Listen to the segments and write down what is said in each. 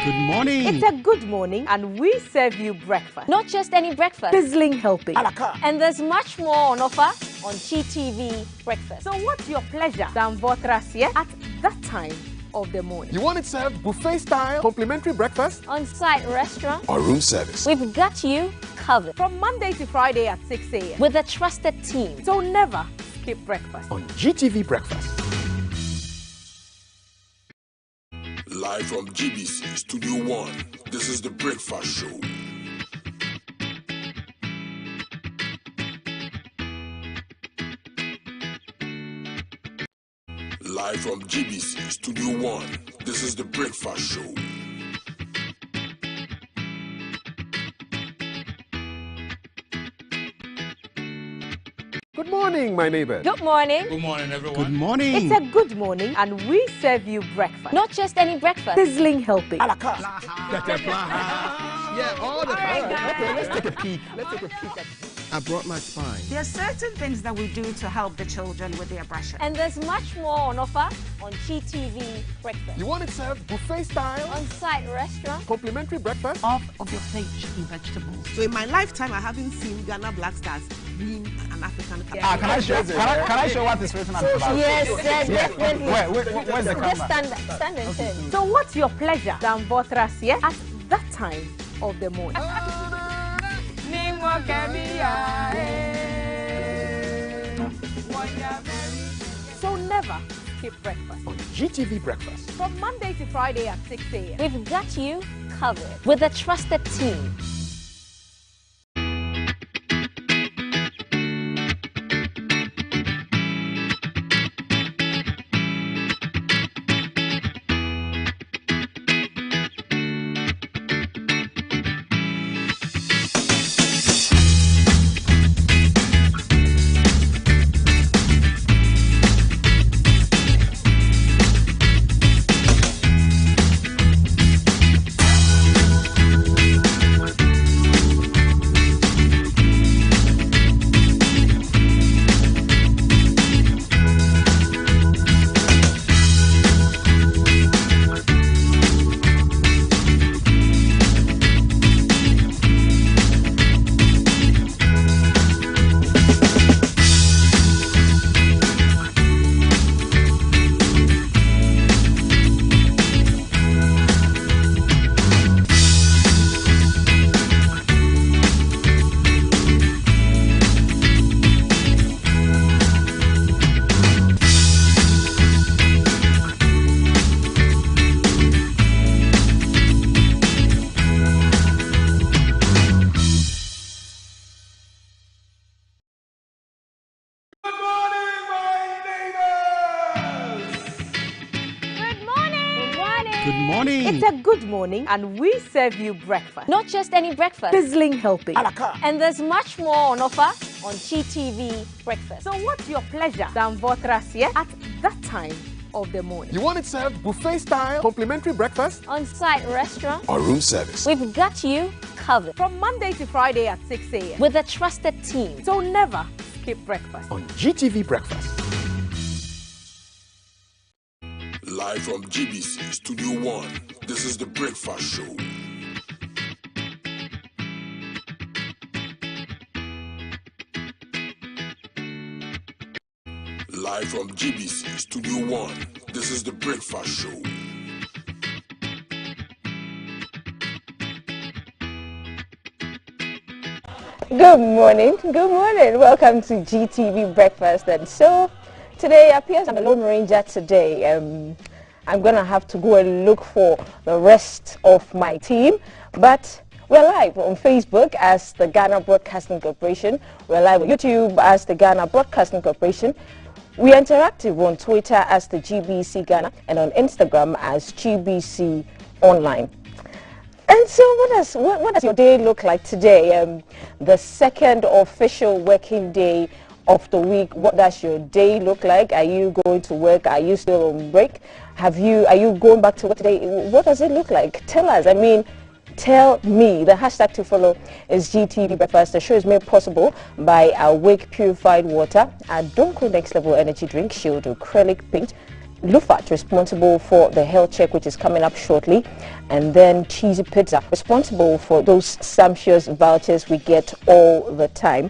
Good morning. It's a good morning and we serve you breakfast. Not just any breakfast. Sizzling helping. And there's much more on offer on GTV Breakfast. So what's your pleasure than Votrasia at that time of the morning? You want it served buffet style, complimentary breakfast? On-site restaurant. Or room service? We've got you covered. From Monday to Friday at 6 a.m. With a trusted team. So never skip breakfast. On GTV Breakfast. Live from GBC Studio 1, this is the Breakfast Show. Live from GBC Studio 1, this is the Breakfast Show. Good morning, my neighbor. Good morning. Good morning, everyone. Good morning. It's a good morning and we serve you breakfast. Not just any breakfast. Sizzling helping. Yeah, all the time. Okay, let's take a peek. I brought my spine. There are certain things that we do to help the children with their brushing. And there's much more on offer on GTV Breakfast. You want it served buffet style, On-site restaurant. complimentary breakfast? Off of your plate chicken vegetables. So in my lifetime, I haven't seen Ghana Black Stars win an African Cup. Can I show what is written on the back? Yes, definitely. Where's the Just camera? stand and turn. So what's your pleasure than Votrasia at that time of the morning? So never skip breakfast. On GTV Breakfast. From Monday to Friday at 6 a.m. We've got you covered with a trusted team. Good morning. It's a good morning and we serve you breakfast. Not just any breakfast. Sizzling helping. And there's much more on offer on GTV Breakfast. So what's your pleasure than Votrasia at that time of the morning? You want it served buffet style, complimentary breakfast? On-site restaurant. Or room service? We've got you covered. From Monday to Friday at 6 a.m. With a trusted team. So never skip breakfast. On GTV Breakfast. Live from GBC Studio 1, this is the Breakfast Show. Live from GBC Studio 1, this is the Breakfast Show. Good morning. Welcome to GTV Breakfast. And so today appears I'm a Lone Ranger today. I'm going to have to go and look for the rest of my team. But we're live on Facebook as the Ghana Broadcasting Corporation. We're live on YouTube as the Ghana Broadcasting Corporation. We are interactive on Twitter as the GBC Ghana and on Instagram as GBC Online. And so what does your day look like today? The second official working day of the week. What does your day look like? Are you going to work? Are you still on break? Are you going back to work today? What does it look like? Tell us. Tell me. The hashtag to follow is GTV Breakfast. The show is made possible by Awake Purified Water, Adonko Next Level Energy Drink, Shield Acrylic Paint, Lufat, responsible for the health check, which is coming up shortly, and then Cheesy Pizza, responsible for those sumptuous vouchers we get all the time.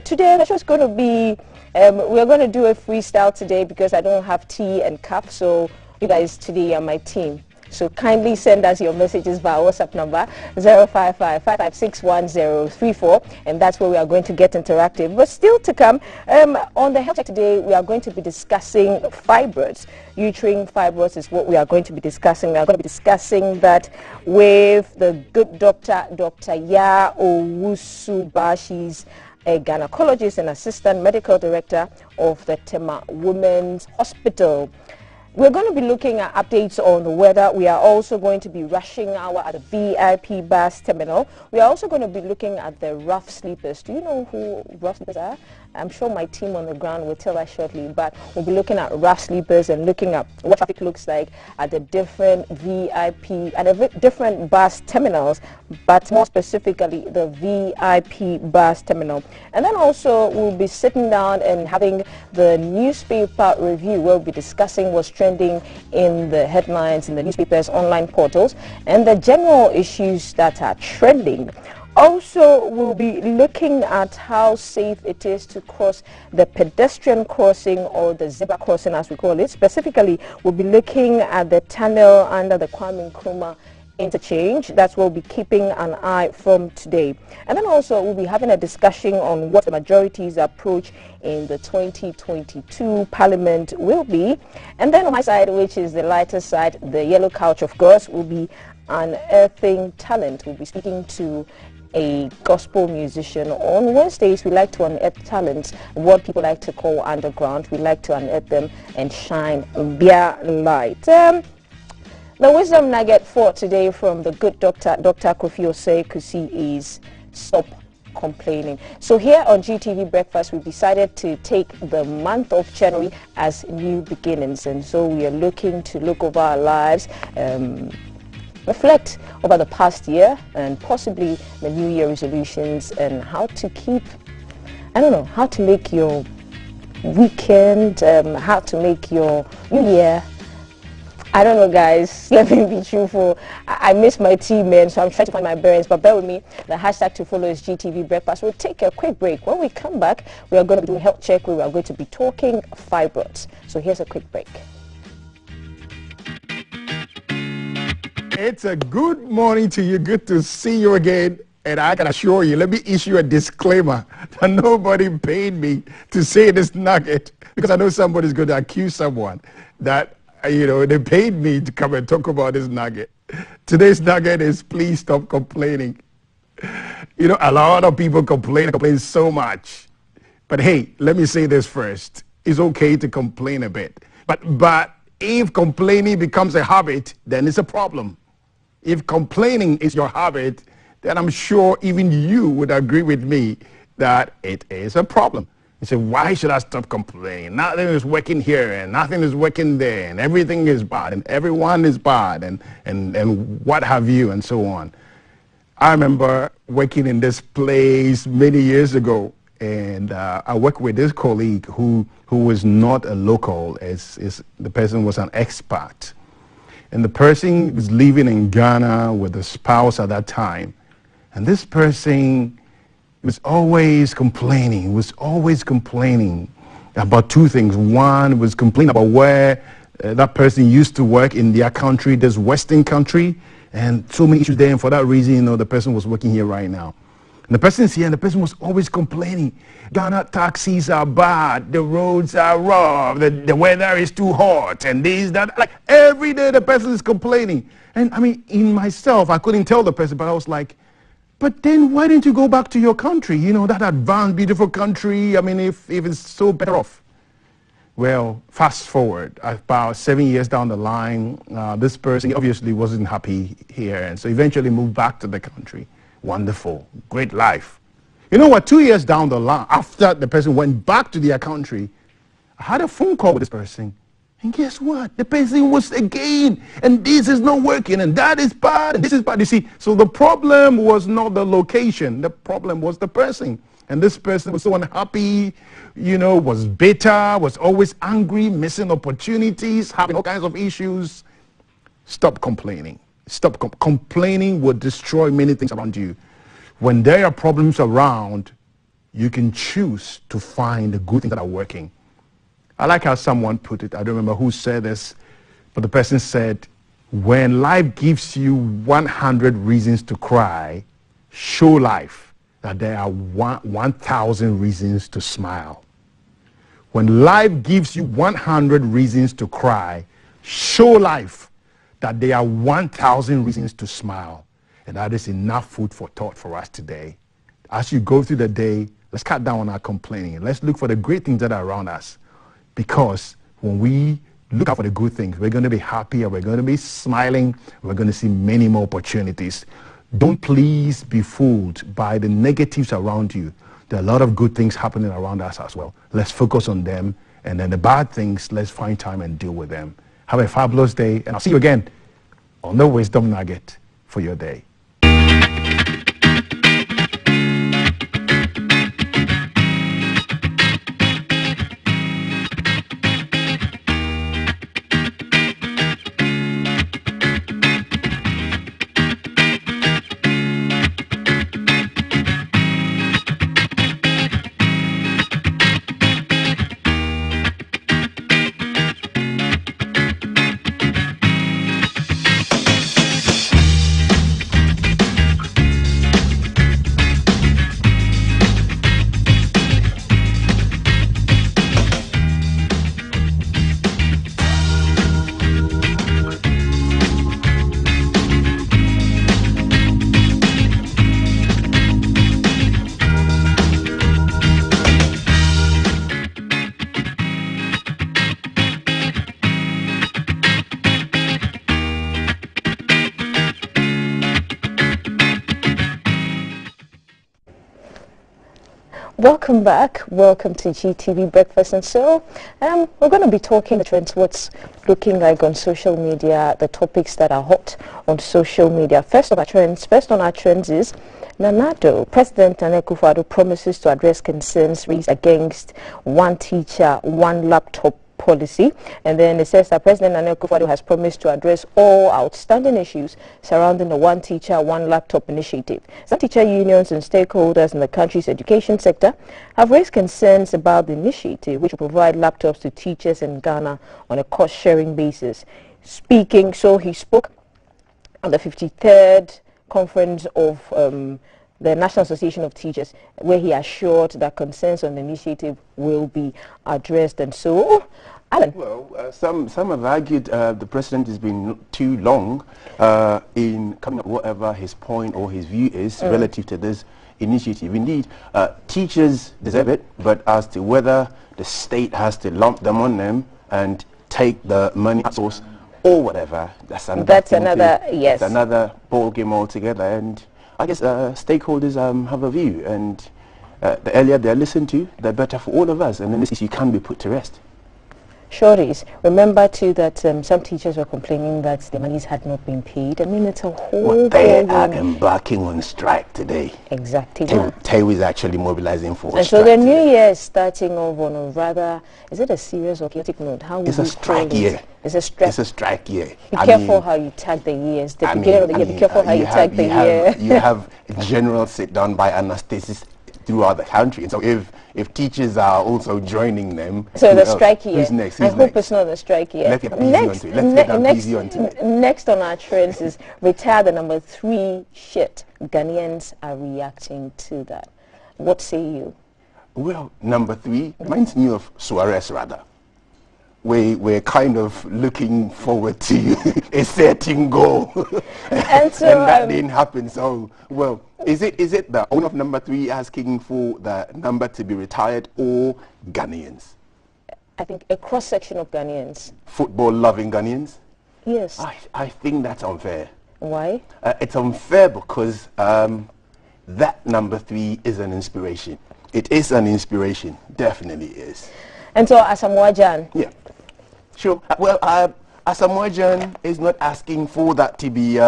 Today the show is going to be, we're going to do a freestyle today because I don't have tea and cup, so you guys today are my team. So kindly send us your messages via WhatsApp number 055-556-1034, and that's where we are going to get interactive. But still to come, on the health check today, we are going to be discussing fibroids. Uterine fibroids is what we are going to be discussing. We are going to be discussing that with the good doctor, Dr. Ya Owusuba. She's a gynecologist and assistant medical director of the Tema Women's Hospital. We're going to be looking at updates on the weather. We are also going to be rushing hour at the VIP bus terminal. We are also going to be looking at the rough sleepers. Do you know who rough sleepers are? I'm sure my team on the ground will tell us shortly, but we'll be looking at rough sleepers and looking at what traffic looks like at the different VIP and the different bus terminals, but more specifically the VIP bus terminal. And then also we'll be sitting down and having the newspaper review. We'll be discussing what's trending in the headlines in the newspapers, online portals, and the general issues that are trending. Also, we'll be looking at how safe it is to cross the pedestrian crossing, or the zebra crossing as we call it. Specifically, we'll be looking at the tunnel under the Kwame Nkrumah interchange. That's what we'll be keeping an eye from today. And then also we'll be having a discussion on what the majority's approach in the 2022 Parliament will be. And then on my side, which is the lighter side, the yellow couch, of course, will be unearthing talent. We'll be speaking to a gospel musician. On Wednesdays, we like to unearth talents, what people like to call underground. We like to unearth them and shine their light. The wisdom nugget for today from the good doctor, Dr. Kofi Osei Kusi, is stop complaining. So here on GTV Breakfast, we decided to take the month of January as new beginnings, and so we are looking to look over our lives, reflect over the past year and possibly the New Year resolutions, and how to keep, I don't know, how to make your weekend, how to make your New Year. I don't know, guys. Let me be truthful. I miss my team, man, so I'm trying to find my bearings. But bear with me. The hashtag to follow is GTV Breakfast. We'll take a quick break. When we come back, we are going to do a health check. We are going to be talking fibroids. So here's a quick break. It's a good morning to you. Good to see you again. And I can assure you, let me issue a disclaimer that nobody paid me to say this nugget, because I know somebody's going to accuse someone that, you know, they paid me to come and talk about this nugget. Today's nugget is please stop complaining. You know, a lot of people complain so much. But hey, let me say this first. It's okay to complain a bit. But if complaining becomes a habit, then it's a problem. If complaining is your habit, then I'm sure even you would agree with me that it is a problem. You say, why should I stop complaining? Nothing is working here and nothing is working there, and everything is bad and everyone is bad and what have you, and so on. I remember working in this place many years ago, and I worked with this colleague who was not a local. The person was an expat. And the person was living in Ghana with a spouse at that time. And this person was always complaining, about two things. One was complaining about where that person used to work in their country, this Western country, and so many issues there. And for that reason, you know, the person was working here right now. And the person is here, and the person was always complaining. Ghana taxis are bad, the roads are rough, the weather is too hot, and this, that. Like every day the person is complaining. And I mean, in myself, I couldn't tell the person, but I was like, but then why didn't you go back to your country? You know, that advanced, beautiful country. I mean, if it's so better off. Well, fast forward, about 7 years down the line, this person obviously wasn't happy here, and so eventually moved back to the country. Wonderful, great life. You know what, 2 years down the line, after the person went back to their country, I had a phone call with this person. And guess what? The person was again, and this is not working, and that is bad, and this is bad. You see, so the problem was not the location. The problem was the person. and this person was so unhappy, you know, was bitter, was always angry, missing opportunities, having all kinds of issues, stop complaining. Stop complaining will destroy many things around you. When there are problems around, you can choose to find the good things that are working. I like how someone put it. I don't remember who said this, but the person said, when life gives you 100 reasons to cry, show life that there are 1,000 reasons to smile. When life gives you 100 reasons to cry, show life that there are 1,000 reasons to smile. And that is enough food for thought for us today. As you go through the day, let's cut down on our complaining. Let's look for the great things that are around us. Because when we look out for the good things, we're going to be happier, we're going to be smiling, we're going to see many more opportunities. Don't please be fooled by the negatives around you. There are a lot of good things happening around us as well. Let's focus on them. And then the bad things, let's find time and deal with them. Have a fabulous day, and I'll see you again on the Wisdom Nugget for your day. Welcome back. Welcome to GTV Breakfast. And so we're going to be talking the trends, what's looking like on social media, the topics that are hot on social media. First on our trends is Nanado. President Nana Akufo-Addo promises to address concerns raised against one teacher, one laptop policy. And then it says that President Nana Akufo-Addo has promised to address all outstanding issues surrounding the one teacher, one laptop initiative. Some teacher unions and stakeholders in the country's education sector have raised concerns about the initiative, which will provide laptops to teachers in Ghana on a cost-sharing basis. He spoke on the 53rd conference of the National Association of Teachers, where he assured that concerns on the initiative will be addressed. And so, Alan. Well, some have argued the president has been too long in coming up with whatever his point or his view is relative to this initiative. Indeed, teachers deserve it, but as to whether the state has to lump them on them and take the money source or whatever, that's another ball game altogether. And I guess stakeholders have a view, and the earlier they're listened to, the better for all of us, and then this issue can be put to rest. Sure is. Remember too that some teachers were complaining that the monies had not been paid. I mean, it's a whole... They are embarking on strike today. Exactly. TEW is actually mobilizing for and so the new year is starting off on a rather, is it a serious or chaotic note? How would it's a strike year. It's a strike year. Be careful how you tag the years. The beginning of the year, be careful how you tag the year. You have a general sit-down by anaesthetists throughout the country. And so if teachers are also joining them... So the strike year. Who's next? I hope it's not the strike year. Let's get easy onto it. Next on our trends is retire the number 3 shit. Ghanaians are reacting to that. What say you? Well, number 3 reminds me of Suarez, rather. We're kind of looking forward to a certain goal. and that didn't happen. So, well, is it the owner of number 3 asking for the number to be retired, or Ghanaians? I think a cross-section of Ghanaians. Football-loving Ghanaians? Yes. I think that's unfair. Why? It's unfair because that number 3 is an inspiration. It is an inspiration, definitely is. And so, Asamoah Gyan? Yeah. Sure. Well, Asamoah Gyan is not asking for that to be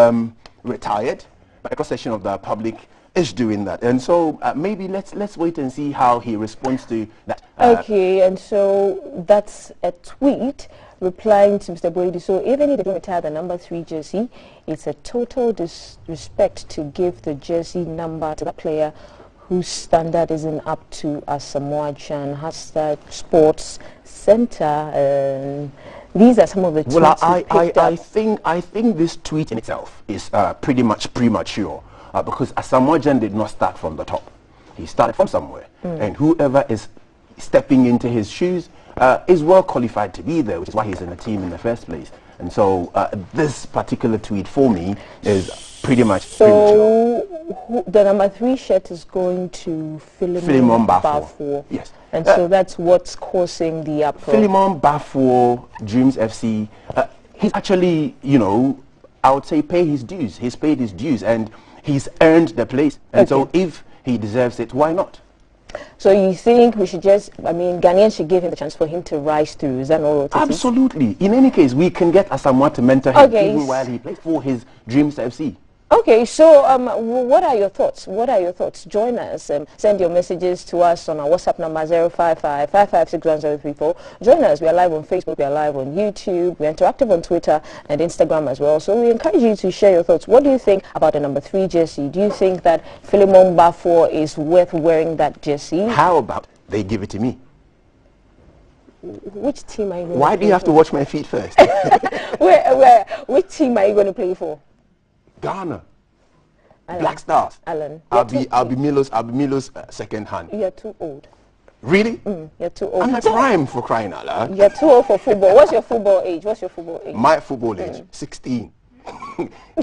retired, but a cross-section of the public is doing that. And so maybe let's wait and see how he responds to that. Okay, and so that's a tweet replying to Mr. Brady. So even if they don't retire the number 3 jersey, it's a total disrespect to give the jersey number to that player whose standard isn't up to Asamoah Gyan. Hashtag Sports Center. These are some of the tweets. Well, I think this tweet in itself is pretty much premature because Asamoah Gyan did not start from the top. He started from somewhere, and whoever is stepping into his shoes is well qualified to be there, which is why he's in the team in the first place. And so this particular tweet for me is pretty much premature. The number 3 shirt is going to Philemon Bafour. Yes. And so that's what's causing the uproar. Philemon Bafour, Dreams FC, he's actually, you know, I would say pay his dues. He's paid his dues and he's earned the place. And so if he deserves it, why not? So you think we should just, I mean, Ghanaians should give him the chance for him to rise through. Is that not what it is? Absolutely. In any case, we can get Asamoah to mentor him even while he plays for his Dreams FC. Okay, so what are your thoughts? What are your thoughts? Join us. Send your messages to us on our WhatsApp number 055-5561034. Join us. We are live on Facebook. We are live on YouTube. We are interactive on Twitter and Instagram as well. So we encourage you to share your thoughts. What do you think about the number 3 jersey? Do you think that Philemon Bafour is worth wearing that jersey? How about they give it to me? Which team are you going to play for? Why do you have to watch my feet first? Which team are you going to play for? Ghana. Alan. Black Stars. Alan. I'll be Milo's second hand. You're too old. Really? You're too old. I'm a prime for crying out loud. You're too old for football. What's your football age? My football age, 16.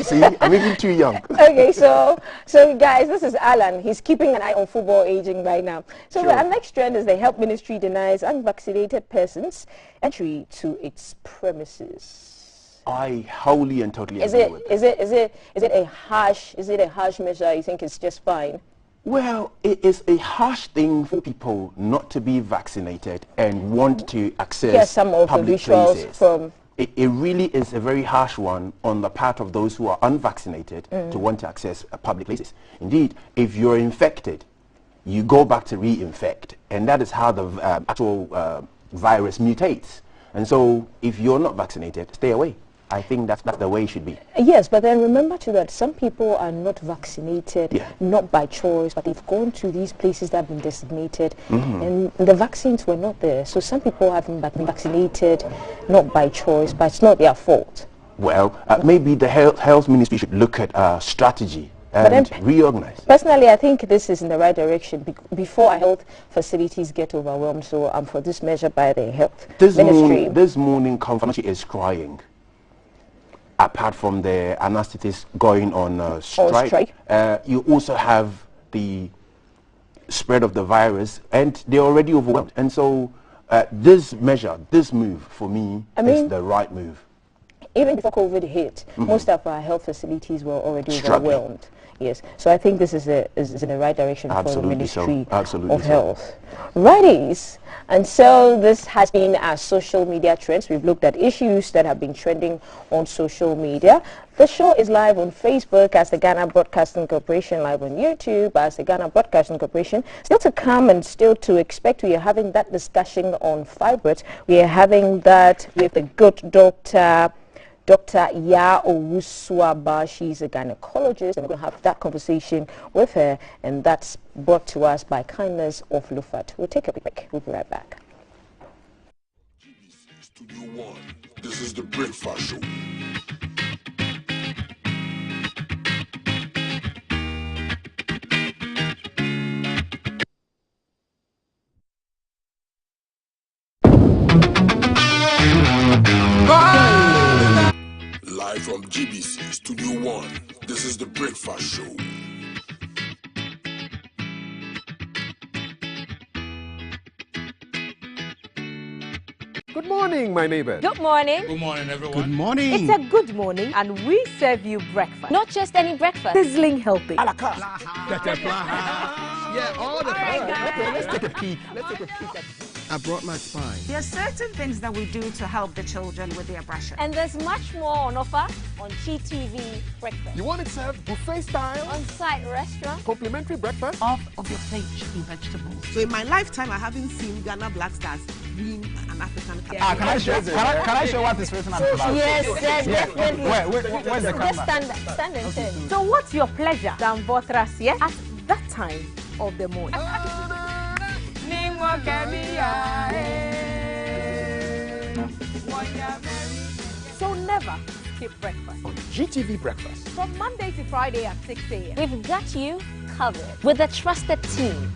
See, I'm even too young. Okay, so guys, this is Alan. He's keeping an eye on football aging right now. So our next trend is the Health Ministry denies unvaccinated persons entry to its premises. I wholly and totally agree with that. Is it a harsh measure? You think it's just fine? Well, it is a harsh thing for people not to be vaccinated and want to access some of public the visuals places. From it really is a very harsh one on the part of those who are unvaccinated to want to access public places. Indeed, if you're infected, you go back to reinfect, and that is how the actual virus mutates. And so, if you're not vaccinated, stay away. I think that's the way it should be. Yes, but then remember too that some people are not vaccinated, not by choice, but they've gone to these places that have been designated, and the vaccines were not there. So some people have been vaccinated, not by choice, but it's not their fault. Well, maybe the health ministry should look at strategy and reorganize. Personally, I think this is in the right direction before our health facilities get overwhelmed. So I'm for this measure by the health ministry. This morning, Confirmation is crying. Apart from the anesthetists going on strike, you also have the spread of the virus, and they're already overwhelmed. And so this move, for me, is the right move. Even before COVID hit, most of our health facilities were already overwhelmed. Yes, so I think this is in the right direction for the Ministry of Health. Righties, and so this has been our social media trends. We've looked at issues that have been trending on social media. The show is live on Facebook as the Ghana Broadcasting Corporation, live on YouTube as the Ghana Broadcasting Corporation. Still to come and still to expect, we are having that discussion on fibroids. We are having that with the good Dr. Ya Owusuaba. She's a gynecologist, and we're going to have that conversation with her, and that's brought to us by kindness of Lufat. We'll take a break. We'll be right back. GBC Studio 1. This is the Breakfast Show. Live from GBC Studio 1, this is the Breakfast Show. Good morning, my neighbor. Good morning. Good morning, everyone. Good morning. It's a good morning, and we serve you breakfast. Not just any breakfast. Sizzling healthy. Yeah, all the time. Okay, let's take a peek. Let's take a peek at I brought my spine. There are certain things that we do to help the children with their brushing. And there's much more on offer on GTV Breakfast. You want it served buffet style? On-site restaurant. Complimentary breakfast? Half of your plate should be vegetables. So in my lifetime, I haven't seen Ghana Black Stars win an African Cup. Can I show what is written on the box? Yes, definitely. Where's the camera? Just stand and turn. So what's your pleasure than Botras, yeah? At that time of the morning. So never skip breakfast. On GTV Breakfast. From Monday to Friday at 6 a.m. We've got you covered with a trusted team.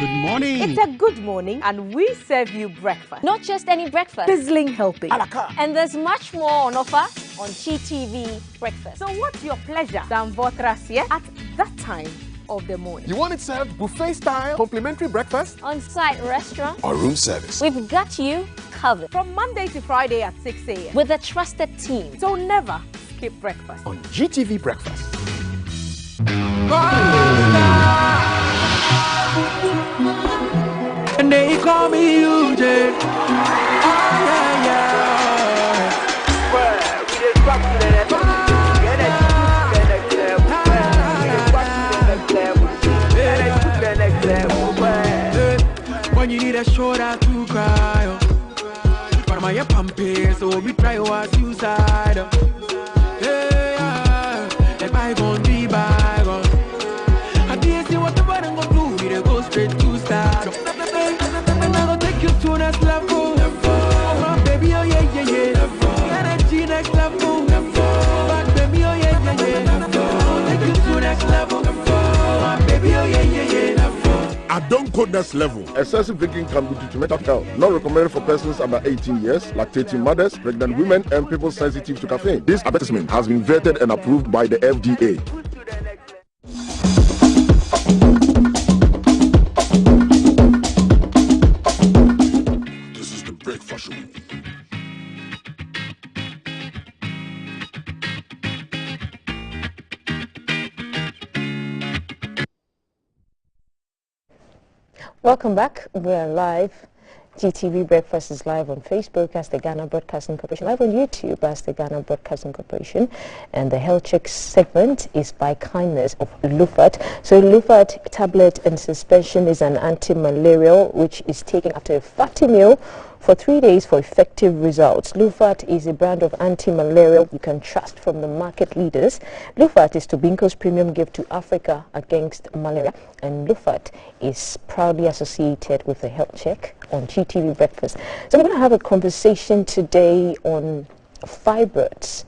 Good morning. It's a good morning and we serve you breakfast. Not just any breakfast. Sizzling helping. And there's much more on offer on GTV Breakfast. So what's your pleasure than Botras, yeah? At that time of the morning. You want it served buffet style? Complimentary breakfast? On-site restaurant. Or room service. We've got you covered From Monday to Friday at 6 a.m. with a trusted team. So never skip breakfast. On GTV Breakfast. And they call me UJ. Oh, yeah, yeah. When you need a shoulder to cry, but my pumping, so we try to suicide. Yeah, if I gon' be bygone, I didn't see what the bottom gonna do. We go straight to start. And I'll take you to next level. Oh, baby, oh yeah, yeah, yeah. Energy next level. But baby, oh yeah, yeah, yeah. I'll take you to next level. Oh, baby, oh yeah, yeah, yeah. I don't code next level. Excessive drinking can be detrimental to health. Not recommended for persons under 18 years, lactating mothers, pregnant women, and people sensitive to caffeine. This advertisement has been vetted and approved by the FDA. This is the Breakfast Show. Welcome back. We're live. GTV Breakfast is live on Facebook as the Ghana Broadcasting Corporation, live on YouTube as the Ghana Broadcasting Corporation, and the Health Check segment is by kindness of Lufat. So Lufat tablet and suspension is an anti-malarial which is taken after a fatty meal for 3 days for effective results. Lufat is a brand of anti-malarial you can trust from the market leaders. Lufat is Tobinco's premium gift to Africa against malaria, and Lufat is proudly associated with the Health Check on GTV Breakfast. So we're going to have a conversation today on fibroids.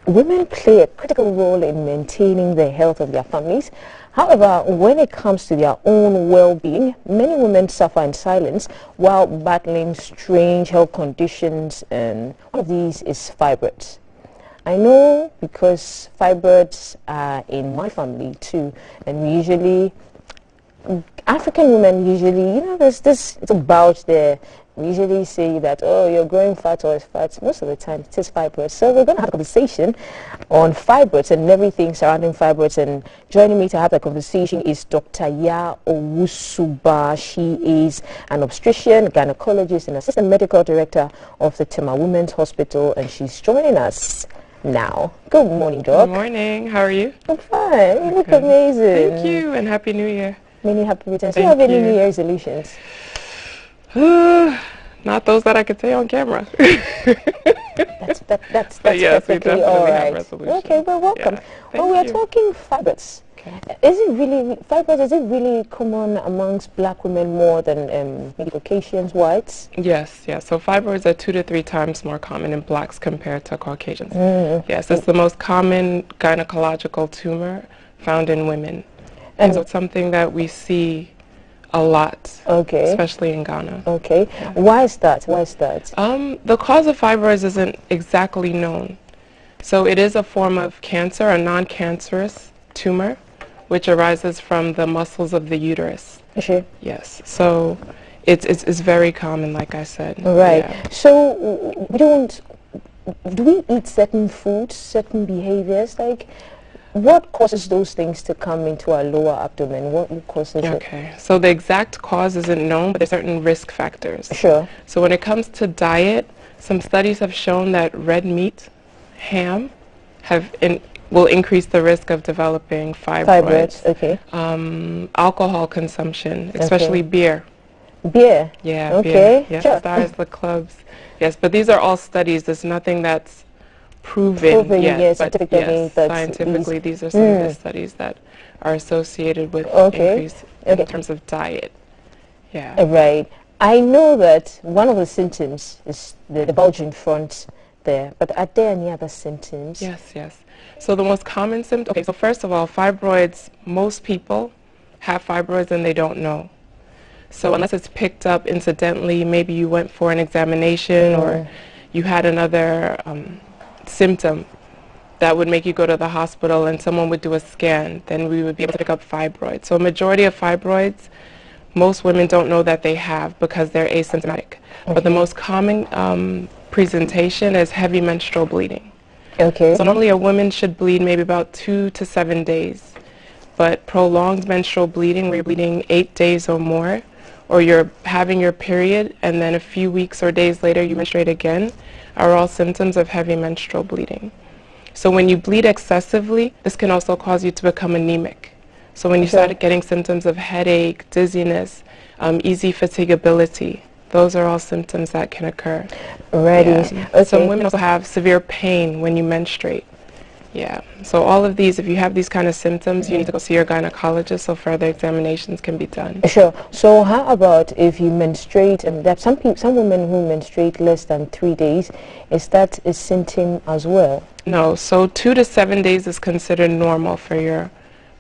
Women play a critical role in maintaining the health of their families. However, when it comes to their own well-being, many women suffer in silence while battling strange health conditions, and one of these is fibroids. I know because fibroids are in my family too, and we usually, African women usually, there's this, it's about the we usually say that, oh, you're growing fat or it's fat. Most of the time, it is fibroids. So we're going to have a conversation on fibroids and everything surrounding fibroids. And joining me to have the conversation is Dr. Ya Owusuba. She is an obstetrician, gynecologist, and assistant medical director of the Tema Women's Hospital, and she's joining us now. Good morning, Doc. Good morning. How are you? I'm fine. You look amazing. Thank you, and Happy New Year. Many happy returns. Do you have any New Year resolutions? Not those that I could say on camera. That's yes, perfectly all right. Okay, well, welcome. Yeah, well, we are talking fibroids. Is it really fibroids? Is it really common amongst black women more than maybe Caucasians, whites? Yes. So fibroids are 2 to 3 times more common in blacks compared to Caucasians. Yes, it's the most common gynecological tumor found in women, and so it's something that we see a lot, especially in Ghana. Okay, why is that? The cause of fibroids isn't exactly known. So it is a form of cancer, a non-cancerous tumor, which arises from the muscles of the uterus. Sure. Yes. So it's very common, like I said. Right. Yeah. So do we eat certain foods, certain behaviors? Like, what causes those things to come into our lower abdomen? What causes it? Okay, so the exact cause isn't known, but there's certain risk factors. Sure. So when it comes to diet, some studies have shown that red meat, ham, will increase the risk of developing fibroids. Okay. Alcohol consumption, especially beer. Beer? Yeah, okay. Beer. Yes, sure. stars, the clubs. Yes, but these are all studies. There's nothing that's proven yet, yes, but scientifically these are some of the studies that are associated with increase in terms of diet. Yeah. Right. I know that one of the symptoms is the bulging front there, but are there any other symptoms? Yes. So the most common symptom, so first of all, fibroids, most people have fibroids and they don't know. So unless it's picked up incidentally, maybe you went for an examination or you had another symptom that would make you go to the hospital and someone would do a scan, then we would be able to pick up fibroids. So a majority of fibroids, most women don't know that they have because they're asymptomatic. But the most common presentation is heavy menstrual bleeding. Okay. So normally a woman should bleed maybe about 2 to 7 days. But prolonged menstrual bleeding, where you're bleeding 8 days or more, or you're having your period and then a few weeks or days later you menstruate again, are all symptoms of heavy menstrual bleeding. So when you bleed excessively, this can also cause you to become anemic. So when you start getting symptoms of headache, dizziness, easy fatigability, those are all symptoms that can occur. Right. Yeah. Some women also have severe pain when you menstruate. Yeah. So all of these, if you have these kind of symptoms, you need to go see your gynecologist so further examinations can be done. Sure. So how about if you menstruate, and there are some women who menstruate less than 3 days, is that a symptom as well? No. So 2 to 7 days is considered normal for your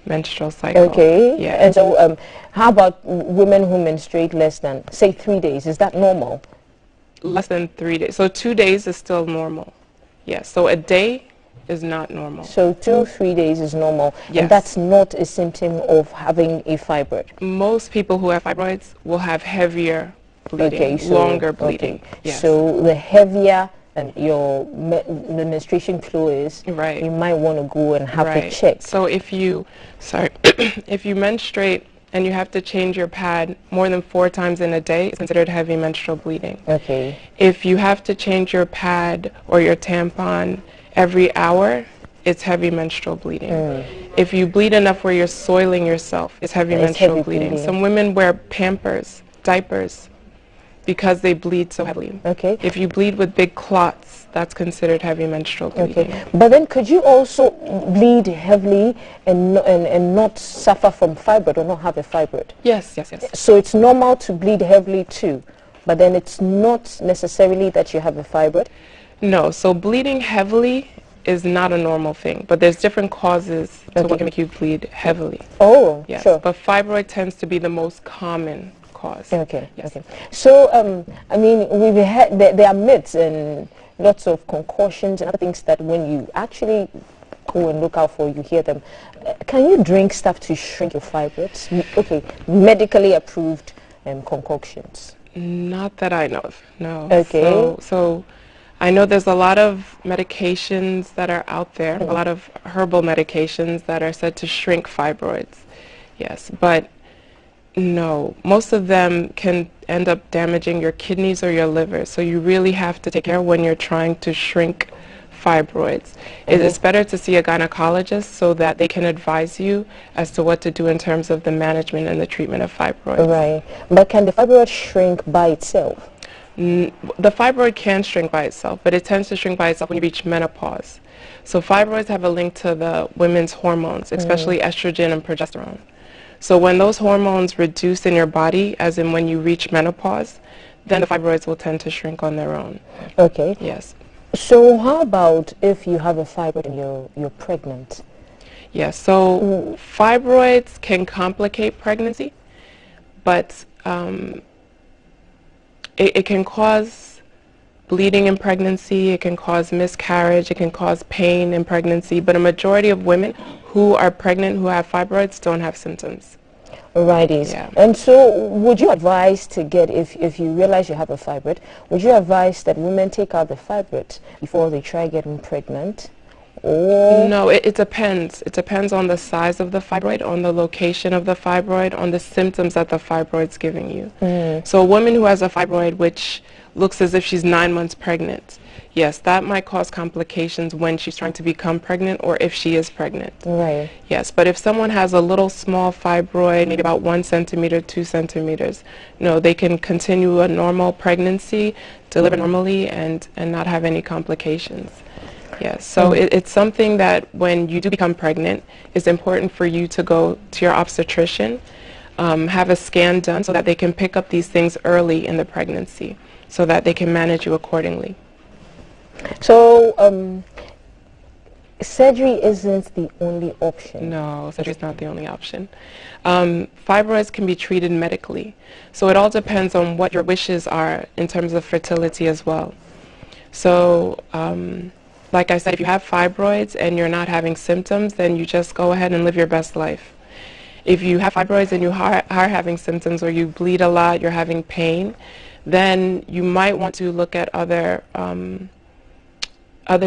menstrual cycle. Okay. Yeah. And so how about women who menstruate less than, say, 3 days? Is that normal? Less than 3 days. So 2 days is still normal. Yes. So a day is not normal. So 2 3 days is normal. Yes. And that's not a symptom of having a fibroid. Most people who have fibroids will have heavier bleeding, longer bleeding. Yes. So the heavier your menstruation flow is, you might want to go and have it checked. So if you, if you menstruate and you have to change your pad more than 4 times in a day, it's considered heavy menstrual bleeding. Okay. If you have to change your pad or your tampon every hour, it's heavy menstrual bleeding. If you bleed enough where you're soiling yourself, it's heavy menstrual bleeding. Some women wear Pampers, diapers, because they bleed so heavily. Okay. If you bleed with big clots, that's considered heavy menstrual bleeding. Okay. But then could you also bleed heavily and not suffer from fibroid or not have a fibroid? Yes. So it's normal to bleed heavily too, but then it's not necessarily that you have a fibroid? No, so bleeding heavily is not a normal thing, but there's different causes to what can make you bleed heavily. Oh, yes, sure. But fibroid tends to be the most common cause. Okay, okay. So, I mean, we've had, there are myths and lots of concoctions and other things that when you actually go and look out for, you hear them. Can you drink stuff to shrink your fibroids? Okay, medically approved concoctions. Not that I know of, no. Okay. So I know there's a lot of medications that are out there, a lot of herbal medications that are said to shrink fibroids. Yes, but no, most of them can end up damaging your kidneys or your liver. So you really have to take care when you're trying to shrink fibroids. It's better to see a gynecologist so that they can advise you as to what to do in terms of the management and the treatment of fibroids. Right. But can the fibroid shrink by itself? The fibroid can shrink by itself, but it tends to shrink by itself when you reach menopause. So fibroids have a link to the women's hormones, especially estrogen and progesterone. So when those hormones reduce in your body, as in when you reach menopause, then the fibroids will tend to shrink on their own. Okay. Yes. So how about if you have a fibroid and you're pregnant? Yes, so fibroids can complicate pregnancy, but it can cause bleeding in pregnancy, it can cause miscarriage, it can cause pain in pregnancy, but a majority of women who are pregnant who have fibroids don't have symptoms. Righties. Yeah. And so would you advise to get, if you realize you have a fibroid, would you advise that women take out the fibroid before they try getting pregnant? Or no, it depends. It depends on the size of the fibroid, on the location of the fibroid, on the symptoms that the fibroid's giving you. So a woman who has a fibroid which looks as if she's 9 months pregnant, yes, that might cause complications when she's trying to become pregnant or if she is pregnant. Right. Yes, but if someone has a little small fibroid, maybe about 1 centimeter, 2 centimeters, no, they can continue a normal pregnancy, deliver normally, and not have any complications. Yes, so it's something that when you do become pregnant, it's important for you to go to your obstetrician, have a scan done so that they can pick up these things early in the pregnancy so that they can manage you accordingly. So surgery isn't the only option? No, surgery is not the only option. Fibroids can be treated medically, so it all depends on what your wishes are in terms of fertility as well. So like I said, if you have fibroids and you're not having symptoms, then you just go ahead and live your best life. If you have fibroids and you are having symptoms or you bleed a lot, you're having pain, then you might want to look at other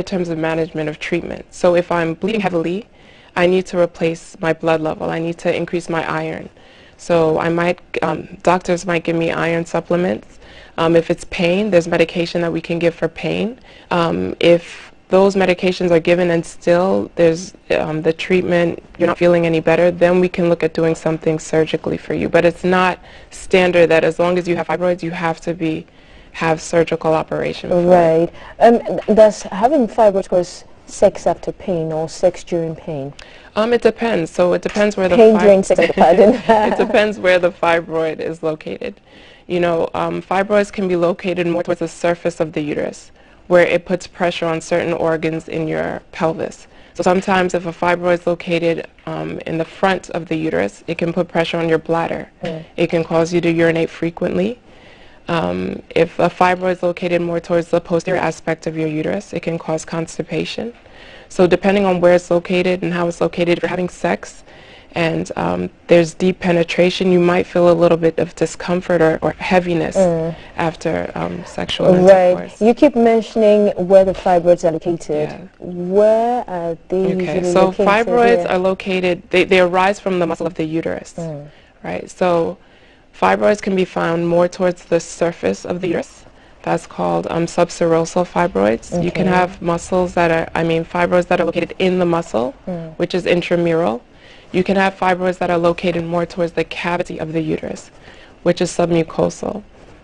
terms of management of treatment. So if I'm bleeding heavily, I need to replace my blood level. I need to increase my iron. So I might, doctors might give me iron supplements. If it's pain, there's medication that we can give for pain. If those medications are given and still there's the treatment, you're not feeling any better, then we can look at doing something surgically for you. But it's not standard that as long as you have fibroids, you have to have surgical operation for Right. Does having fibroids cause sex after pain or sex during pain? It depends. So it depends where the pain during sex, pardon. It depends where the fibroid is located. You know, fibroids can be located more towards the surface of the uterus, where it puts pressure on certain organs in your pelvis. So sometimes if a fibroid is located in the front of the uterus, it can put pressure on your bladder. It can cause you to urinate frequently. If a fibroid is located more towards the posterior aspect of your uterus, it can cause constipation. So depending on where it's located and how it's located, if you're having sex and there's deep penetration, you might feel a little bit of discomfort or heaviness after sexual intercourse. You keep mentioning where the fibroids are located. Where are they usually so located? Fibroids are located, they arise from the muscle of the uterus, right? So fibroids can be found more towards the surface of the uterus. That's called subserosal fibroids. You can have muscles that are, fibroids that are located in the muscle, which is intramural. You can have fibroids that are located more towards the cavity of the uterus, which is submucosal.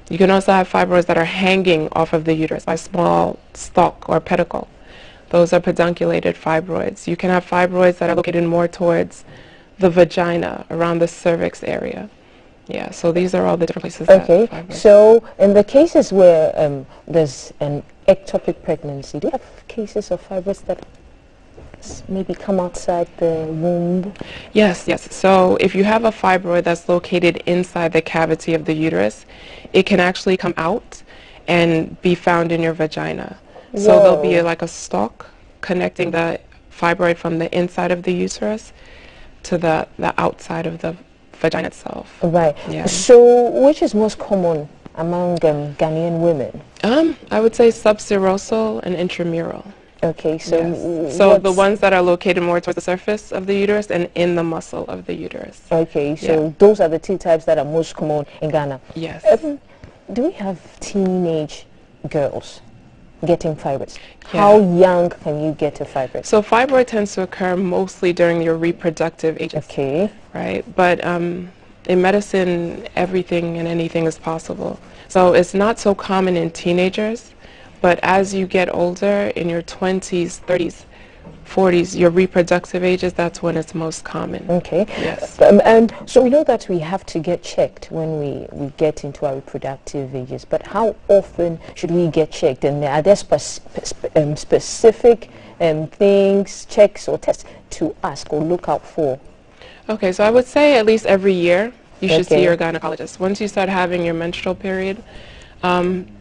You can also have fibroids that are hanging off of the uterus by a small stalk or pedicle. Those are pedunculated fibroids. You can have fibroids that are located more towards the vagina, around the cervix area. Yeah, so these are all the different places that fibroids. So in the cases where there's an ectopic pregnancy, do you have cases of fibroids that maybe come outside the womb? Yes. So if you have a fibroid that's located inside the cavity of the uterus, it can actually come out and be found in your vagina. So there'll be like a stalk connecting the fibroid from the inside of the uterus to the outside of the vagina itself. Right. Yeah. So which is most common among Ghanaian women? I would say subserosal and intramural. Okay, so yes. So the ones that are located more towards the surface of the uterus and in the muscle of the uterus. Okay, so those are the two types that are most common in Ghana. Yes. Do we have teenage girls getting fibroids? Yeah. How young can you get a fibroid? So fibroid tends to occur mostly during your reproductive ages. Okay. Right, but in medicine, everything and anything is possible. So it's not so common in teenagers, but as you get older, in your 20s, 30s, 40s, your reproductive ages, that's when it's most common. Okay. Yes. And so we know that we have to get checked when we get into our reproductive ages, but how often should we get checked? And are there specific things, checks or tests to ask or look out for? Okay, so I would say at least every year you should see your gynecologist. Once you start having your menstrual period,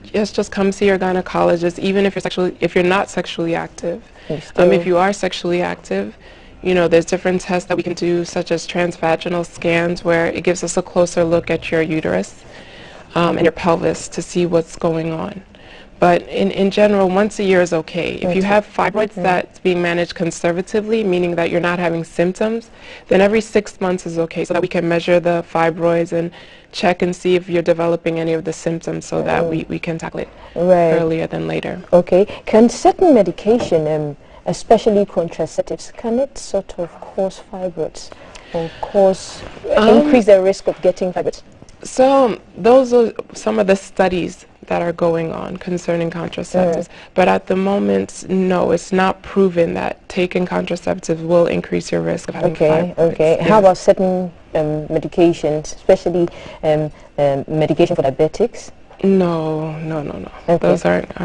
just come see your gynecologist, even if you're not sexually active. If you are sexually active, there's different tests that we can do, such as transvaginal scans, where it gives us a closer look at your uterus and your pelvis to see what's going on. But in general, once a year is okay. If you have fibroids that's being managed conservatively, meaning that you're not having symptoms, then every 6 months is okay, so that we can measure the fibroids and check and see if you're developing any of the symptoms, so that we can tackle it earlier than later. Okay. Can certain medication, especially contraceptives, can it sort of cause fibroids or increase the risk of getting fibroids? So those are some of the studies that are going on concerning contraceptives. But at the moment, no, it's not proven that taking contraceptives will increase your risk of having fibroids. Okay. How about certain medications, especially medication for diabetics? No. Okay. Those aren't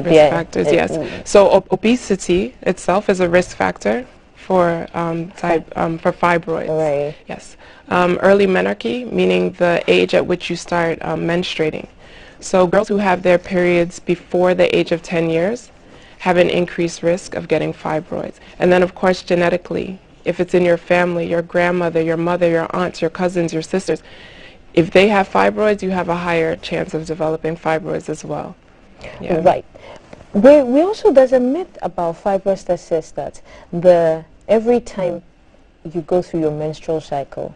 risk factors. Yes. So obesity itself is a risk factor for fibroids. Right. Yes. Early menarche, meaning the age at which you start menstruating. So girls who have their periods before the age of 10 years have an increased risk of getting fibroids. And then, of course, genetically, if it's in your family, your grandmother, your mother, your aunts, your cousins, your sisters, if they have fibroids, you have a higher chance of developing fibroids as well. Yeah. Right. We also, there's a myth about fibroids that says that every time you go through your menstrual cycle,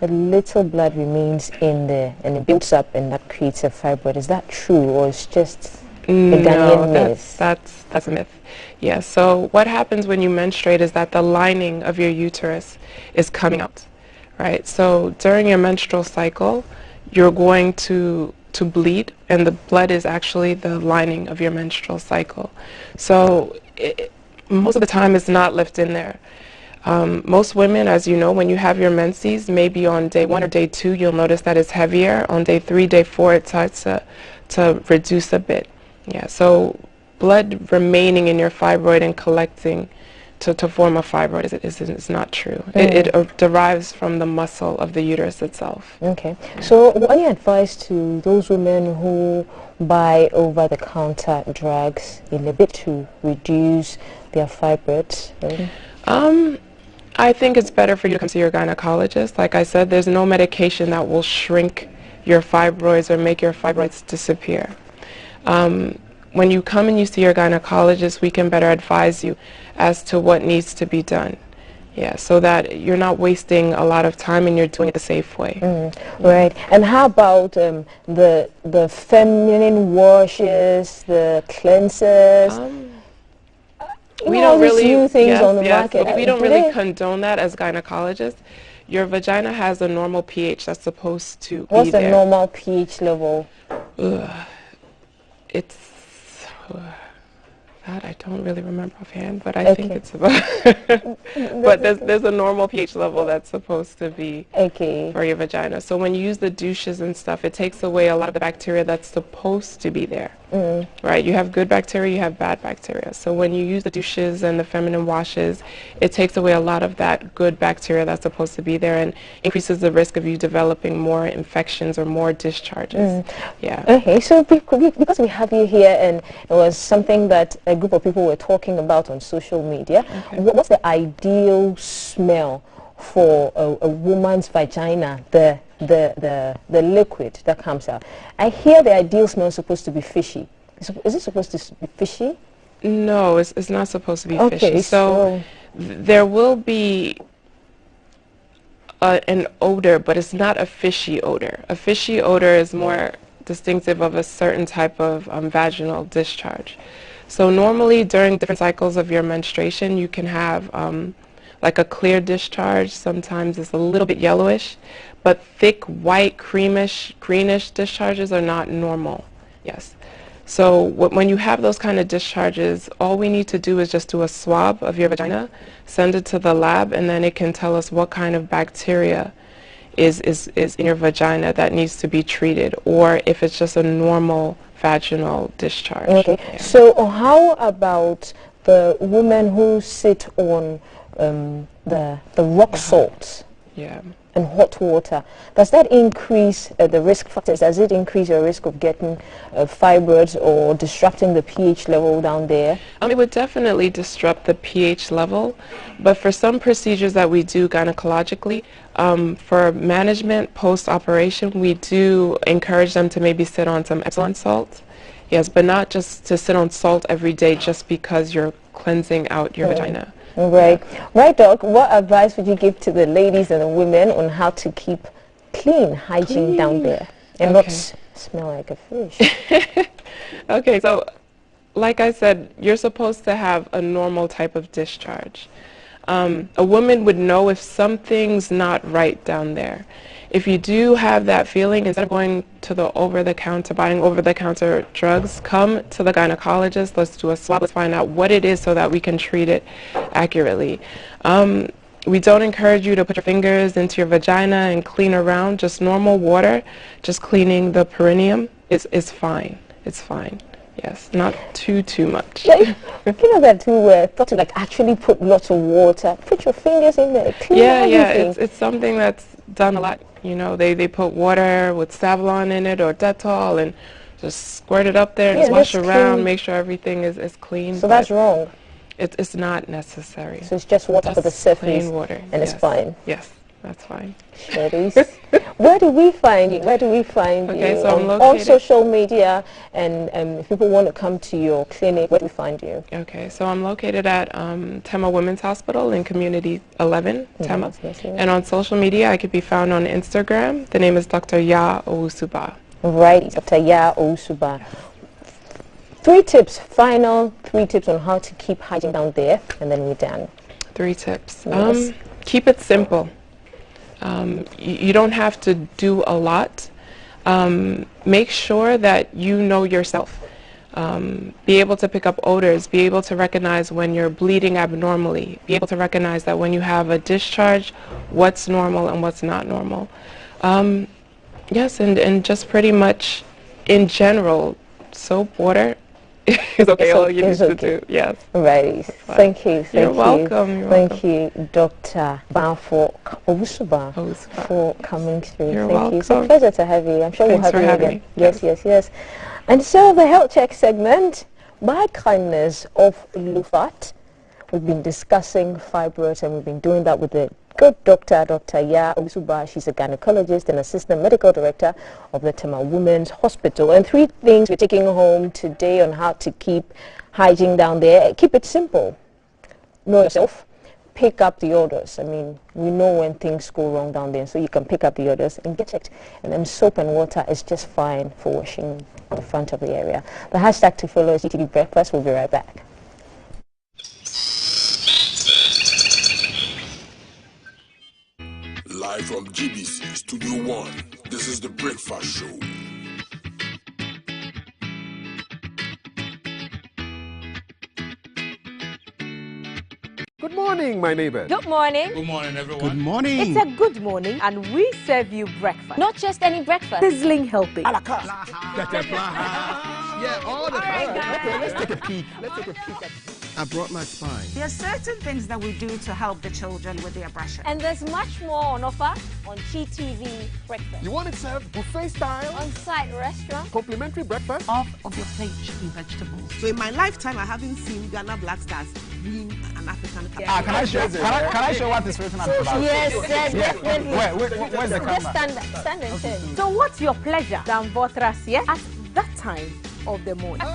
a little blood remains and it builds up, and that creates a fibroid. Is that true, or is just a Ghanaian myth? That's a myth. Yeah, so what happens when you menstruate is that the lining of your uterus is coming out, right? So during your menstrual cycle, you're going to bleed, and the blood is actually the lining of your menstrual cycle. So most of the time it's not left in there. Most women, as you know, when you have your menses, maybe on day 1 or day 2, you'll notice that it's heavier. On day 3, day 4, it starts to reduce a bit. Yeah, so blood remaining in your fibroid and collecting to form a fibroid is not true. It derives from the muscle of the uterus itself. Okay. So any advice to those women who buy over-the-counter drugs in a bit to reduce their fibroids? I think it's better for you to come see your gynecologist. Like I said, there's no medication that will shrink your fibroids or make your fibroids disappear. When you come and you see your gynecologist, we can better advise you as to what needs to be done. Yeah, so that you're not wasting a lot of time and you're doing it the safe way. Right. And how about the feminine washes, the cleansers? We don't really new things on the market. But we don't really condone that as gynecologists. Your vagina has a normal pH that's supposed to be there. What's the normal pH level? It's that I don't really remember offhand, but I think it's about. But there's a normal pH level that's supposed to be for your vagina. So when you use the douches and stuff, it takes away a lot of the bacteria that's supposed to be there. Right? You have good bacteria, you have bad bacteria. So when you use the douches and the feminine washes, it takes away a lot of that good bacteria that's supposed to be there and increases the risk of you developing more infections or more discharges. Yeah. Okay, so because we have you here, and it was something that a group of people were talking about on social media, what's the ideal smell for a woman's vagina, the the liquid that comes out. I hear the ideal smell is supposed to be fishy. Is it supposed to be fishy? No, it's not supposed to be Okay, fishy. So there will be an odor, but it's not a fishy odor. A fishy odor is more distinctive of a certain type of vaginal discharge. So normally during different cycles of your menstruation, you can have like a clear discharge. Sometimes it's a little bit yellowish, but thick, white, creamish, greenish discharges are not normal. Yes. So when you have those kind of discharges, all we need to do is just do a swab of your vagina, send it to the lab, and then it can tell us what kind of bacteria is in your vagina that needs to be treated, or if it's just a normal vaginal discharge. Okay. Yeah. So how about the women who sit on the rock salt and hot water? Does that increase the risk factors? Does it increase your risk of getting fibroids or disrupting the pH level down there? It would definitely disrupt the pH level, but for some procedures that we do gynecologically, for management post-operation, we do encourage them to maybe sit on some Epsom salt. Yes, but not just to sit on salt every day just because you're cleansing out your vagina. Right. Right, Doc. What advice would you give to the ladies and the women on how to keep clean hygiene down there and not smell like a fish? Okay, so like I said, you're supposed to have a normal type of discharge. A woman would know if something's not right down there. If you do have that feeling, instead of going to the over-the-counter, buying over-the-counter drugs, come to the gynecologist. Let's do a swab. Let's find out what it is so that we can treat it accurately. We don't encourage you to put your fingers into your vagina and clean around. Just normal water, just cleaning the perineum is fine. It's fine. Yes, not too much. You know that we were thought to like actually put lots of water, put your fingers in there, clean everything. It's something that's done a lot. You know, they put water with Savlon in it or Dettol and just squirt it up there and just wash around, make sure everything is clean. So that's wrong. It's not necessary. So it's just water for the surface, plain water, and it's fine. Yes, that's fine. Where do we find you? Where do we find you? So I'm on social media, and if people want to come to your clinic, where do we find you? Okay, so I'm located at Tema Women's Hospital in Community 11, Tema. And on social media, I could be found on Instagram. The name is Dr. Ya Owusuba. Right, Dr. Ya Owusuba. 3 tips, final 3 tips on how to keep hygiene down there, and then we're done. 3 tips. Yes. Keep it simple. You don't have to do a lot. Make sure that you know yourself. Be able to pick up odors, be able to recognize when you're bleeding abnormally, be able to recognize that when you have a discharge, what's normal and what's not normal. Yes, and just pretty much in general, soap, water is okay. All you need to do. Yes. Right. Thank you. You're welcome. Thank you, Dr. Banfo Owusuba, for coming through. You're Thank welcome. you. It's a pleasure to have you. I'm sure Thanks we'll have you again. Me. Yes. And so the health check segment, by kindness of Lufat, we've been discussing fibroids, and we've been doing that with the good doctor, Dr. Ya Owusuba. She's a gynecologist and assistant medical director of the Tema Women's Hospital. And 3 things we're taking home today on how to keep hygiene down there. Keep it simple. Know yourself. Pick up the odors. I mean, we know when things go wrong down there, so you can pick up the odors and get checked. And then soap and water is just fine for washing the front of the area. The hashtag to follow is GTV Breakfast. We'll be right back. Live from GBC Studio 1, this is the Breakfast Show. Good morning, my neighbors. Good morning. Good morning, everyone. Good morning. It's a good morning, and we serve you breakfast. Not just any breakfast. Sizzling healthy. Yeah, all the time. Okay, let's take a peek. Let's take a peek at I brought my spine. There are certain things that we do to help the children with their brushing. And there's much more on offer on GTV Breakfast. You want it served buffet style? On-site restaurant. Complimentary breakfast? Half of your plate should be vegetables. So in my lifetime, I haven't seen Ghana Black Stars win an African Cup. Can I show what is written on the box? Yes, definitely. Where's the camera? Stand and turn. So what's your pleasure than Votras, yeah? At that time of the morning.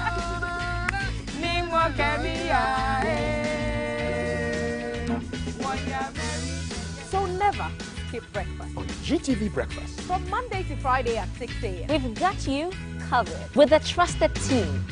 So never skip breakfast. On GTV Breakfast. From Monday to Friday at 6 a.m. We've got you covered with a trusted team.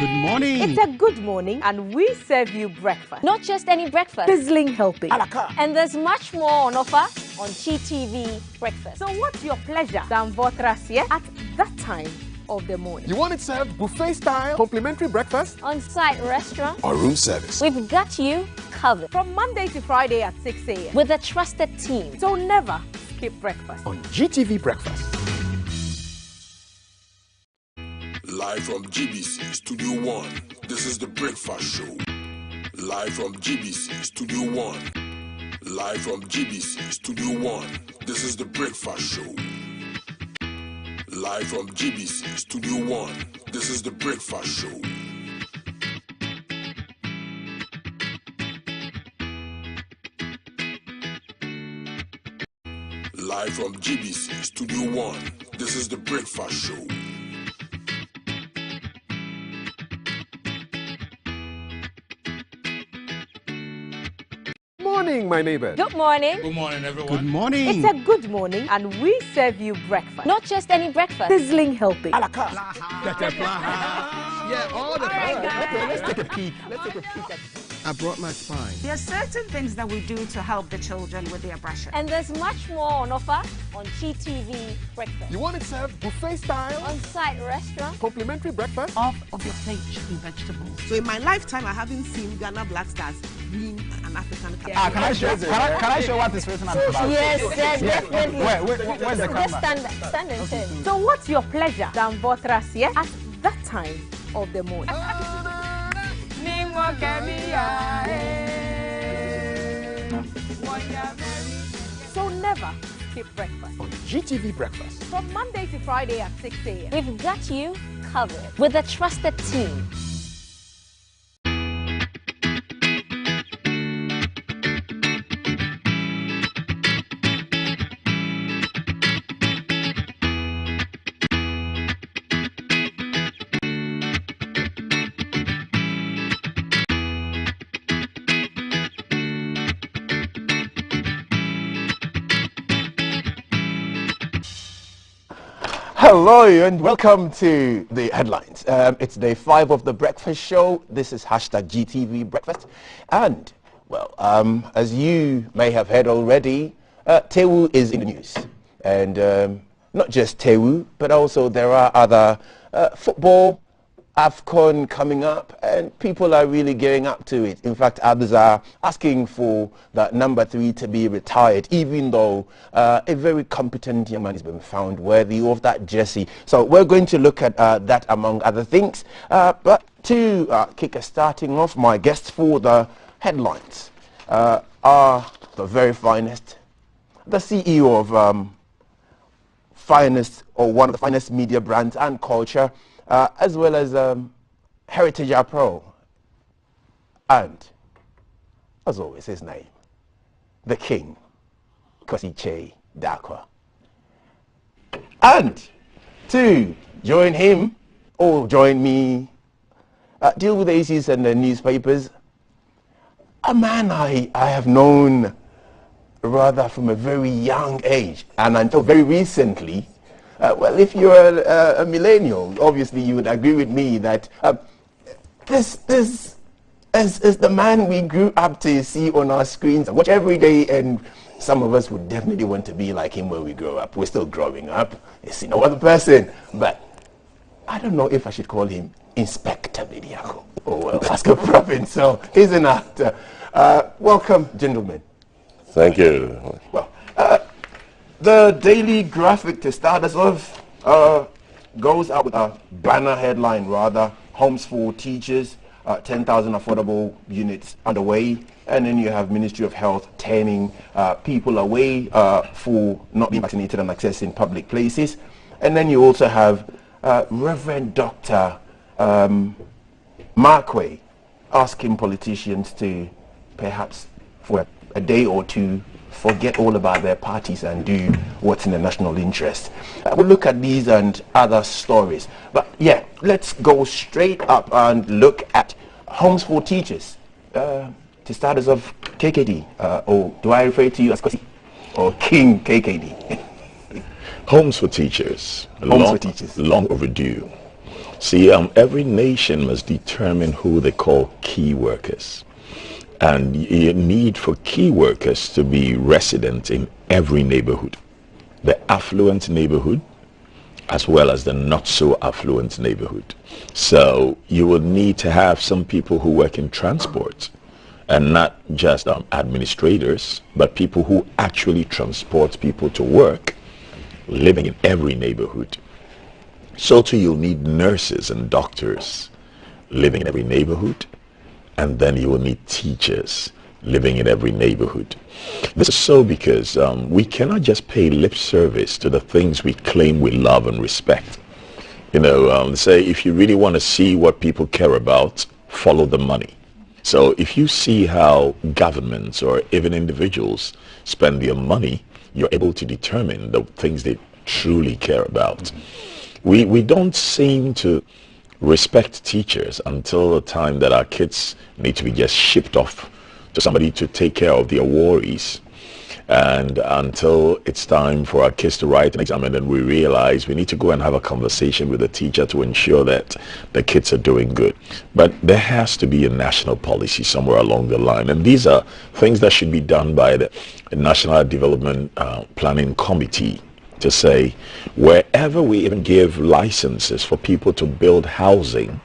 Good morning. It's a good morning and we serve you breakfast. Not just any breakfast. Sizzling healthy. And there's much more on offer on GTV Breakfast. So what's your pleasure than Votras, yeah? At that time of the morning. You want it served buffet style? Complimentary breakfast? On-site restaurant. Or room service. We've got you covered. From Monday to Friday at 6 a.m. With a trusted team. So never skip breakfast. On GTV Breakfast. Live from GBC Studio 1, this is the Breakfast Show. Live from GBC Studio 1. Live from GBC Studio 1, this is the Breakfast Show. Live from GBC Studio 1, this is the Breakfast Show. Live from GBC Studio 1, this is the Breakfast Show. Morning, my neighbor. Good morning. Good morning, everyone. Good morning. It's a good morning and we serve you breakfast. Not just any breakfast. Sizzling healthy. Yeah, all the time. Okay, let's take a peek. I brought my spine. There are certain things that we do to help the children with their brushing. And there's much more on offer on GTV Breakfast. You want it served buffet style? On-site restaurant. Complimentary breakfast? Half of your plate should be vegetables. So in my lifetime, I haven't seen Ghana Black Stars win an African Cup. Can I show what is written on the box? Yes, definitely. Where's the camera? Stand and turn. So what's your pleasure than Votras, yeah? At that time of the morning. So never skip breakfast. On GTV Breakfast. From Monday to Friday at 6 a.m. We've got you covered with a trusted team. Hello and welcome to the headlines. It's day 5 of the breakfast show. This is hashtag GTV Breakfast. And, well, as you may have heard already, Tewu is in the news. And not just Tewu, but also there are other football AFCON coming up, and people are really gearing up to it. In fact, others are asking for that number 3 to be retired, even though a very competent young man has been found worthy of that jersey. So we're going to look at that among other things. But to kick us starting off, my guests for the headlines are the very finest, the CEO of finest, or one of the finest media brands and culture, as well as Heritage Pro, and, as always, his name, the King, Kosiche Dakwa. And to join him, or join me, deal with the issues and the newspapers, a man I have known rather from a very young age, and until very recently. Well, if you're a millennial, obviously you would agree with me that this is the man we grew up to see on our screens and watch every day, and some of us would definitely want to be like him when we grow up. We're still growing up. It's no other person. But I don't know if I should call him Inspector Bidiako. Oh, well, that's a province. So he's an actor. Welcome, gentlemen. Thank you. Well, the Daily Graphic, to start us off, goes out with a banner headline, rather, Homes for Teachers, 10,000 affordable units underway, and then you have Ministry of Health turning people away for not being vaccinated and accessing public places. And then you also have Reverend Dr. Markway asking politicians to perhaps for a day or two forget all about their parties and do what's in the national interest. We'll look at these and other stories. But yeah, let's go straight up and look at Homes for Teachers. To start us off, KKD, or do I refer to you as Kosi or King KKD? Homes for Teachers. Homes for Teachers. Long overdue. See, every nation must determine who they call key workers. And you need for key workers to be resident in every neighborhood, the affluent neighborhood as well as the not so affluent neighborhood. So you will need to have some people who work in transport, and not just administrators, but people who actually transport people to work, living in every neighborhood. So too you'll need nurses and doctors living in every neighborhood. And then you will need teachers living in every neighborhood. This is so because we cannot just pay lip service to the things we claim we love and respect. You know, say if you really want to see what people care about, follow the money. So if you see how governments or even individuals spend their money, you're able to determine the things they truly care about. We don't seem to respect teachers until the time that our kids need to be just shipped off to somebody to take care of their worries, and until it's time for our kids to write an exam, and then we realize we need to go and have a conversation with the teacher to ensure that the kids are doing good. But there has to be a national policy somewhere along the line, and these are things that should be done by the National Development Planning Committee, to say wherever we even give licenses for people to build housing,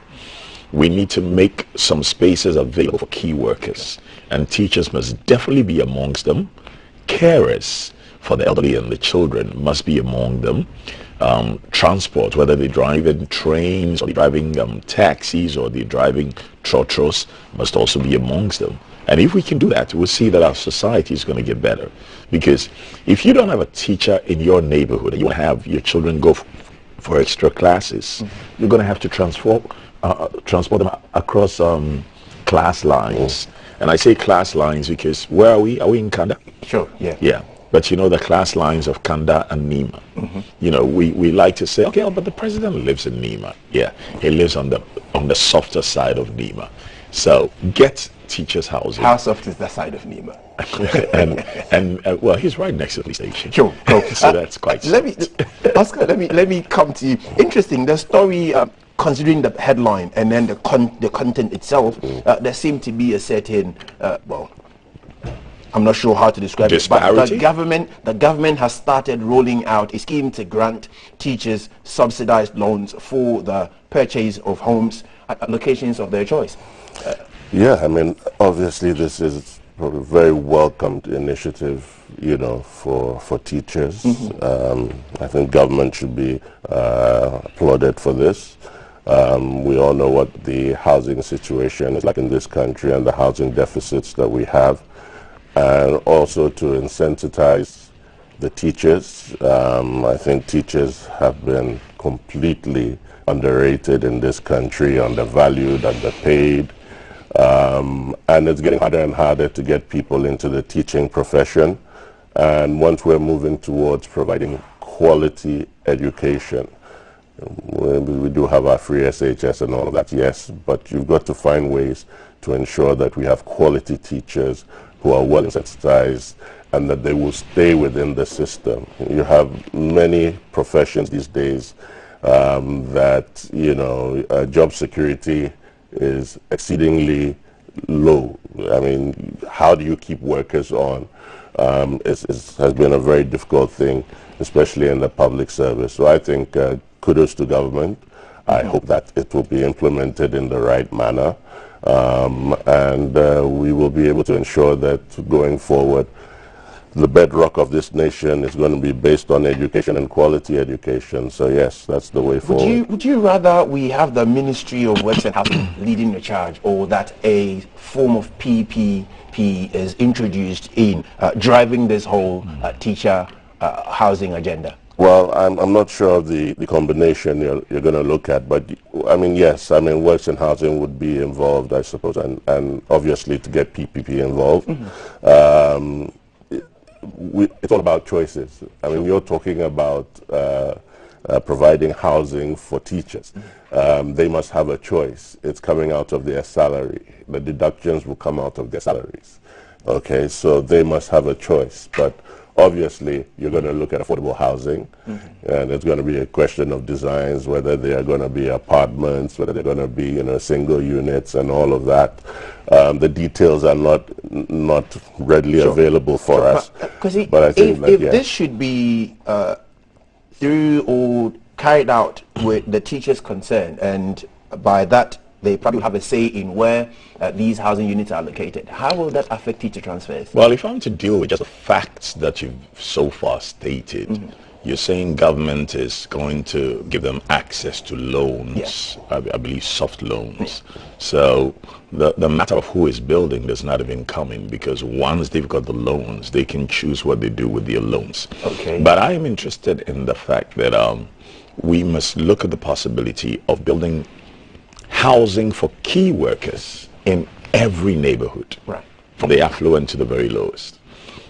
we need to make some spaces available for key workers, and teachers must definitely be amongst them. Carers for the elderly and the children must be among them. Transport, whether they're driving trains or they're driving taxis or they're driving trotros, must also be amongst them. And if we can do that, we'll see that our society is going to get better. Because if you don't have a teacher in your neighborhood and you have your children go for extra classes, you're going to have to transport them across class lines. And I say class lines because where are we? Are we in Kanda? Sure, yeah. Yeah. But you know the class lines of Kanda and Nima. You know, we like to say, okay, but the president lives in Nima. Yeah, he lives on the softer side of Nima. So get teachers' housing. How soft is that side of Nima? and well, he's right next to the station. Sure, cool. So that's quite. Oscar, let me come to you. Interesting. The story, considering the headline and then the content itself, there seemed to be a certain I'm not sure how to describe it, but disparity? the government has started rolling out a scheme to grant teachers subsidized loans for the purchase of homes at locations of their choice. Yeah, I mean, obviously this is a very welcomed initiative, you know, for teachers. I think government should be applauded for this. We all know what the housing situation is like in this country and the housing deficits that we have. And also to incentivize the teachers. I think teachers have been completely underrated in this country, undervalued, underpaid. And it's getting harder and harder to get people into the teaching profession. And once we're moving towards providing quality education, we do have our free SHS and all of that, yes, but you've got to find ways to ensure that we have quality teachers who are well sensitized and that they will stay within the system. You have many professions these days that, you know, job security is exceedingly low. I mean, how do you keep workers on? Has been a very difficult thing, especially in the public service. So I think kudos to government. I hope that it will be implemented in the right manner. And we will be able to ensure that going forward, the bedrock of this nation is going to be based on education and quality education. So yes, that's the way forward. Would you rather we have the Ministry of Works and Housing leading the charge, or that a form of PPP is introduced in driving this whole teacher housing agenda? Well, I'm not sure of the combination you're going to look at, but I mean, yes, I mean, works and housing would be involved, I suppose, and obviously to get PPP involved. It's all about choices. I mean, you're talking about providing housing for teachers. They must have a choice. It's coming out of their salary. The deductions will come out of their salaries. Okay, so they must have a choice. But obviously, you're going to look at affordable housing, and it's going to be a question of designs, whether they are going to be apartments, whether they're going to be, you know, single units and all of that. The details are not readily available for us. But I think if this should be through or carried out with the teachers concerned, and by that they probably have a say in where these housing units are located, how will that affect teacher transfers? Well, if I'm to deal with just the facts that you've so far stated, you're saying government is going to give them access to loans, I believe soft loans. So the matter of who is building does not even come in, because once they've got the loans, they can choose what they do with their loans. But I am interested in the fact that we must look at the possibility of building housing for key workers in every neighborhood, from the affluent to the very lowest,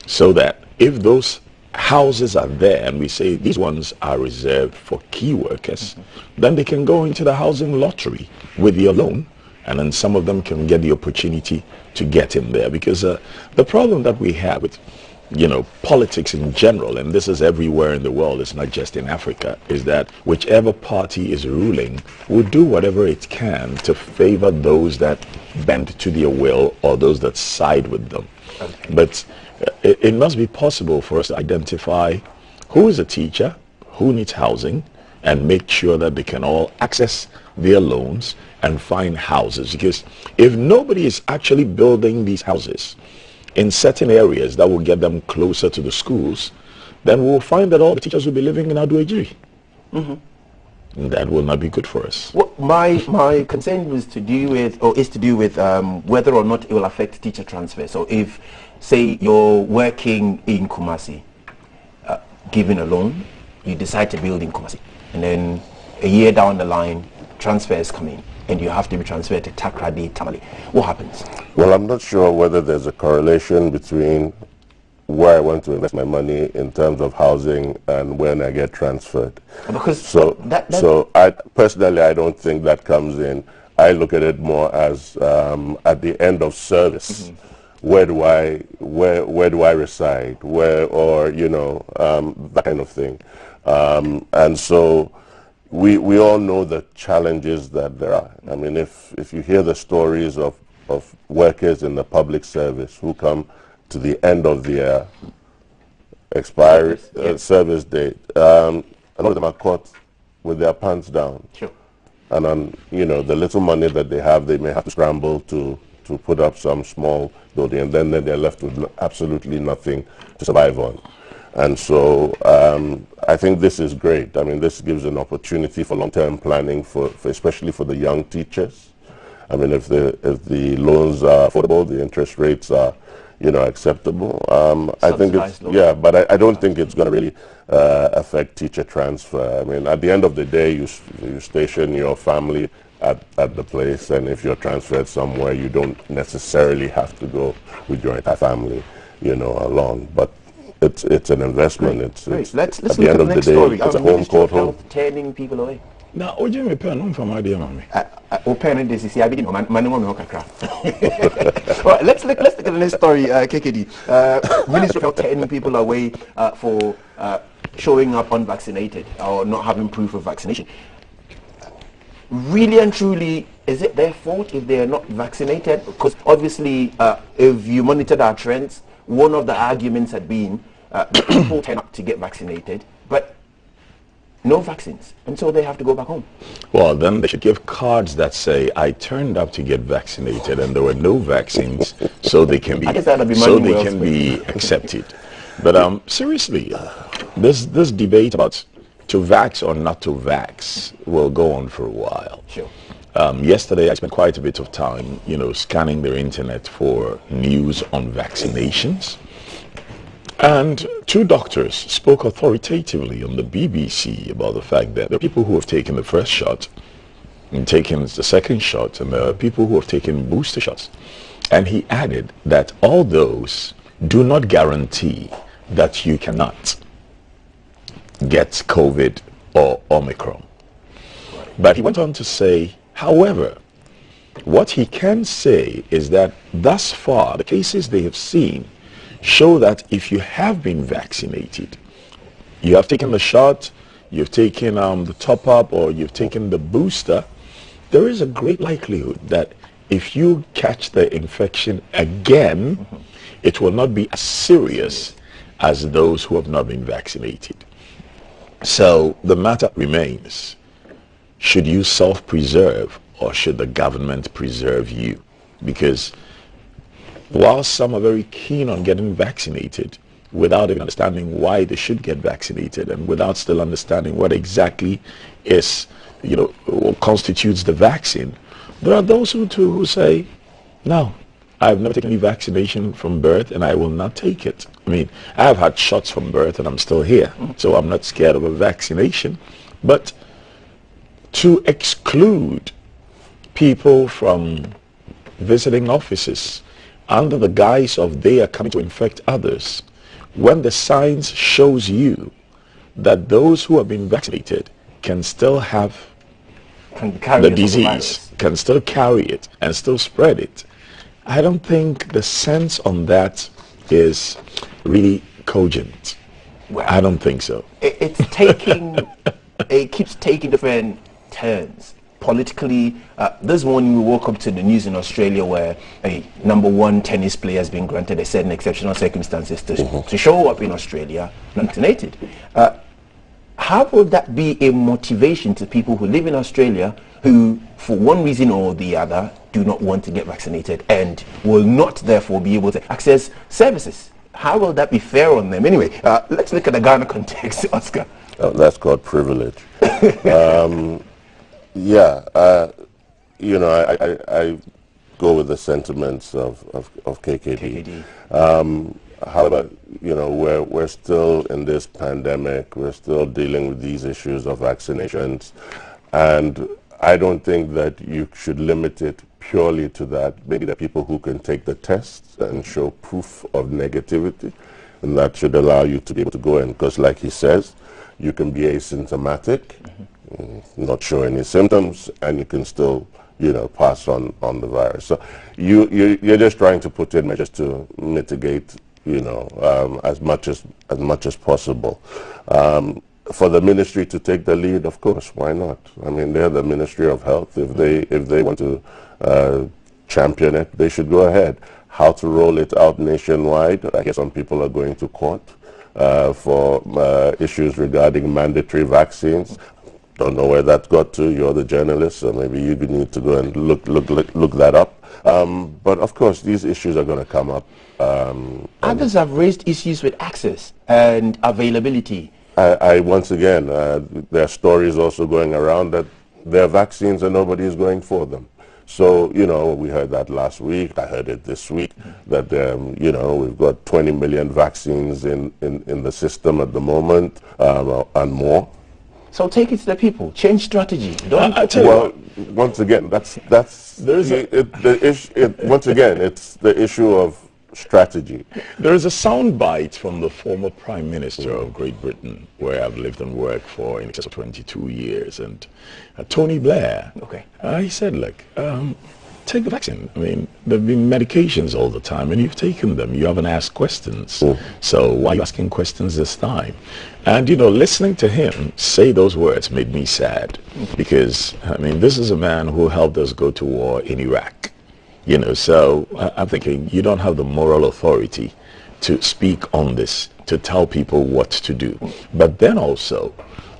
so that if those houses are there and we say these ones are reserved for key workers, then they can go into the housing lottery with their loan, and then some of them can get the opportunity to get in there. Because the problem that we have with, you know, politics in general, and this is everywhere in the world, it's not just in Africa, is that whichever party is ruling will do whatever it can to favor those that bend to their will or those that side with them. But it must be possible for us to identify who is a teacher, who needs housing, and make sure that they can all access their loans and find houses. Because if nobody is actually building these houses in certain areas that will get them closer to the schools, then we'll find that all the teachers will be living in Aduejiri. And that will not be good for us. Well, my concern was to do with, or is to do with, whether or not it will affect teacher transfer. So if, say, you're working in Kumasi, given a loan, you decide to build in Kumasi, and then a year down the line, transfers come in, and you have to be transferred to Takrady, Tamale. What happens? Well, I'm not sure whether there's a correlation between where I want to invest my money in terms of housing and when I get transferred. Because so I personally, I don't think that comes in. I look at it more as at the end of service. Where do I reside? Where, or, you know, that kind of thing. And so we all know the challenges that there are. I mean, if you hear the stories of workers in the public service who come to the end of their expiry service date. A lot of them are caught with their pants down. Sure. And on, you know, the little money that they have, they may have to scramble to put up some small building, and then they're left with absolutely nothing to survive on. And so I think this is great. I mean, this gives an opportunity for long-term planning, for especially for the young teachers. I mean, if the loans are affordable, the interest rates are, you know, acceptable. I think it's, yeah, but I don't think it's going to really affect teacher transfer. I mean, at the end of the day, you station your family at the place, and if you're transferred somewhere, you don't necessarily have to go with your entire family, you know, along. But it's an investment. It's Let's at look the end at of the the next day, story. it's a home court home. Turning people away. Now, Oje me pen on from idea, mommy. Open this is I begin man Well, let's look at the next story, KKD. Ministry of Health turning people away for showing up unvaccinated or not having proof of vaccination. Really and truly, is it their fault if they are not vaccinated? Because obviously, if you monitored our trends, one of the arguments had been people turn up to get vaccinated, but no vaccines, and so they have to go back home. Well, then they should give cards that say, I turned up to get vaccinated and there were no vaccines, so they can be, accepted. But seriously, this debate about to vax or not to vax will go on for a while. Sure. Yesterday I spent quite a bit of time, you know, scanning the internet for news on vaccinations. And two doctors spoke authoritatively on the BBC about the fact that there are people who have taken the first shot and taken the second shot, and there are people who have taken booster shots. And he added that all those do not guarantee that you cannot get COVID or Omicron. But he went on to say, however, what he can say is that thus far, the cases they have seen show that if you have been vaccinated, you have taken the shot, you've taken the top-up, or you've taken the booster, there is a great likelihood that if you catch the infection again, it will not be as serious as those who have not been vaccinated. So the matter remains, should you self-preserve or should the government preserve you? Because while some are very keen on getting vaccinated without even understanding why they should get vaccinated and without still understanding what exactly is, you know, what constitutes the vaccine, there are those who say, no, I've never taken any vaccination from birth and I will not take it. I mean, I've had shots from birth and I'm still here, so I'm not scared of a vaccination. But to exclude people from visiting offices under the guise of they are coming to infect others, when the science shows you that those who have been vaccinated can still have the disease, can still carry it and still spread it, I don't think the sense on that is really cogent. Well, I don't think so. It's taking, it keeps taking different turns. Politically, this morning we woke up to the news in Australia where a #1 tennis player has been granted a certain exceptional circumstances to show up in Australia not vaccinated. How will that be a motivation to people who live in Australia who, for one reason or the other, do not want to get vaccinated and will not therefore be able to access services? How will that be fair on them? Anyway, let's look at the Ghana context, Oscar. Oh, that's called privilege. You know, I go with the sentiments of KKD. However, you know, we're still in this pandemic. We're still dealing with these issues of vaccinations. And I don't think that you should limit it purely to that. Maybe the people who can take the tests and show proof of negativity, and that should allow you to be able to go in. Because like he says, you can be asymptomatic, not show any symptoms, and you can still, you know, pass on the virus. So you're just trying to put in measures to mitigate, you know, as much as possible. For the ministry to take the lead, of course, why not? I mean, they're the Ministry of Health. If they want to champion it, they should go ahead. how to roll it out nationwide. I guess some people are going to court for issues regarding mandatory vaccines. Don't know where that got to. You're the journalist, so maybe you need to go and look that up. But of course, these issues are going to come up. Others have raised issues with access and availability. Once again, there are stories also going around that there are vaccines and nobody is going for them. So, you know, we heard that last week. I heard it this week that, you know, we've got 20 million vaccines in the system at the moment and more. So take it to the people. Change strategy. Well, once again, once again, it's the issue of strategy. There is a soundbite from the former Prime Minister of Great Britain, where I've lived and worked for in excess of 22 years, and Tony Blair. Okay. He said, look, take the vaccine. I mean, there have been medications all the time, and you've taken them. You haven't asked questions. So why are you asking questions this time? And, you know, listening to him say those words made me sad, because, I mean, this is a man who helped us go to war in Iraq. You know, so I'm thinking you don't have the moral authority to speak on this, to tell people what to do. But then also,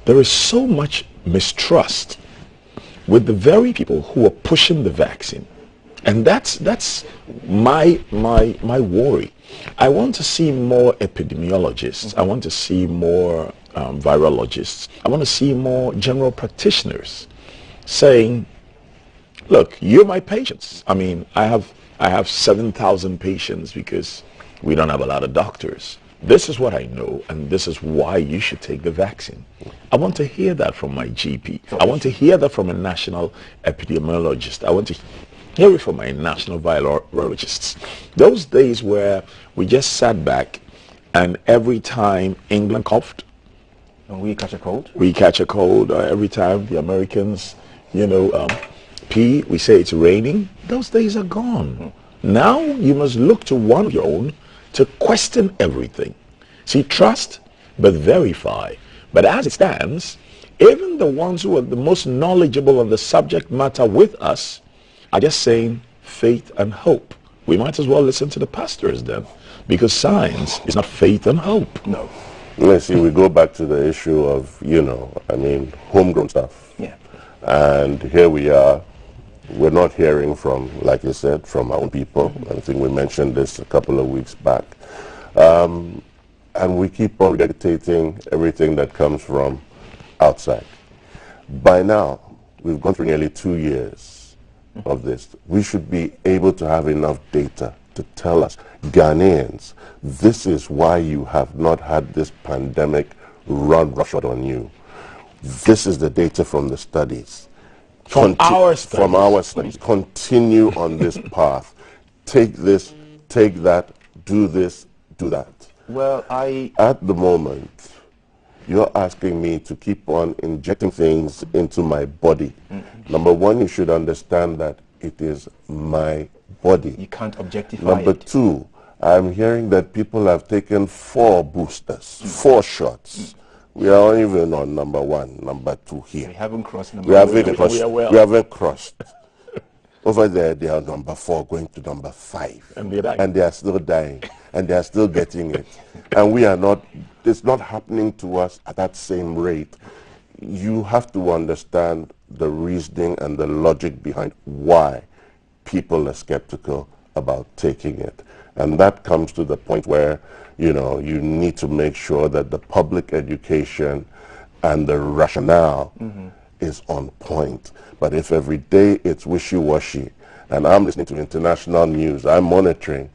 there is so much mistrust with the very people who are pushing the vaccine. And that's my worry. I want to see more epidemiologists. I want to see more virologists. I want to see more general practitioners saying, look, you're my patients. I mean, I have 7,000 patients because we don't have a lot of doctors. This is what I know, and this is why you should take the vaccine. I want to hear that from my GP. I want to hear that from a national epidemiologist. I want to hear it from my national virologists. Those days where we just sat back and every time England coughed, and we catch a cold. Every time the Americans, you know, we say it's raining. Those days are gone. Now you must look to one of your own to question everything. See, trust, but verify. But as it stands, even the ones who are the most knowledgeable of the subject matter with us are just saying faith and hope. We might as well listen to the pastors then, because science is not faith and hope. No. Let's see, we go back to the issue of, you know, I mean, homegrown stuff. Yeah. And here we are. We're not hearing from, like you said, from our own people. I think we mentioned this a couple of weeks back. And we keep on regurgitating everything that comes from outside. By now, we've gone through nearly 2 years of this. We should be able to have enough data to tell us, Ghanaians, this is why you have not had this pandemic run roughshod on you. This is the data from the studies. From our studies. Continue on this path. Take this, take that, do this, do that. Well, At the moment, you're asking me to keep on injecting things into my body. Number one, you should understand that it is my body. You can't objectify Number it. two, I'm hearing that people have taken 4 boosters, 4 shots. We are even on number 1, number 2 here. We haven't crossed number We haven't crossed. well. We haven't crossed. Over there, they are number 4, going to number 5. And they're dying. And they are still dying. And they are still getting it. And we are not, it's not happening to us at that same rate. You have to understand the reasoning and the logic behind why people are skeptical about taking it. And that comes to the point where, you know, you need to make sure that the public education and the rationale is on point. But if every day it's wishy-washy, and I'm listening to international news, I'm monitoring,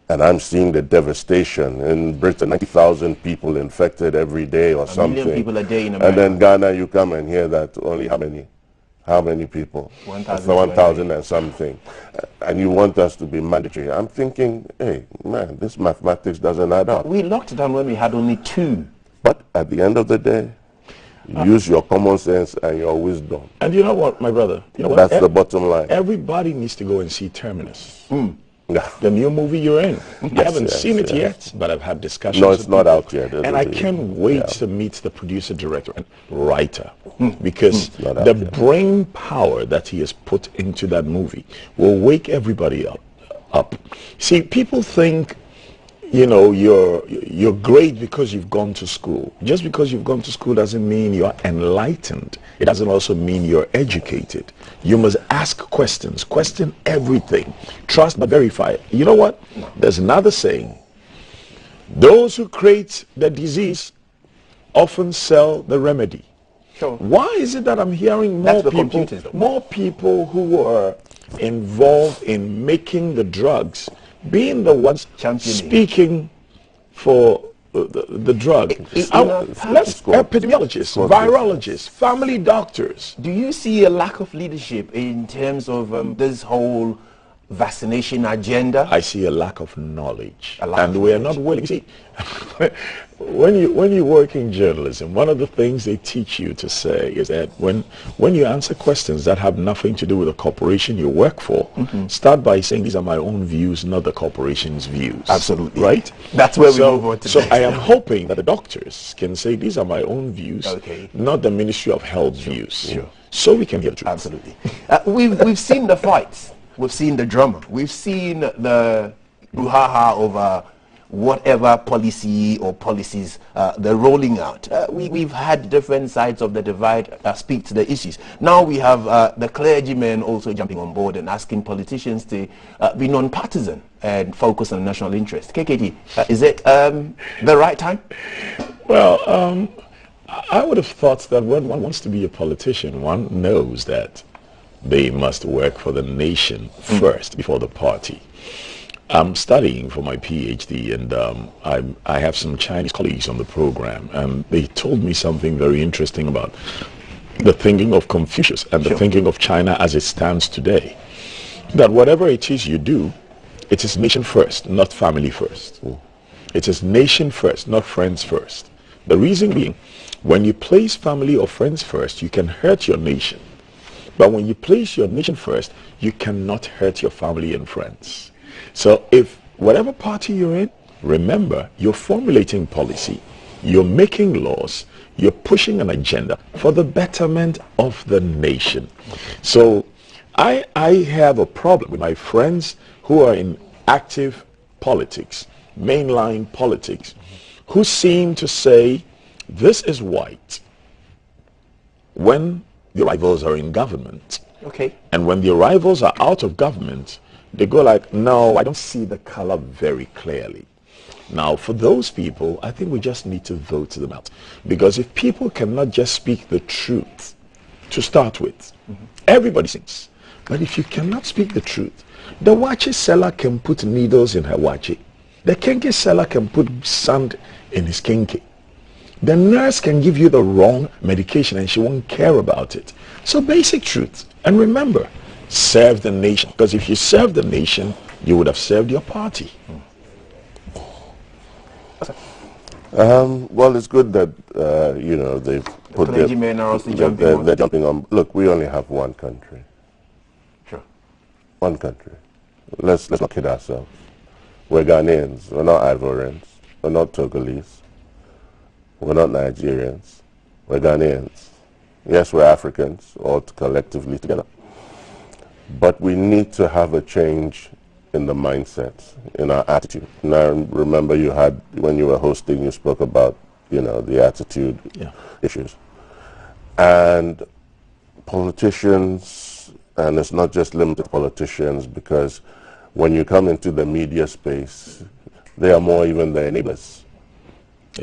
and I'm seeing the devastation. In Britain, 90,000 people infected every day or something. 1 million people a day in America. And then Ghana, you come and hear that only how many? How many people? 1,000 and something. And you want us to be mandatory. I'm thinking, hey, man, this mathematics doesn't add up. We locked down when we had only 2. But at the end of the day, use your common sense and your wisdom. And you know what, my brother? You know That's the bottom line. Everybody needs to go and see Terminus. The new movie you're in. I haven't seen it yet, but I've had discussions. No, it's not out yet. And I can't wait to meet the producer, director, and writer, because the brain power that he has put into that movie will wake everybody up. up. See, people think, you know, you're great because you've gone to school. Just because you've gone to school doesn't mean you're enlightened. It doesn't also mean you're educated. You must ask questions, question everything, trust but verify. You know what? There's another saying. Those who create the disease often sell the remedy. Sure. Why is it that I'm hearing more people who are involved in making the drugs being the ones speaking for the drug? Epidemiologists, virologists, family doctors. Do you see a lack of leadership in terms of this whole vaccination agenda? I see a lack of knowledge, and we are not willing. See, when you work in journalism, one of the things they teach you to say is that when you answer questions that have nothing to do with the corporation you work for, start by saying these are my own views, not the corporation's views. Absolutely. Right? That's where we move on to. So I am hoping that the doctors can say these are my own views, not the Ministry of Health views. Sure. So we can hear the truth. Absolutely. We've seen the fights. We've seen the drama. We've seen the brouhaha over whatever policy or policies they're rolling out. We've had different sides of the divide speak to the issues. Now we have the clergymen also jumping on board and asking politicians to be non-partisan and focus on national interest. KKD, is it the right time? Well, I would have thought that when one wants to be a politician, one knows that they must work for the nation first before the party. I'm studying for my PhD, and I have some Chinese colleagues on the program, and they told me something very interesting about the thinking of Confucius and the thinking of China as it stands today. That whatever it is you do, it is nation first, not family first. It is nation first, not friends first. The reason being, when you place family or friends first, you can hurt your nation. But when you place your nation first, you cannot hurt your family and friends. So if whatever party you're in, remember, you're formulating policy, you're making laws, you're pushing an agenda for the betterment of the nation. So I have a problem with my friends who are in active politics, mainline politics, who seem to say this is white when the rivals are in government. Okay. And when the rivals are out of government, they go like, no, I don't see the color very clearly. Now, for those people, I think we just need to vote them out. Because if people cannot just speak the truth to start with, everybody sings. But if you cannot speak the truth, the wache seller can put needles in her wache. The kenke seller can put sand in his kenke. The nurse can give you the wrong medication and she won't care about it. So basic truth. And remember, serve the nation. Because if you serve the nation, you would have served your party. Well, it's good that, you know, they've put the clergymen are also jumping on. They're jumping on. Look, we only have one country. Sure. One country. Let's not kid ourselves. We're Ghanaians. We're not Ivorians. We're not Togolese. We're not Nigerians. We're Ghanaians. Yes, we're Africans, all collectively together. But we need to have a change in the mindset, in our attitude. Now, remember you had, when you were hosting, you spoke about, you know, the attitude issues. And politicians, and it's not just limited to politicians, because when you come into the media space, they are more even the enablers.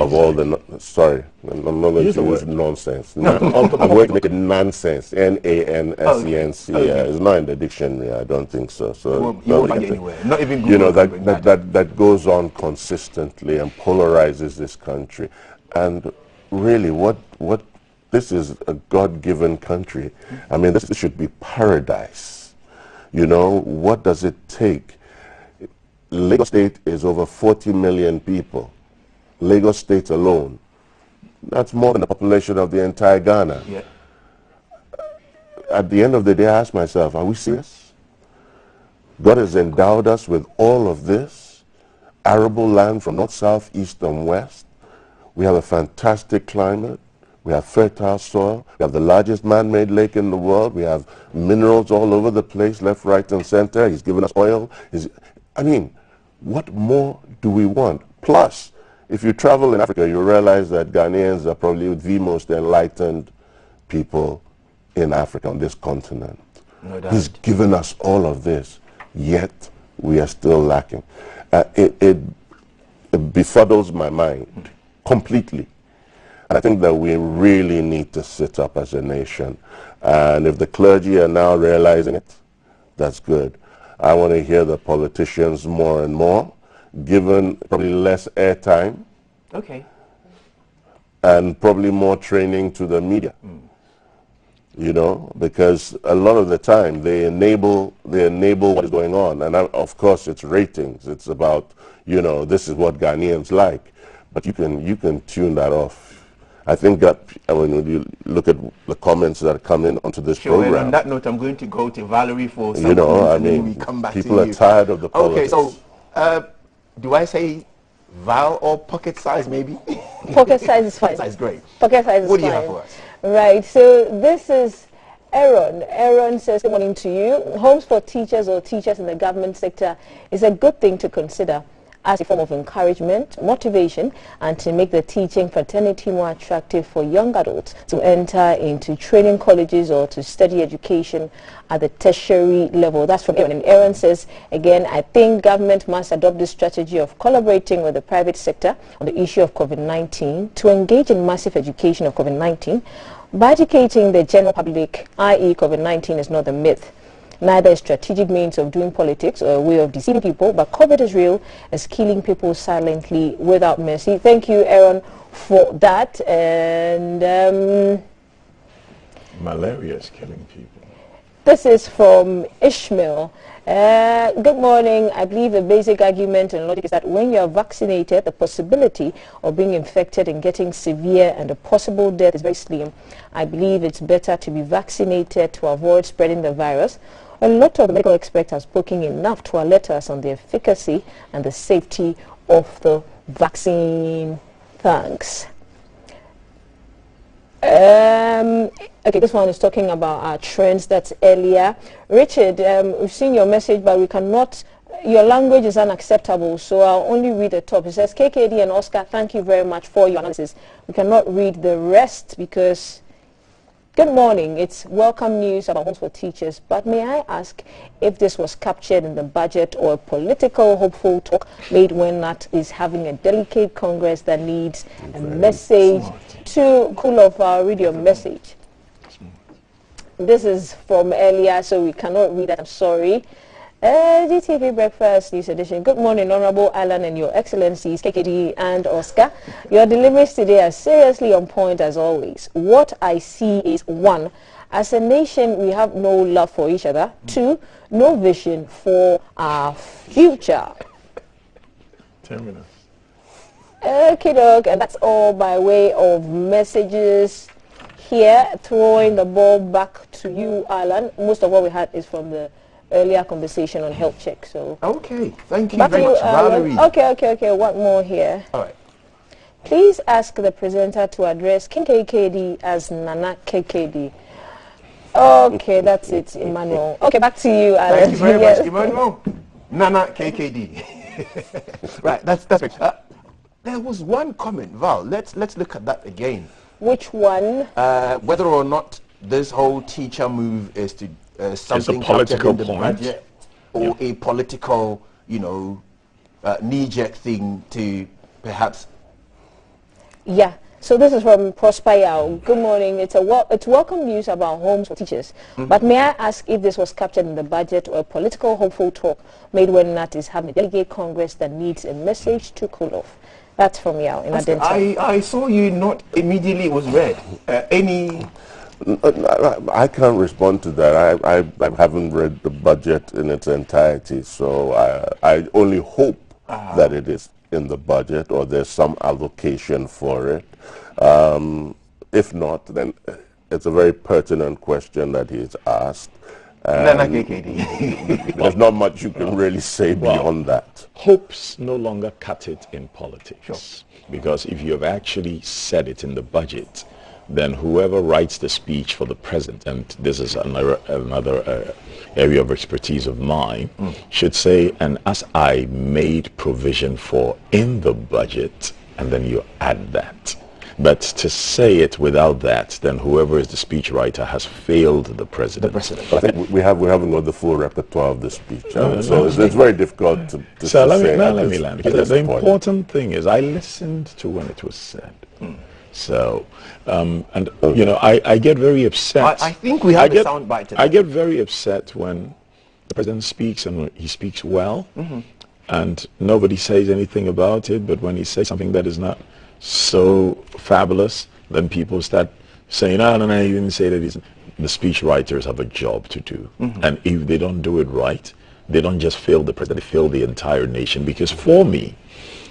Of all the, sorry, I'm not going to use nonsense. I'm going to make it nonsense. N-A-N-S-E-N-C. It's not in the dictionary. I don't think so. So you won't find it anywhere. Not even Google. You know, that goes on consistently and polarizes this country. And really, what this is a God-given country. I mean, this should be paradise. You know, what does it take? Lagos State is over 40 million people. Lagos State alone, that's more than the population of the entire Ghana. Yeah. At the end of the day, I ask myself, are we serious? God has endowed us with all of this, arable land from north, south, east, and west. We have a fantastic climate. We have fertile soil. We have the largest man-made lake in the world. We have minerals all over the place, left, right, and center. He's given us oil. I mean, what more do we want? Plus, if you travel in Africa, you realize that Ghanaians are probably the most enlightened people in Africa, on this continent. No doubt. He's given us all of this, yet we are still lacking. It befuddles my mind completely. I think that we really need to sit up as a nation. And if the clergy are now realizing it, that's good. I want to hear the politicians more and more, given probably less airtime. Okay. And probably more training to the media. You know, because a lot of the time they enable what is going on. And of course it's ratings. It's about, you know, this is what Ghanaians like. But you can tune that off. I think that when you look at the comments that come in onto this program. On that note, I'm going to go to Valerie for some. You know, I mean, we come back people to are you. tired of the politics. Okay, so do I say Val or pocket size maybe? Pocket size is fine. Pocket size, great. Pocket size is fine. What do you have for us? Right, so this is Aaron. Aaron says, good morning to you. Homes for teachers or teachers in the government sector is a good thing to consider as a form of encouragement, motivation, and to make the teaching fraternity more attractive for young adults to enter into training colleges or to study education at the tertiary level. That's from Aaron. And Aaron says, again, I think government must adopt this strategy of collaborating with the private sector on the issue of COVID-19 to engage in massive education of COVID-19 by educating the general public, i.e. COVID-19 is not a myth. Neither a strategic means of doing politics or a way of deceiving people, but COVID is real, is killing people silently without mercy. Thank you, Aaron, for that. And malaria is killing people. This is from Ishmael. Good morning. I believe the basic argument and logic is that when you are vaccinated, the possibility of being infected and getting severe and the possible death is very slim. I believe it's better to be vaccinated to avoid spreading the virus. A lot of medical experts have spoken enough to alert us on the efficacy and the safety of the vaccine. Thanks. Okay, this one is talking about our trends. That's earlier. Richard, we've seen your message, but we cannot, your language is unacceptable, so I'll only read the top. It says, KKD and Oscar, thank you very much for your analysis. We cannot read the rest because, good morning, it's welcome news about homes for teachers, but may I ask if this was captured in the budget or a political hopeful talk made when NAT is having a delicate Congress that needs a message to cool off our radio message. This is from earlier, so we cannot read that. I'm sorry. GTV Breakfast News Edition. Good morning, Honorable Alan and Your Excellencies, KKD and Oscar. Your deliveries today are seriously on point as always. What I see is, 1, as a nation, we have no love for each other. 2, no vision for our future. Terminus. Okay, dog, and that's all by way of messages here. Throwing the ball back to you, Alan. Most of what we had is from the earlier conversation on health check. So okay, thank you very much, Valerie. Okay. One more here. All right. Please ask the presenter to address King KKD as Nana KKD. Okay, that's it, Emmanuel. Okay, back to you, Alan. Thank you very much, Emmanuel. Nana KKD. Right, that's great. There was one comment, Val. Let's look at that again. Which one? Whether or not this whole teacher move is to something it's a political in the point budget or a political, knee-jerk thing to perhaps. Yeah. So this is from Prosper Yao. Good morning. It's welcome news about homes for teachers. But may I ask if this was captured in the budget or a political hopeful talk made when NAT is having a delegate Congress that needs a message to cool off? That's from Yao in Adenta. I saw you not immediately it was read. I can't respond to that. I haven't read the budget in its entirety, so I only hope that it is in the budget or there's some allocation for it. If not, then it's a very pertinent question that he's asked. There's not much you can really say beyond that. Hopes no longer cut it in politics. Because if you have actually said it in the budget, then whoever writes the speech for the president, and this is another area of expertise of mine, should say, and as I made provision for in the budget, and then you add that. But to say it without that, then whoever is the speechwriter has failed the president. I think we haven't got the full repertoire of the speech. So it's very difficult to so let say. Let me land. The important thing is I listened to when it was said. So, you know, I get very upset. I think we have a sound bite today. I get very upset when the president speaks and he speaks well, and nobody says anything about it, but when he says something that is not so fabulous, then people start saying, no, you didn't say that. The speech writers have a job to do. And if they don't do it right, they don't just fail the president, they fail the entire nation. Because for me,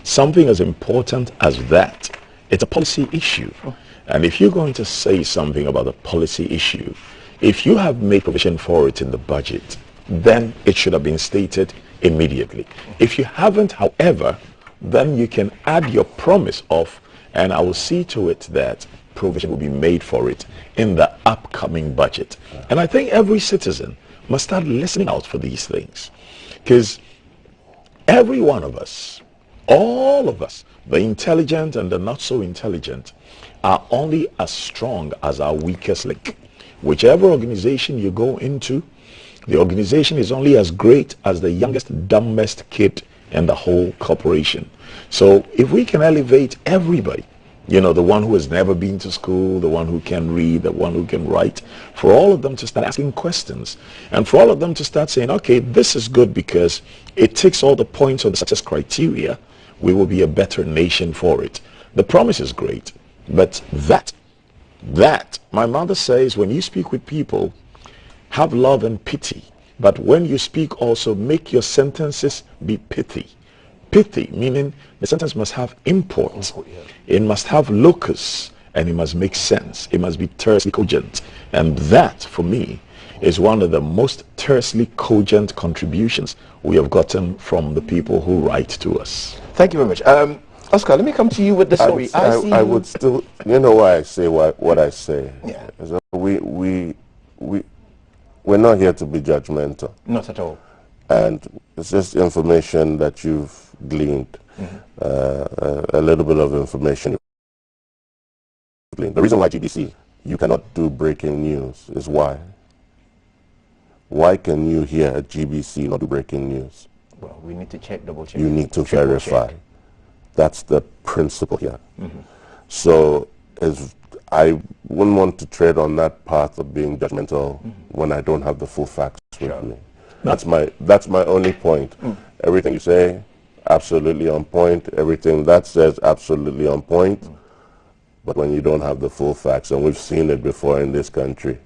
something as important as that, it's a policy issue. And if you're going to say something about a policy issue, if you have made provision for it in the budget, then it should have been stated immediately. If you haven't, however, then you can add your promise of, and I will see to it that provision will be made for it in the upcoming budget. And I think every citizen must start listening out for these things. Because every one of us, all of us, the intelligent and the not so intelligent, are only as strong as our weakest link. Whichever organization you go into, the organization is only as great as the youngest, dumbest kid in the whole corporation. So if we can elevate everybody, you know, the one who has never been to school, the one who can read, the one who can write, for all of them to start asking questions, and for all of them to start saying, okay, this is good because it ticks all the points of the success criteria, we will be a better nation for it. The promise is great, but that, my mother says, when you speak with people, have love and pity. But when you speak also, make your sentences be pithy. Pithy, meaning the sentence must have import. It must have locus, and it must make sense. It must be tersely cogent. And that, for me, is one of the most tersely cogent contributions we have gotten from the people who write to us. Thank you very much. Oscar, let me come to you with the story. I would still, you know why I say what I say. Yeah. So we're not here to be judgmental. Not at all. And it's just information that you've gleaned, a little bit of information. The reason why GBC, you cannot do breaking news is why. Why can you here at GBC not do breaking news? Well, we need to check, double check. You need to verify. Check. That's the principle here. So I wouldn't want to tread on that path of being judgmental when I don't have the full facts with me. That's my only point. Everything you say, absolutely on point. Everything that says, absolutely on point. But when you don't have the full facts, and we've seen it before in this country,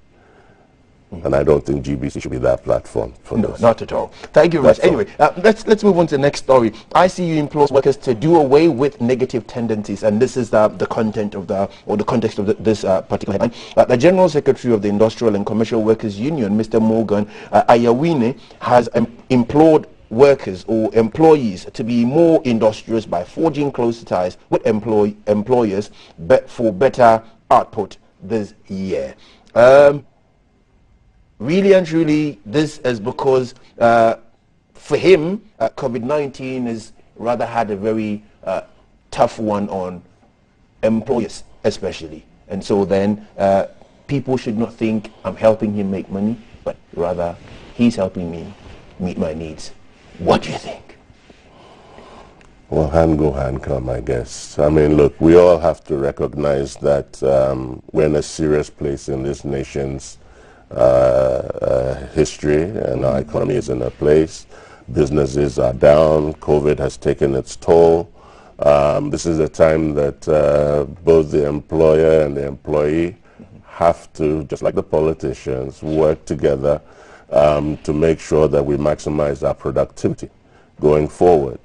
and I don't think GBC should be that platform for this. Not at all. Thank you very much. Anyway, let's move on to the next story. ICU implores workers to do away with negative tendencies, and this is the content of the context of this particular headline. The General Secretary of the Industrial and Commercial Workers Union, Mr. Morgan Ayawine, has implored workers or employees to be more industrious by forging closer ties with employers for better output this year. Really and truly, this is because for him, COVID-19 has rather had a very tough one on employers especially. And so then people should not think I'm helping him make money, but rather he's helping me meet my needs. What do you think? Well, hand go, hand come, I guess. I mean, look, we all have to recognize that we're in a serious place in this nation's history, and our economy is in a place. Businesses are down. COVID has taken its toll. This is a time that both the employer and the employee have to, just like the politicians, work together to make sure that we maximize our productivity going forward.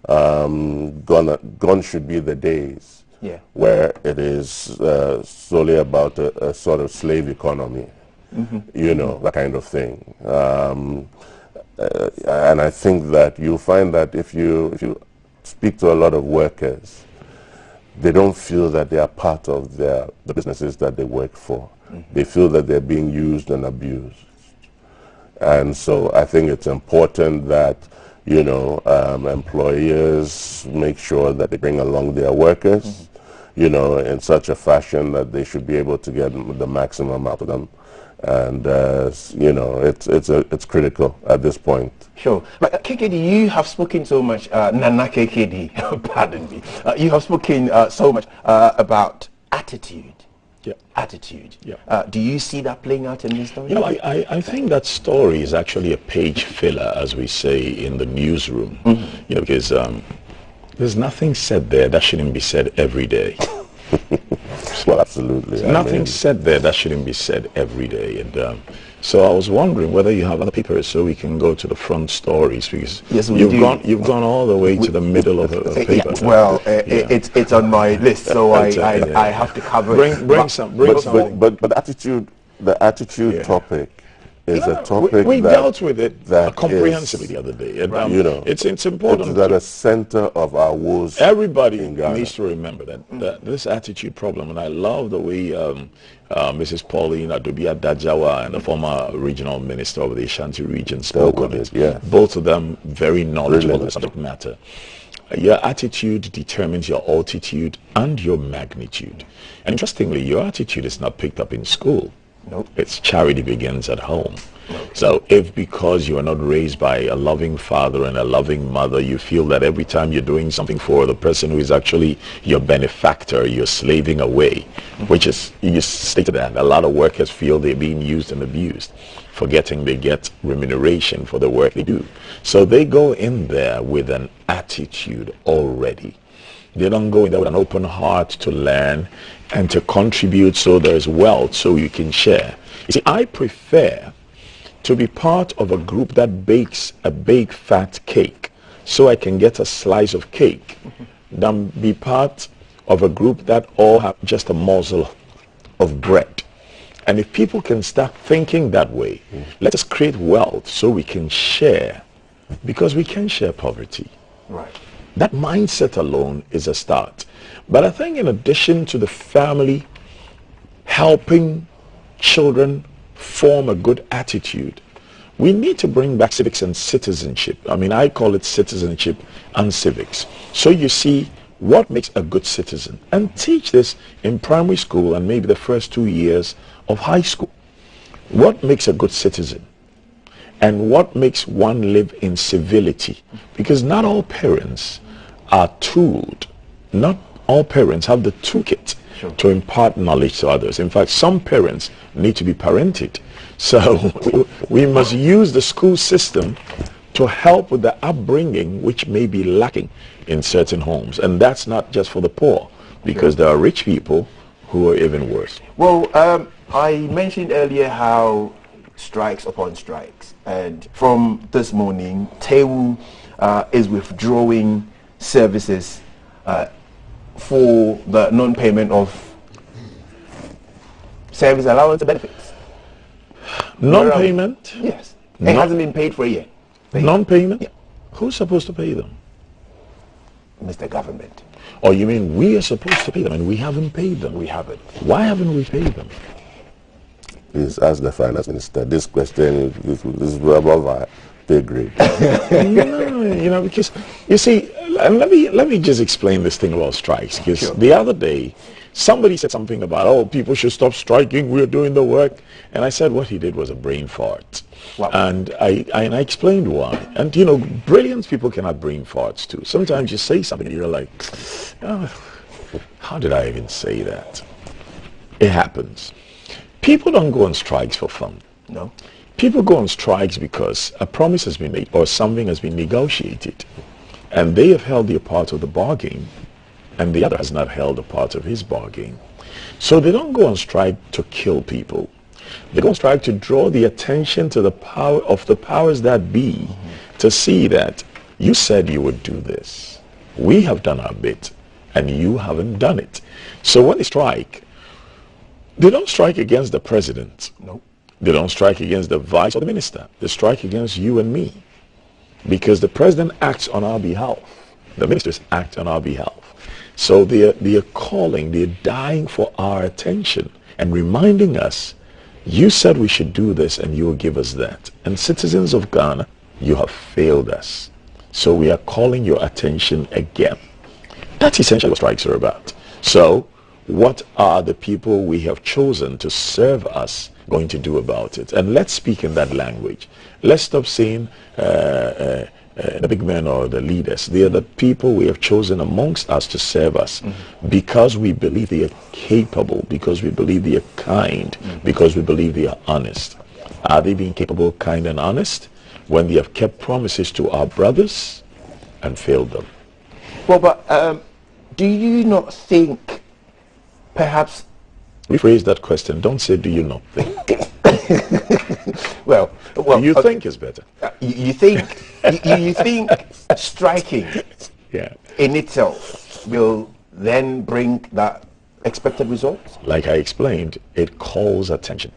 Gone should be the days where it is solely about a sort of slave economy. You know, that kind of thing. And I think that you'll find that if you speak to a lot of workers, they don't feel that they are part of the businesses that they work for. They feel that they're being used and abused. And so I think it's important that, you know, employers make sure that they bring along their workers, you know, in such a fashion that they should be able to get the maximum out of them. And, you know, it's critical at this point. Sure. But KKD, you have spoken so much, Nana KKD, pardon me, you have spoken so much about attitude. Yeah. Attitude. Yeah. Do you see that playing out in this story? You know, I think that story is actually a page filler, as we say in the newsroom. You know, because there's nothing said there that shouldn't be said every day. Well, absolutely. Nothing said there that shouldn't be said every day. And so I was wondering whether you have other papers so we can go to the front stories, because yes, we do. You've gone all the way to the middle of a paper. Yeah, well, it's on my list, so I have to cover it. Bring some. But the attitude topic is a topic we that dealt with it comprehensively the other day. And, you know, it's important. It's at the center of our woes. Everybody needs to remember that this attitude problem, and I love the way Mrs. Pauline Adobia Dajawa and the former regional minister of the Ashanti region spoke on it. Yeah. Both of them very knowledgeable on the subject matter. Your attitude determines your altitude and your magnitude. And interestingly, your attitude is not picked up in school. Nope. It's charity begins at home. So if because you are not raised by a loving father and a loving mother, you feel that every time you're doing something for the person who is actually your benefactor, you're slaving away, which is, you stated that a lot of workers feel they're being used and abused, forgetting they get remuneration for the work they do. So they go in there with an attitude already. They don't go in there with an open heart to learn and to contribute, so there's wealth so you can share. You see, I prefer to be part of a group that bakes a big fat cake so I can get a slice of cake than be part of a group that all have just a morsel of bread. And if people can start thinking that way, let us create wealth so we can share, because we can share poverty. Right. That mindset alone is a start. But I think in addition to the family helping children form a good attitude, we need to bring back civics and citizenship. I mean, I call it citizenship and civics. So you see what makes a good citizen, and teach this in primary school and maybe the first 2 years of high school. What makes a good citizen? And what makes one live in civility? Because not all parents are tooled. Not all parents have the toolkit to impart knowledge to others. In fact, some parents need to be parented. So we must use the school system to help with the upbringing which may be lacking in certain homes. And that's not just for the poor, because there are rich people who are even worse. Well, I mentioned earlier how strikes upon strikes, and from this morning, TEWU is withdrawing services for the non-payment of service allowance and benefits. Non-payment? Yes. It hasn't been paid for a year. Non-payment? Yeah. Who's supposed to pay them? Mr. Government. Or you mean we are supposed to pay them and we haven't paid them? We haven't. Why haven't we paid them? Please ask the finance minister. This question is above our pay grade. You know, because you see, and let me just explain this thing about strikes. Because the other day, somebody said something about, oh, people should stop striking, we're doing the work. And I said what he did was a brain fart. Wow. And I explained why. And, you know, brilliant people can have brain farts too. Sometimes you say something and you're like, oh, how did I even say that? It happens. People don't go on strikes for fun. No. People go on strikes because a promise has been made or something has been negotiated. And they have held their part of the bargain, and the other has not held a part of his bargain. So they don't go on strike to kill people. They go on strike to draw the attention to the power of the powers that be, to see that you said you would do this. We have done our bit, and you haven't done it. So when they strike, they don't strike against the president. No. They don't strike against the vice or the minister. They strike against you and me. Because the president acts on our behalf. The ministers act on our behalf. So they are calling, they're dying for our attention and reminding us You said we should do this and you will give us that. And citizens of Ghana, you have failed us. So we are calling your attention again. That's essentially what strikes are about. So what are the people we have chosen to serve us going to do about it? And let's speak in that language. Let's stop saying the big men or the leaders. They are the people we have chosen amongst us to serve us because we believe they are capable, because we believe they are kind, because we believe they are honest. Are they being capable, kind, and honest when they have kept promises to our brothers and failed them? Well, but do you not think perhaps... Rephrase that question. Don't say, do you not think? well, do you think is better? You think you think striking in itself will then bring that expected result? Like I explained, it calls attention.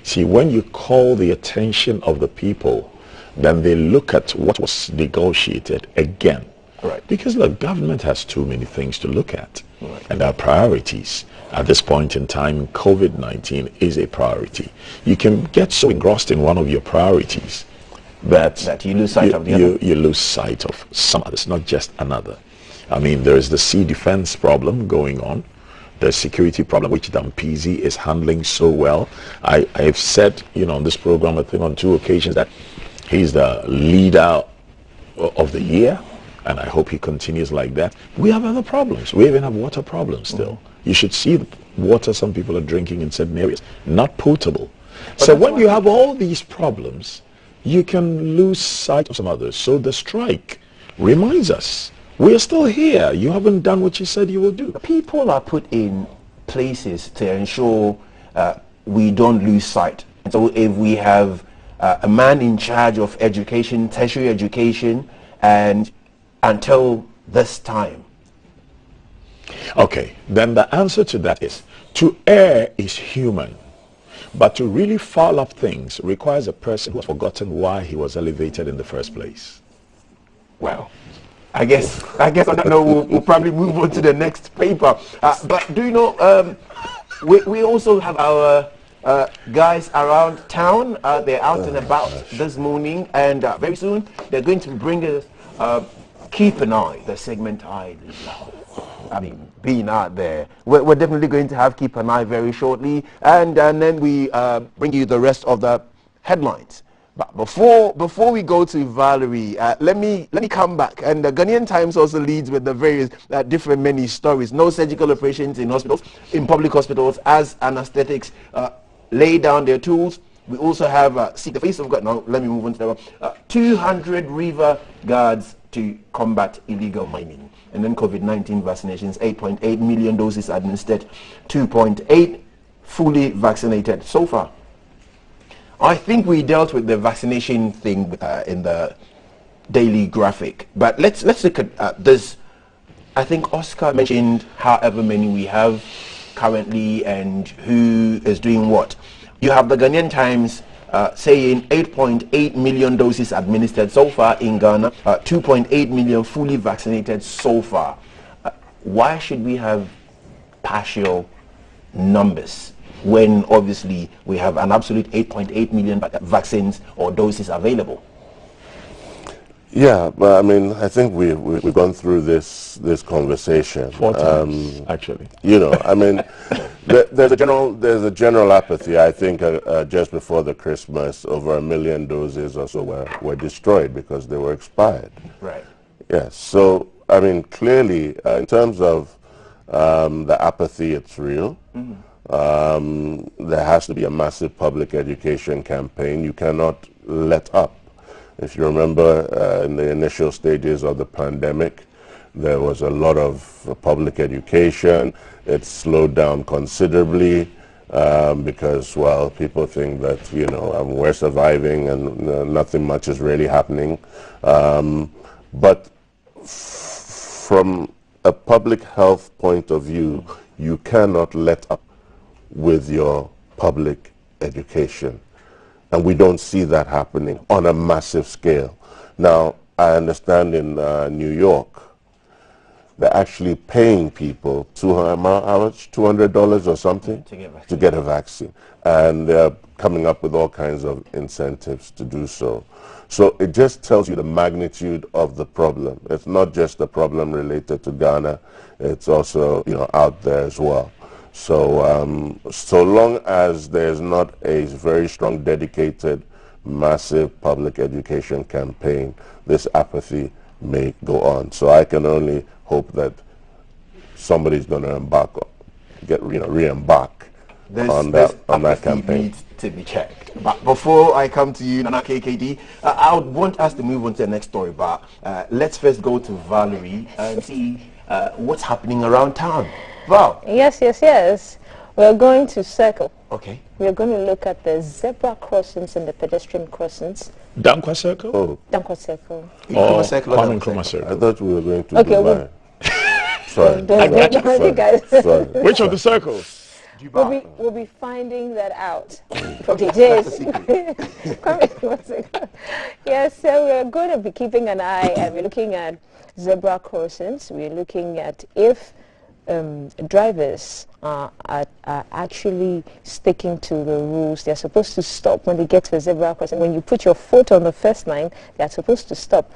See, when you call the attention of the people, then they look at what was negotiated again. Right. Because look, government has too many things to look at. Right. And our priorities at this point in time, COVID-19 is a priority. You can get so engrossed in one of your priorities that you lose sight of the other. You lose sight of some others, not just another. I mean, there is the sea defense problem going on. The security problem, which Dampizi is handling so well. I've said, on this program, I think on 2 occasions, that he's the leader of the year. And I hope he continues like that. We have other problems. We even have water problems still. You should see the water some people are drinking in certain areas, not potable. But so when you have all these problems, you can lose sight of some others. So the strike reminds us, we are still here. You haven't done what you said you will do. People are put in places to ensure we don't lose sight. So if we have a man in charge of education, tertiary education, and until this time. Okay, then the answer to that is, to err is human, but to really foul up things requires a person who has forgotten why he was elevated in the first place. Well, I guess I don't know, we'll probably move on to the next paper. But do you know, we also have our guys around town. They're out and about this morning, and very soon they're going to bring us Keep an Eye, the segment I love. I mean, being out there. We're definitely going to have Keep an Eye very shortly, and then we bring you the rest of the headlines. But before we go to Valerie, let me come back. And the Ghanaian Times also leads with the various different many stories. No surgical operations in hospitals, in public hospitals, as anesthetics lay down their tools. We also have see the face of God. Now let me move on to the one. 200 river guards to combat illegal mining. And then COVID-19 vaccinations, 8.8 million doses administered, 2.8 fully vaccinated so far. I think we dealt with the vaccination thing in the daily graphic, but let's look at this. I think Oscar mentioned however many we have currently and who is doing what. You have the Ghanaian Times saying 8.8 million doses administered so far in Ghana, 2.8 million fully vaccinated so far. Why should we have partial numbers when obviously we have an absolute 8.8 million vaccines or doses available? Yeah, but I mean, I think we've gone through this conversation 4 times, actually. I mean, there's a general apathy. I think just before the Christmas, over 1 million doses or so were destroyed because they were expired. Right. Yes. So I mean, clearly, in terms of the apathy, it's real. There has to be a massive public education campaign. You cannot let up. If you remember, in the initial stages of the pandemic, there was a lot of public education. It slowed down considerably because, well, people think that, we're surviving and nothing much is really happening. But from a public health point of view, you cannot let up with your public education. And we don't see that happening on a massive scale. Now, I understand in New York, they're actually paying people $200 or something to get a vaccine. And they're coming up with all kinds of incentives to do so. So it just tells you the magnitude of the problem. It's not just a problem related to Ghana, it's also, you know, out there as well. So so long as there's not a very strong, dedicated, massive public education campaign, this apathy may go on. So I can only hope that somebody's going to re-embark on that campaign. Needs to be checked. But before I come to you, Nana KKD, I would want us to move on to the next story. But let's first go to Valerie and see what's happening around town. Val. Yes. We're going to circle. Okay. We're going to look at the zebra crossings and the pedestrian crossings. Dankwa Circle? Oh. Dankwa Circle. Or Kwame Nkrumah Circle? I thought we were going to Dubai. Sorry. Sorry. Which of the circles? We'll be finding that out from DJs. Yes, so we're going to be keeping an eye and we're looking at zebra crossings. We're looking at if drivers are actually sticking to the rules. They're supposed to stop when they get to a zebra crossing. When you put your foot on the first line, they're supposed to stop.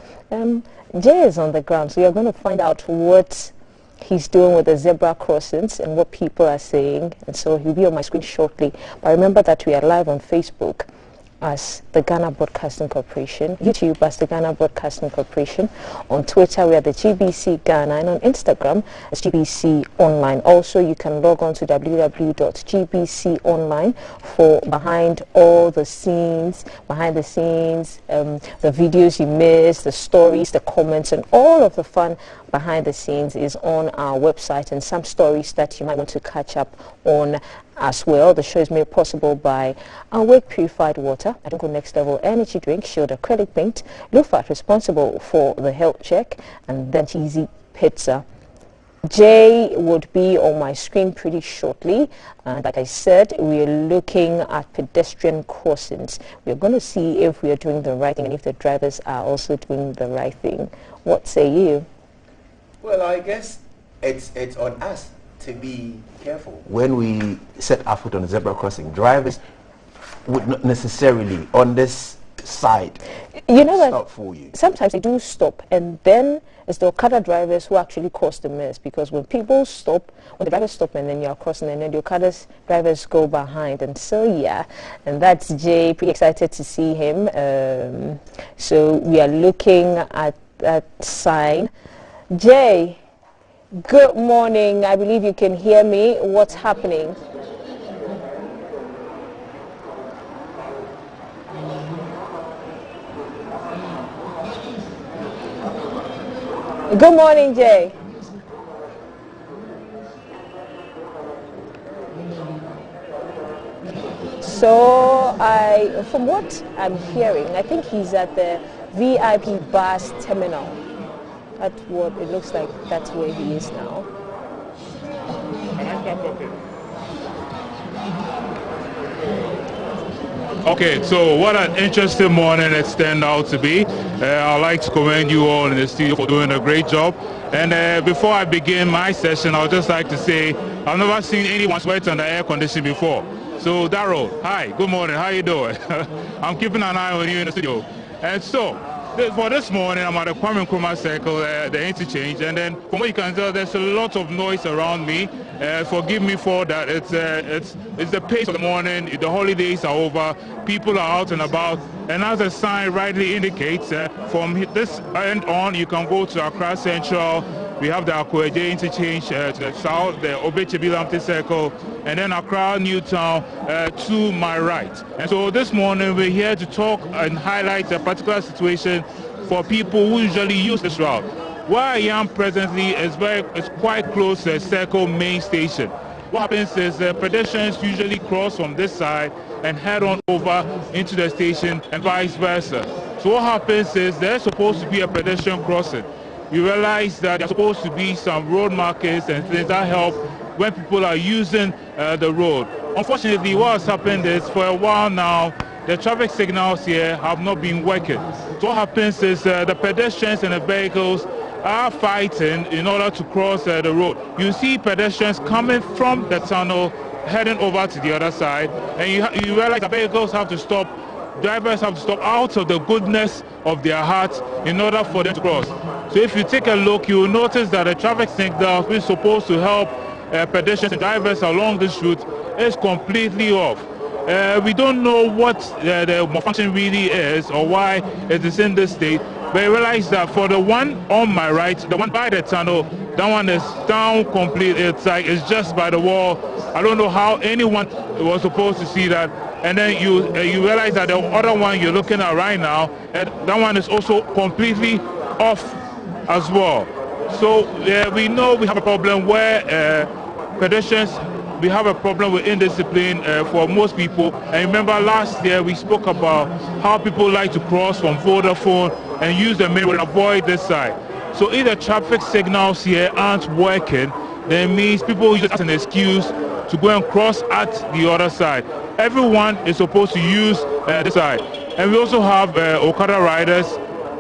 Jay is on the ground, so you're going to find out what he's doing with the zebra crossings and what people are saying, and so he'll be on my screen shortly. But remember that we are live on Facebook as the Ghana Broadcasting Corporation, YouTube as the Ghana Broadcasting Corporation, on Twitter we are the GBC Ghana, and on Instagram as GBC Online. Also you can log on to www.gbconline for behind the scenes, the videos you missed, the stories, the comments, and all of the fun behind the scenes is on our website, and some stories that you might want to catch up on as well. The show is made possible by Awake Purified Water, Adonko Next Level Energy Drink, Shield Acrylic Paint, Lufat responsible for the health check, and then Cheesy Pizza. Jay would be on my screen pretty shortly, and like I said, we're looking at pedestrian crossings. We're going to see if we are doing the right thing and if the drivers are also doing the right thing. What say you? Well, I guess it's on us to be careful. When we set our foot on the zebra crossing, drivers would not necessarily on this side stop for you. Sometimes they do stop, and then it's the Okada drivers who actually cause the mess, because when people stop, when the drivers stop and then you're crossing, and then the Okada drivers go behind, and so and that's Jay. Pretty excited to see him. So we are looking at that sign. Jay, good morning. I believe you can hear me. What's happening? Good morning, Jay. So from what I'm hearing, I think he's at the VIP bus terminal. That's what it looks like. That's where he is now. Okay, so what an interesting morning it's turned out to be. I'd like to commend you all in the studio for doing a great job. And before I begin my session, I would just like to say I've never seen anyone sweat under air conditioning before. So Darryl, hi, good morning, how you doing? I'm keeping an eye on you in the studio. And so, for this morning, I'm at the Kwame Nkrumah Circle, the interchange, and then from what you can tell, there's a lot of noise around me. Forgive me for that. It's the pace of the morning. The holidays are over. People are out and about, and as the sign rightly indicates, from this end on, you can go to Accra Central. We have the Akweje interchange to the south, the Obechebi-Lamptey Circle, and then Accra Newtown to my right. And so this morning we're here to talk and highlight a particular situation for people who usually use this route. Where I am presently is quite close to the Circle main station. What happens is pedestrians usually cross from this side and head on over into the station and vice versa. So what happens is there's supposed to be a pedestrian crossing. You realize that there's supposed to be some road markers and things that help when people are using the road. Unfortunately, what has happened is for a while now, the traffic signals here have not been working. So what happens is the pedestrians and the vehicles are fighting in order to cross the road. You see pedestrians coming from the tunnel, heading over to the other side, and you realize that vehicles have to stop, drivers have to stop out of the goodness of their hearts in order for them to cross. So if you take a look, you will notice that the traffic signal which is supposed to help pedestrians and drivers along this route is completely off. We don't know what the malfunction really is or why it is in this state, but I realize that for the one on my right, the one by the tunnel, that one is down completely. It's like it's just by the wall. I don't know how anyone was supposed to see that. And then you realize that the other one you're looking at right now, that one is also completely off as well. So we know we have a problem where pedestrians, we have a problem with indiscipline for most people. And remember last year we spoke about how people like to cross from Vodafone and use the main road and avoid this side. So if the traffic signals here aren't working, then it means people use it as an excuse to go and cross at the other side. Everyone is supposed to use this side. And we also have Okada riders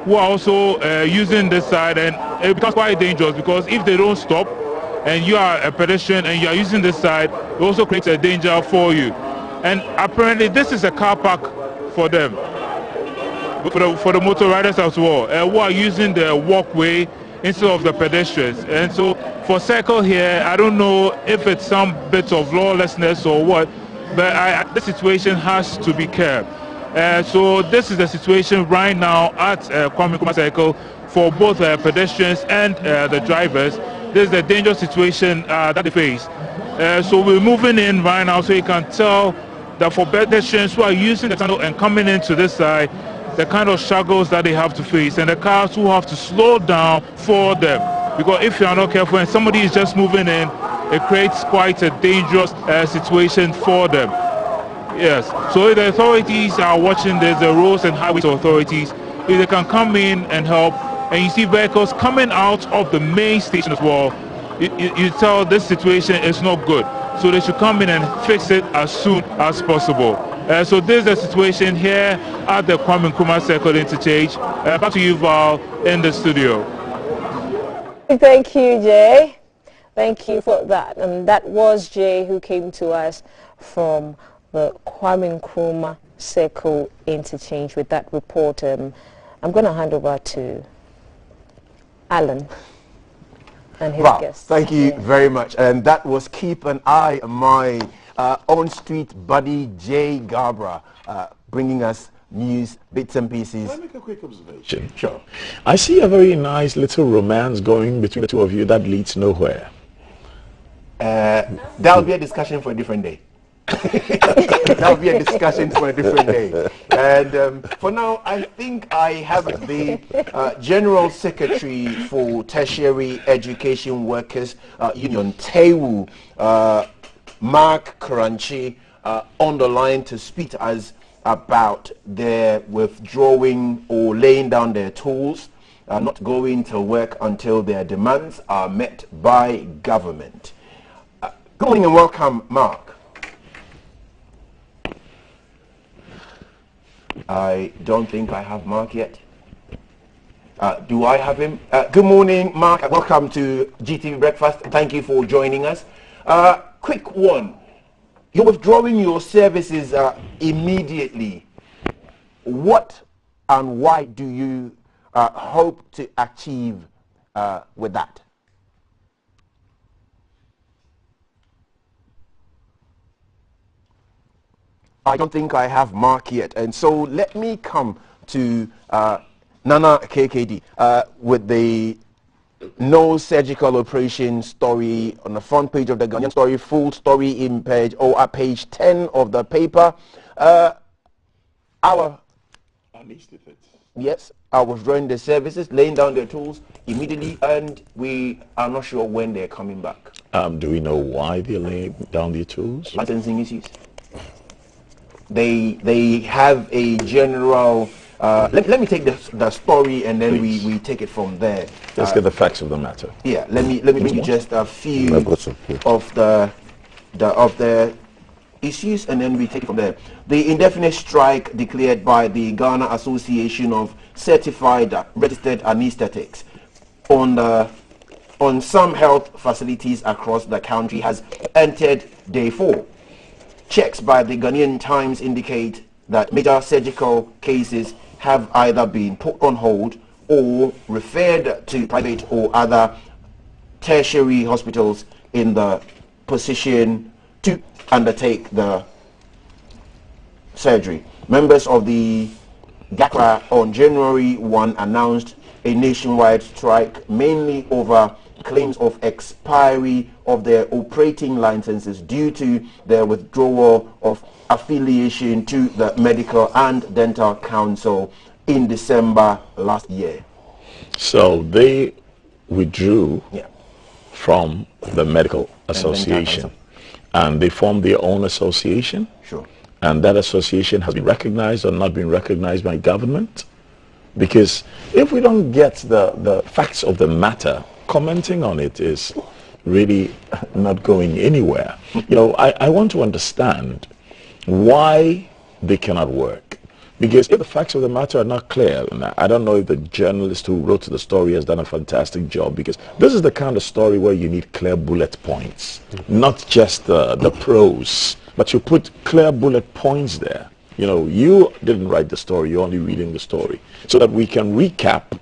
who are also using this side, and it becomes quite dangerous because if they don't stop and you are a pedestrian and you are using this side, it also creates a danger for you. And apparently this is a car park for them, for the motor riders as well, who are using the walkway instead of the pedestrians. And so for Circle here, I don't know if it's some bit of lawlessness or what, but this situation has to be kept. So this is the situation right now at Kwame Nkrumah Circle for both pedestrians and the drivers. This is a dangerous situation that they face. So we're moving in right now so you can tell that for pedestrians who are using the tunnel and coming into this side, the kind of struggles that they have to face, and the cars who have to slow down for them. Because if you are not careful and somebody is just moving in, it creates quite a dangerous situation for them. Yes, so if the authorities are watching this, the roads and highways authorities, if they can come in and help, and you see vehicles coming out of the main station as well, you tell this situation is not good. So they should come in and fix it as soon as possible. So this is the situation here at the Kwame Nkrumah Circle interchange. Back to you, Val, in the studio. Thank you, Jay. Thank you for that. And that was Jay who came to us from the Kwame Nkrumah Circle interchange with that report. I'm going to hand over to Alan and his guests. Thank you very much. And that was Keep an Eye on My on-street buddy Jay Gabra, bringing us news, bits and pieces. Can I make a quick observation? Sure. I see a very nice little romance going between the two of you that leads nowhere. That'll be a discussion for a different day. That'll be a discussion for a different day. And for now, I think I have the General Secretary for Tertiary Education Workers Union, TEWU, Mark Kranchi, on the line to speak to us about their withdrawing or laying down their tools, not going to work until their demands are met by government. Good morning and welcome, Mark. I don't think I have Mark yet. Do I have him? Good morning, Mark. Welcome to GTV Breakfast. Thank you for joining us. Quick one. You're withdrawing your services immediately. What and why do you hope to achieve with that? I don't think I have Mark yet. And so let me come to Nana KKD with the no surgical operation story on the front page of the Ghanaian story, full story in page or at page 10 of the paper. Yes, I was running the services, laying down their tools immediately, and we are not sure when they're coming back. Do we know why they're laying down their tools? Licensing issues. They have a general. Let me take the story and then we take it from there. Let's get the facts of the matter. Yeah, let me give you just a few of the issues and then we take it from there. The indefinite strike declared by the Ghana Association of Certified Registered Anesthetics on some health facilities across the country has entered day 4. Checks by the Ghanaian Times indicate that major surgical cases have either been put on hold or referred to private or other tertiary hospitals in the position to undertake the surgery. Members of the GACRA on January 1 announced a nationwide strike mainly over claims of expiry of their operating licenses due to their withdrawal of affiliation to the Medical and Dental Council in December last year. So they withdrew from the Medical Association and they formed their own association? Sure. And that association has been recognized or not been recognized by government? Because if we don't get the facts of the matter, commenting on it is really not going anywhere. You know, I want to understand why they cannot work. Because if the facts of the matter are not clear, and I don't know if the journalist who wrote the story has done a fantastic job, because this is the kind of story where you need clear bullet points, not just the prose, but you put clear bullet points there. You know, you didn't write the story, you're only reading the story, so that we can recap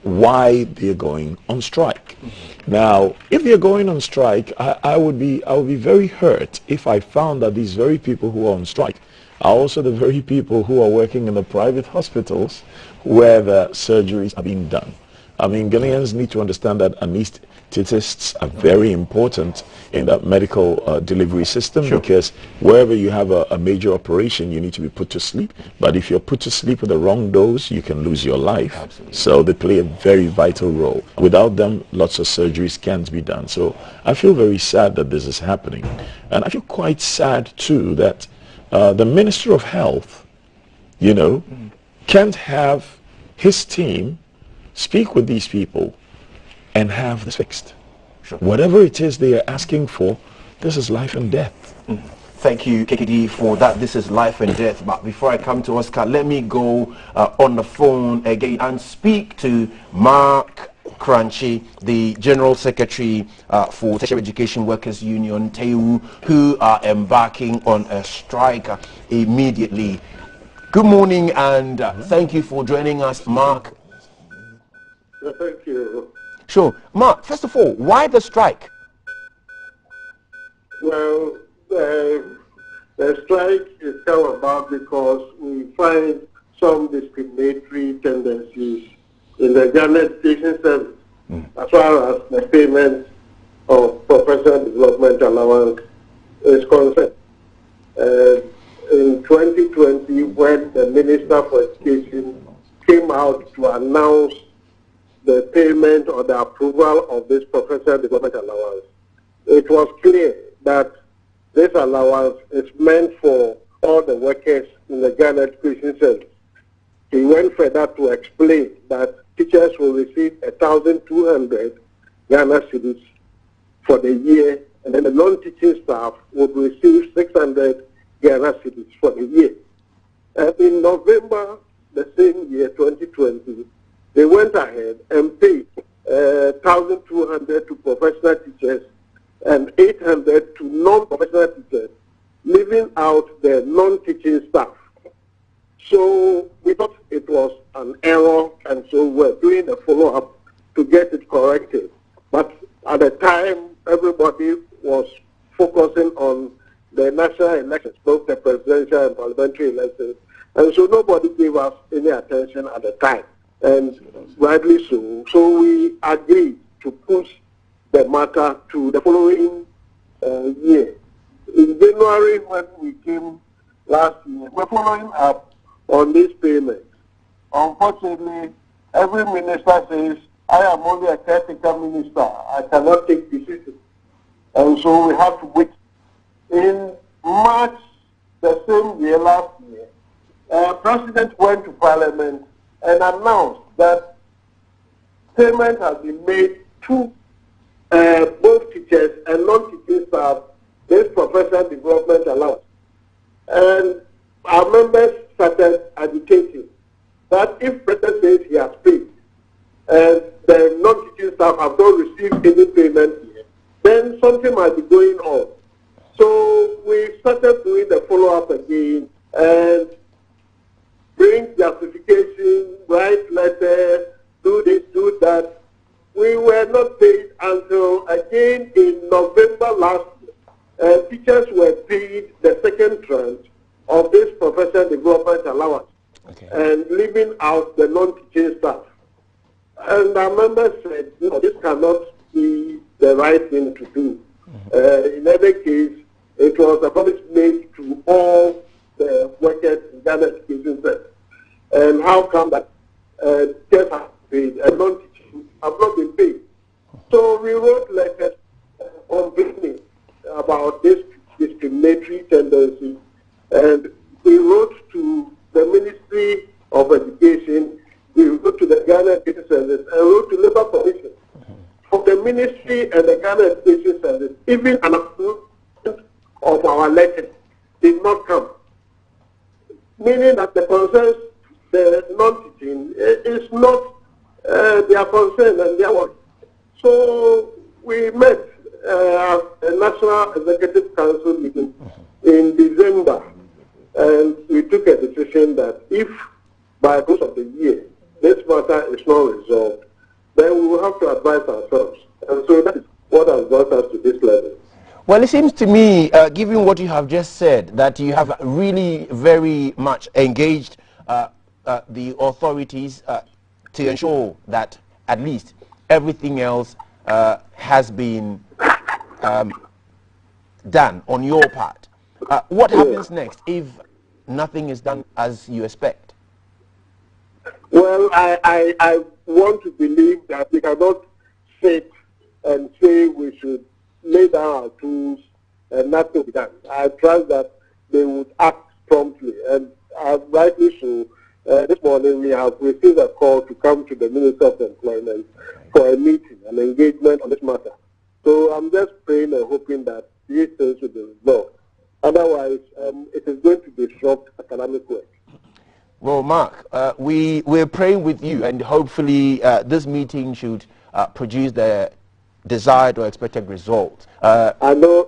why they're going on strike. Now, if they're going on strike, I would be very hurt if I found that these very people who are on strike are also the very people who are working in the private hospitals where the surgeries are being done. I mean, Ghanaians need to understand that anesthetists are very important in that medical delivery system, because wherever you have a major operation, you need to be put to sleep. But if you're put to sleep with the wrong dose, you can lose your life. Absolutely. So they play a very vital role. Without them, lots of surgeries can't be done. So I feel very sad that this is happening. And I feel quite sad, too, that the Minister of Health, you know, can't have his team speak with these people and have this fixed. Sure. Whatever it is they are asking for, this is life and death. Thank you, KKD, for that. This is life and death. But before I come to Oscar, let me go on the phone again and speak to Mark Crunchy, the General Secretary for Tertiary Education Workers Union, TEU, who are embarking on a strike immediately. Good morning, and thank you for joining us, Mark. Thank you. Sure. Mark, first of all, why the strike? Well, the strike is come about because we find some discriminatory tendencies in the Ghana Education Service as far as the payment of professional development allowance is concerned. In 2020, when the Minister for Education came out to announce the payment or the approval of this professional development allowance, it was clear that this allowance is meant for all the workers in the Ghana Education Service. He went further to explain that teachers will receive 1,200 Ghana cedis for the year, and then the non-teaching staff would receive 600 Ghana cedis for the year. And in November the same year, 2020, they went ahead and paid 1,200 to professional teachers and 800 to non-professional teachers, leaving out the non-teaching staff. So we thought it was an error, and so we're doing a follow-up to get it corrected. But at the time, everybody was focusing on the national elections, both the presidential and parliamentary elections, and so nobody gave us any attention at the time, and rightly so. So we agreed to push the matter to the following year. In January, when we came last year, we're following up on this payment. Unfortunately, every minister says, I am only a caretaker minister, I cannot take decisions. And so we have to wait. In March the same year, last year, President went to Parliament and announced that payment has been made to both teachers and non-teaching staff, this professional development allowance. And our members started agitating that if President says he has paid, and the started doing the follow-up again and bring justification, write letters, do this, do that. We were not paid until again in November last year. Teachers were paid the second tranche of this professional development allowance and leaving out the non-teaching staff. And our members said, no, this cannot be the right thing to do. In any case, it was a promise made to all the workers in Ghana Education Service. And how come that teachers have paid and non-teaching have not been paid? So we wrote letters complaining about this discriminatory tendency, and we wrote to the Ministry of Education, we wrote to the Ghana Education Service, and wrote to Labour Commission. For the Ministry and the Ghana Education Service, even an approval of our letter did not come, meaning that the concerns, the non-teaching, is not their concern and their work. So we met at the National Executive Council meeting in December, and we took a decision that if by the close of the year this matter is not resolved, then we will have to advise ourselves. And so that is what has brought us to this level. Well, it seems to me, given what you have just said, that you have really very much engaged the authorities to ensure that at least everything else has been done on your part. What happens next if nothing is done as you expect? Well, I want to believe that we cannot sit and say we should lay down our tools and nothing will be done. I trust that they would act promptly, and rightly so. This morning we have received a call to come to the Minister of Employment for a meeting, an engagement on this matter. So I'm just praying and hoping that these things will be resolved. Otherwise, it is going to disrupt academic work. Well, Mark, we're praying with you, and hopefully this meeting should produce the desired or expected result. I know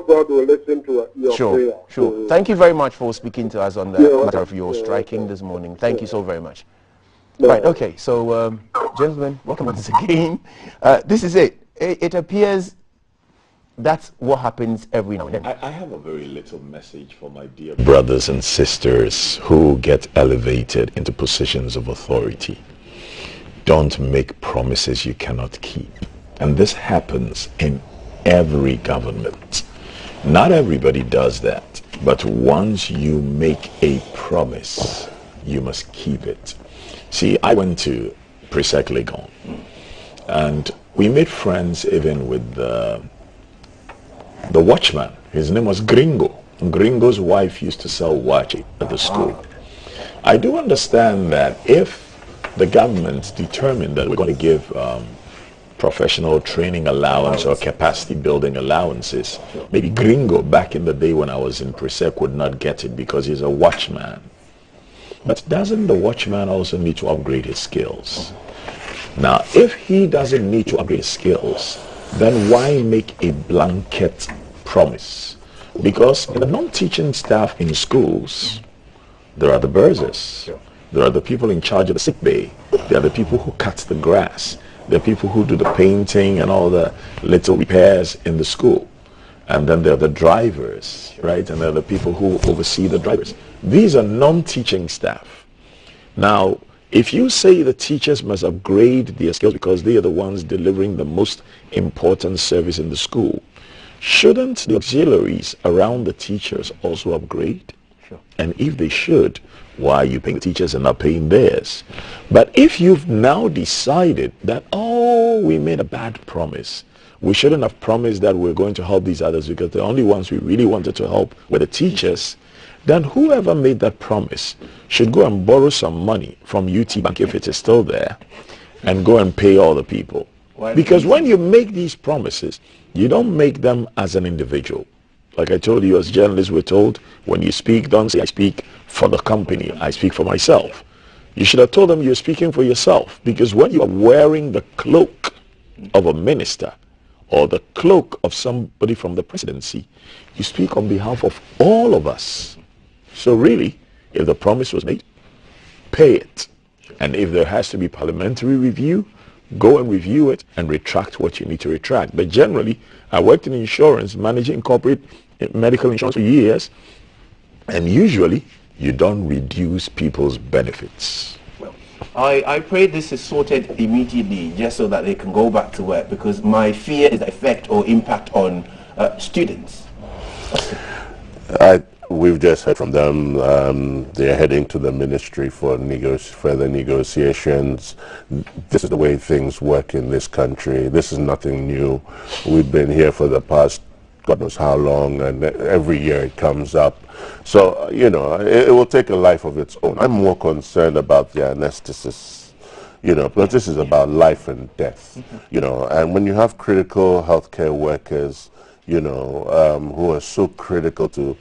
God will listen to your prayer. Sure. So, thank you very much for speaking to us on the matter of your striking this morning. Thank you so very much. Right, okay, so gentlemen, welcome once again. This is it. It appears that's what happens every now and then. I have a very little message for my dear brothers and sisters who get elevated into positions of authority. Don't make promises you cannot keep. And this happens in every government. Not everybody does that, but once you make a promise, you must keep it. See, I went to Presec Legon, and we made friends even with the watchman. His name was Gringo. Gringo's wife used to sell wachi at the school. I do understand that if the government determined that we're going to give professional training allowance or capacity building allowances, maybe Gringo back in the day when I was in Presec would not get it because he's a watchman. But doesn't the watchman also need to upgrade his skills? Now, if he doesn't need to upgrade his skills, then why make a blanket promise? Because the non-teaching staff in schools, there are the bursars, there are the people in charge of the sick bay, there are the people who cut the grass, there are people who do the painting and all the little repairs in the school, and then there are the drivers, right? And there are the people who oversee the drivers. These are non-teaching staff. Now, if you say the teachers must upgrade their skills because they are the ones delivering the most important service in the school, shouldn't the auxiliaries around the teachers also upgrade? Sure. And if they should, why are you paying the teachers and not paying theirs? But if you've now decided that, oh, we made a bad promise, we shouldn't have promised that we're going to help these others because the only ones we really wanted to help were the teachers, then whoever made that promise should go and borrow some money from UT Bank if it is still there and go and pay all the people. Because when you make these promises, you don't make them as an individual. Like I told you, as journalists, we're told, when you speak, don't say, I speak for the company, I speak for myself. You should have told them you're speaking for yourself, because when you are wearing the cloak of a minister or the cloak of somebody from the presidency, You speak on behalf of all of us. So really, if the promise was made, pay it. And if there has to be parliamentary review, go and review it and retract what you need to retract. But generally, I worked in insurance, managing corporate medical insurance for years, and usually you don't reduce people's benefits. I pray this is sorted immediately just so that they can go back to work, because my fear is the effect or impact on students. We've just heard from them. They're heading to the ministry for further negotiations. This is the way things work in this country. This is nothing new. We've been here for the past God knows how long, and every year it comes up. So, you know, it will take a life of its own. I'm more concerned about the anesthetists, you know, because this is about life and death, you know, and when you have critical healthcare workers, you know, who are so critical to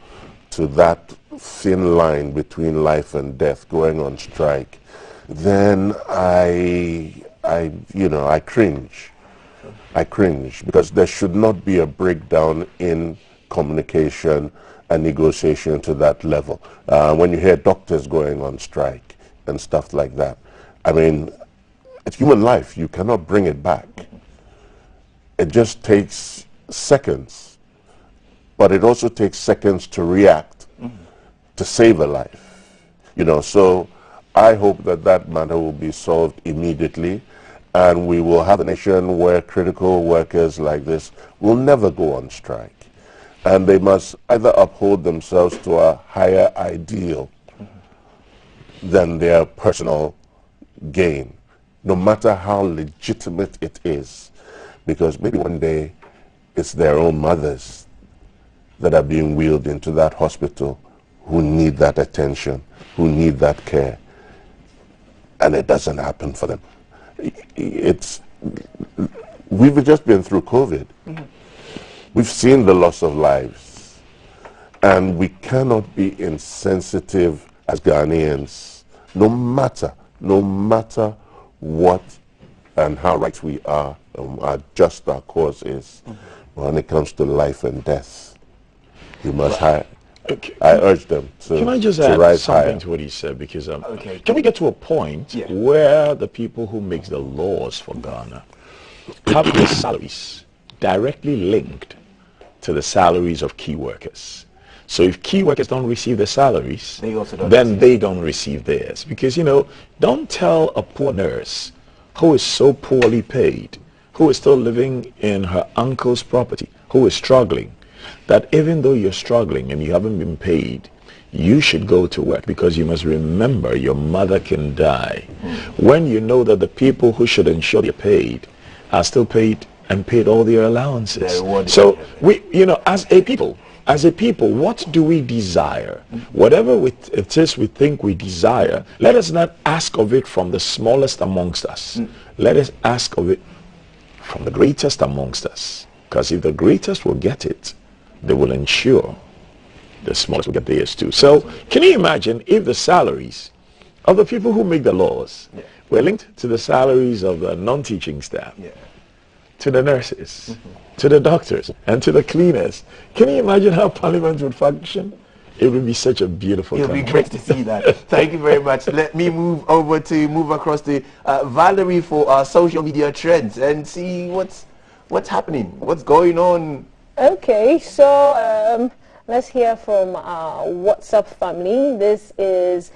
that thin line between life and death going on strike, then I cringe. I cringe, because there should not be a breakdown in communication and negotiation to that level. When you hear doctors going on strike and stuff like that, I mean, it's human life. You cannot bring it back. It just takes seconds. But it also takes seconds to react, to save a life. You know, so I hope that that matter will be solved immediately, and we will have a nation where critical workers like this will never go on strike. And they must either uphold themselves to a higher ideal than their personal gain, no matter how legitimate it is. Because maybe one day it's their own mothers that are being wheeled into that hospital who need that attention, who need that care. And it doesn't happen for them. We've just been through COVID. We've seen the loss of lives, and we cannot be insensitive as Ghanaians, no matter what and how right we are, how just our cause is. When it comes to life and death, you must hire. I urge them to Can I just to add rise something higher. to what he said? Because can we get to a point where the people who make the laws for Ghana have their salaries directly linked to the salaries of key workers? So if key workers don't receive their salaries, then they don't receive theirs. Because, you know, don't tell a poor nurse who is so poorly paid, who is still living in her uncle's property, who is struggling, that even though you're struggling and you haven't been paid, you should go to work, because you must remember your mother can die. When you know that the people who should ensure you're paid are still paid and paid all their allowances. So we, you know, as a people, what do we desire? Whatever it is we think we desire, let us not ask of it from the smallest amongst us. Let us ask of it from the greatest amongst us. Because if the greatest will get it, they will ensure the smallest will get theirs too. So can you imagine if the salaries of the people who make the laws were linked to the salaries of the non-teaching staff, to the nurses, to the doctors, and to the cleaners? Can you imagine how Parliament would function? It would be such a beautiful country. It would be great to see that. Thank you very much. Let me move across to Valerie for our social media trends and see what's happening, what's going on. Okay, so let's hear from our WhatsApp family. This is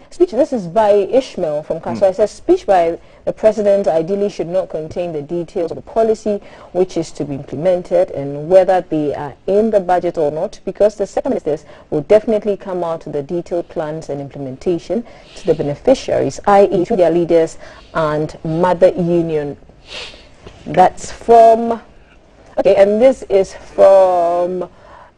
speech. This is by Ishmael from Kaswa. It says, speech by the president ideally should not contain the details of the policy which is to be implemented and whether they are in the budget or not, because the second ministers will definitely come out to the detailed plans and implementation to the beneficiaries, i.e. to their leaders and mother union. That's from... Okay, and this is from,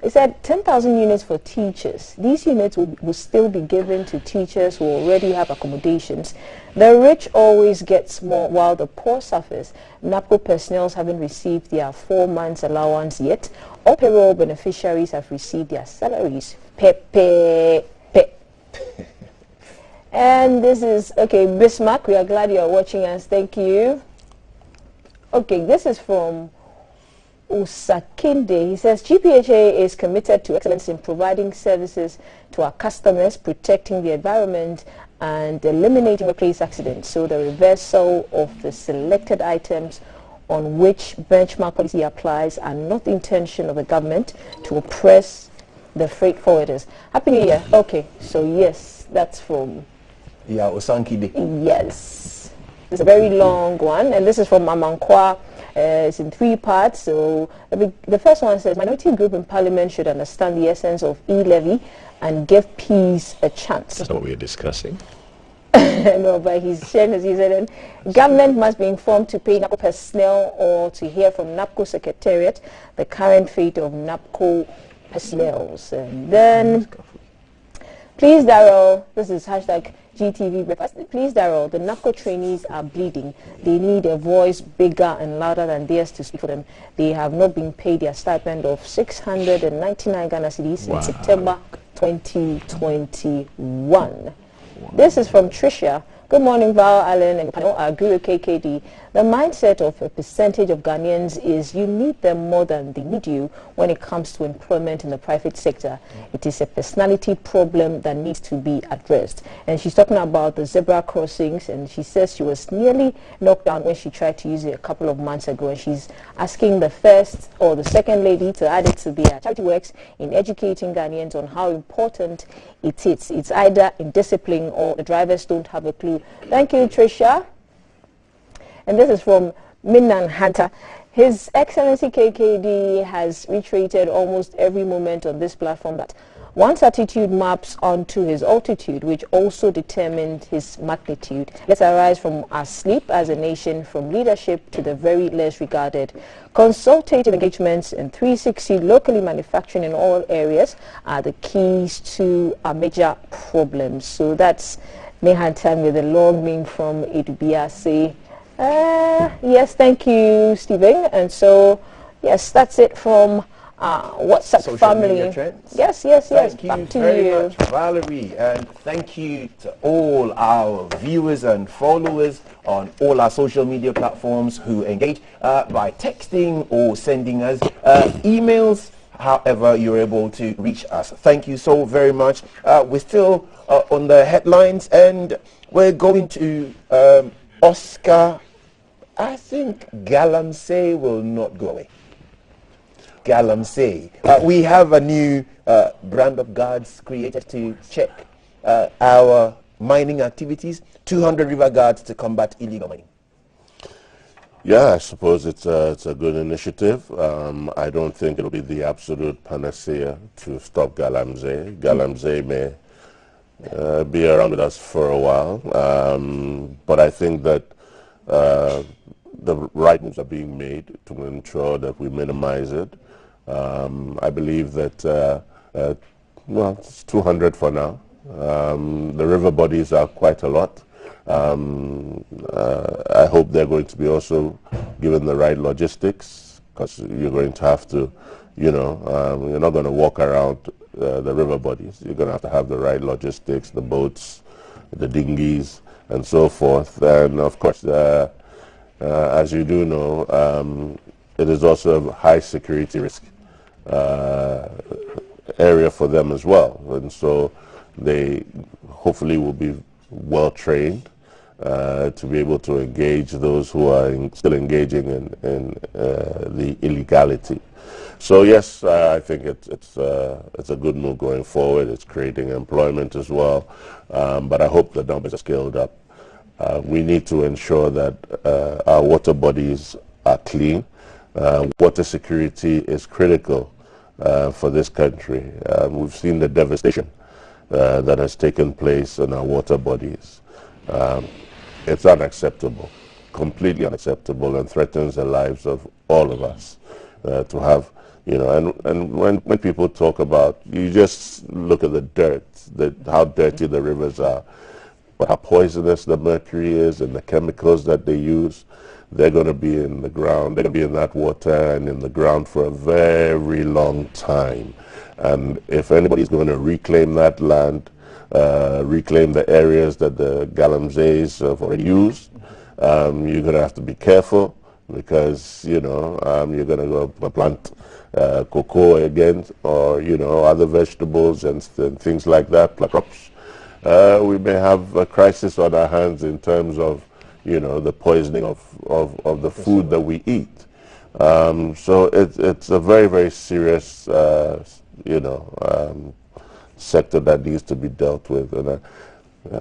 it said 10,000 units for teachers. These units will still be given to teachers who already have accommodations. The rich always gets more while the poor suffers. NAPCO personnel haven't received their 4 months allowance yet. All payroll beneficiaries have received their salaries. And this is, okay, Bismarck, we are glad you are watching us. Thank you. Okay, this is from Usakinde. He says GPHA is committed to excellence in providing services to our customers, protecting the environment and eliminating workplace accidents. So the reversal of the selected items on which benchmark policy applies are not the intention of the government to oppress the freight forwarders. Happy New Year. Okay, so yes, that's from... Yeah, Usankide. Yes. It's a very long one, and this is from Amankwa. It's in 3 parts. So the first one says, minority group in parliament should understand the essence of e-levy and give peace a chance. That's not what we're discussing. No, but he's sharing his said, government must be informed to pay NAPCO personnel or to hear from NAPCO secretariat the current fate of NAPCO personnel. And then, please, Daryl, this is hashtag GTV breakfast. Please, Daryl, the NAPCO trainees are bleeding. They need a voice bigger and louder than theirs to speak for them. They have not been paid their stipend of 699 Ghana cedis in September 2021. This is from Tricia. Good morning, Val, Allen, and panel. I agree with KKD. The mindset of a percentage of Ghanaians is you need them more than they need you when it comes to employment in the private sector. It is a personality problem that needs to be addressed. And she's talking about the zebra crossings, and she says she was nearly knocked down when she tried to use it a couple of months ago. And she's asking the first or the second lady to add it to their charity works in educating Ghanaians on how important it is. It's either in discipline or the drivers don't have a clue. Thank you, Tricia. And this is from Minan Hunter. His Excellency KKD has reiterated almost every moment on this platform that one's attitude maps onto his altitude, which also determined his magnitude. Let's arise from our sleep as a nation, from leadership to the very less regarded. Consultative engagements and 360 locally manufacturing in all areas are the keys to our major problems. So that's Mehantan with a long name from Edubiase. Yes, thank you, Stephen. And so, yes, that's it from WhatsApp Social family. Media trends. Yes. Thank you Back to very you. much, Valerie, and thank you to all our viewers and followers on all our social media platforms who engage by texting or sending us emails, however you're able to reach us. Thank you so very much. We're still on the headlines, and we're going to Oscar. I think Galamsey will not go away. Galamsey. We have a new brand of guards created to check our mining activities. 200 river guards to combat illegal mining. Yeah, I suppose it's a good initiative. I don't think it'll be the absolute panacea to stop Galamsey. Galamsey may be around with us for a while, but I think that the right moves are being made to ensure that we minimize it. I believe that, well, it's 200 for now. The river bodies are quite a lot. I hope they're going to be also given the right logistics, because you're going to have to, you're not going to walk around the river bodies. You're going to have the right logistics, the boats, the dinghies, and so forth. And of course, as you do know, it is also a high security risk area for them as well. And so they hopefully will be well trained to be able to engage those who are still engaging in the illegality. So yes, I think it's a good move going forward. It's creating employment as well, but I hope the numbers are scaled up. We need to ensure that our water bodies are clean. Water security is critical for this country. We've seen the devastation that has taken place in our water bodies. It's unacceptable, completely unacceptable, and threatens the lives of all of us to have, and when people talk about, you just look at the dirt, how dirty the rivers are, but how poisonous the mercury is and the chemicals that they use. They're going to be in the ground, they're going to be in that water and in the ground for a very long time. And if anybody's going to reclaim that land, reclaim the areas that the Galamseys have already used, you're going to have to be careful. because, you know, you're going to go plant cocoa again, or, you know, other vegetables and things like that, crops. We may have a crisis on our hands in terms of, you know, the poisoning of the food that we eat. So it's a very, very serious, you know, sector that needs to be dealt with. And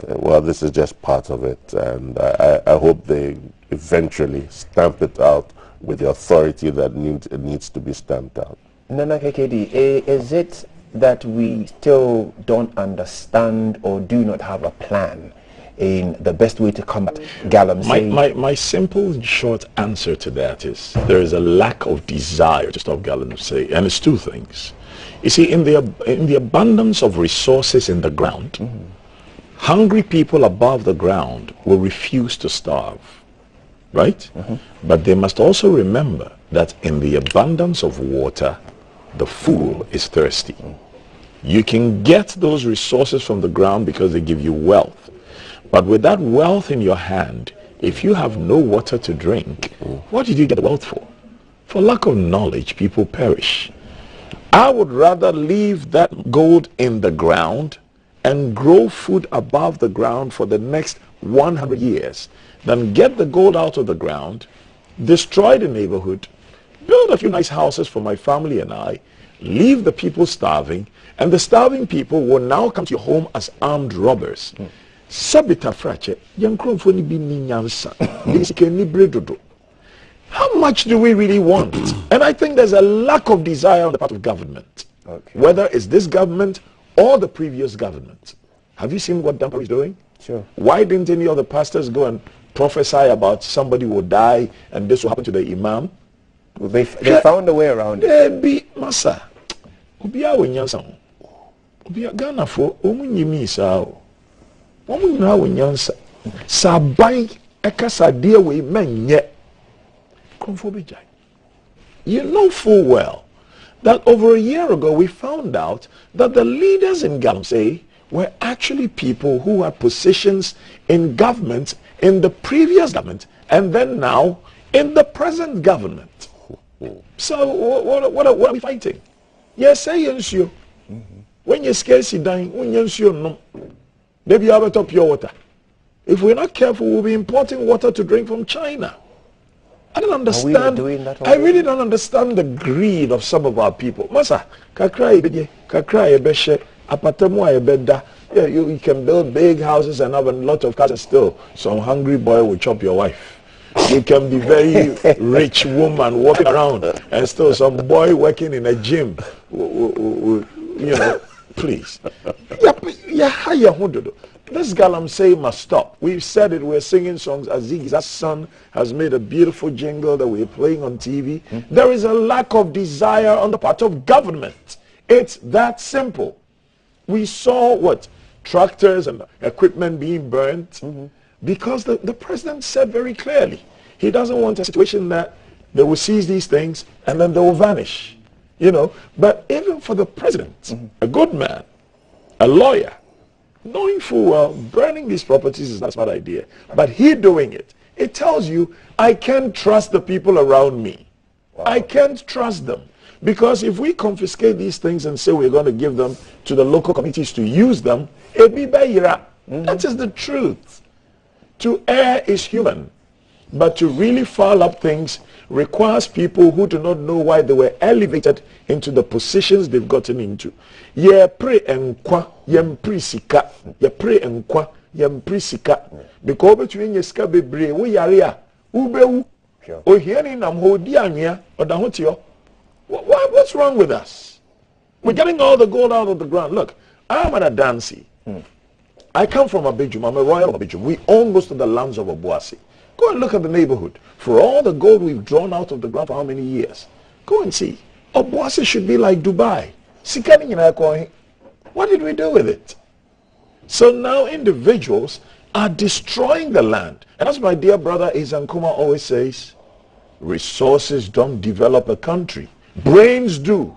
well, this is just part of it, and I hope they eventually stamp it out with the authority that it needs to be stamped out. Nana KKD, is it that we still don't understand or do not have a plan in the best way to combat galamsey? My simple short answer to that is there is a lack of desire to stop galamsey, and it's two things. You see, in the abundance of resources in the ground, hungry people above the ground will refuse to starve, right? But they must also remember that in the abundance of water, the fool is thirsty. You can get those resources from the ground because they give you wealth. But with that wealth in your hand, if you have no water to drink, what did you get wealth for? For lack of knowledge, people perish. I would rather leave that gold in the ground and grow food above the ground for the next 100 years than get the gold out of the ground, destroy the neighborhood, build a few nice houses for my family and I, leave the people starving, and the starving people will now come to your home as armed robbers. Sabita frache, how much do we really want? And I think there's a lack of desire on the part of government. Whether it's this government or the previous government. Have you seen what Dampa is doing? Sure. Why didn't any of the pastors go and prophesy about somebody will die and this will happen to the imam? Well, they found a way around it. There be massa. Ubia wenyansa. Ubia Ghana for omunyimi sao. Omunyina wenyansa. Sabai ekasa dia we menye. Konfobijai. You know full well that over a year ago we found out that the leaders in galamsey were actually people who had positions in government, in the previous government, and then now in the present government. So what are we fighting? Yes, say you. When you're scarce, you die. When you're no, maybe you have a top pure water. If we're not careful, we'll be importing water to drink from China. I don't understand. I really don't understand the greed of some of our people. Masa, kakra ebeshe, apatamu ebeda. Yeah, you can build big houses and have a lot of cars, and still some hungry boy will chop your wife. You can be very rich woman walking around, and still some boy working in a gym. You know, please. This galamsey must stop. We've said it, we're singing songs. Aziz's son has made a beautiful jingle that we're playing on TV. There is a lack of desire on the part of government. It's that simple. We saw what? Tractors and equipment being burnt because the president said very clearly he doesn't want a situation that they will seize these things and then they will vanish. You know, but even for the president, a good man, a lawyer, knowing full well burning these properties is not a smart idea, but he doing it, it tells you I can't trust the people around me. I can't trust them, because if we confiscate these things and say we're going to give them to the local communities to use them, it be bayira. That is the truth. To err is human, but to really foul up things requires people who do not know why they were elevated into the positions they've gotten into. Ye pray enkwa, yem prisika, ye pray enkwa, yem prisika. Because between ye ska bebre, we yaria, ubewu, o hearing nam ho dianya, or dahotio. What's wrong with us? We're getting all the gold out of the ground. Look, I'm an Adansi. I come from Abidjum. I'm a royal Abidjum. We own most of the lands of Obuasi. Go and look at the neighborhood. For all the gold we've drawn out of the ground for how many years? Go and see. Obuasi should be like Dubai. What did we do with it? So now individuals are destroying the land. And as my dear brother Izankuma always says, resources don't develop a country. Brains do.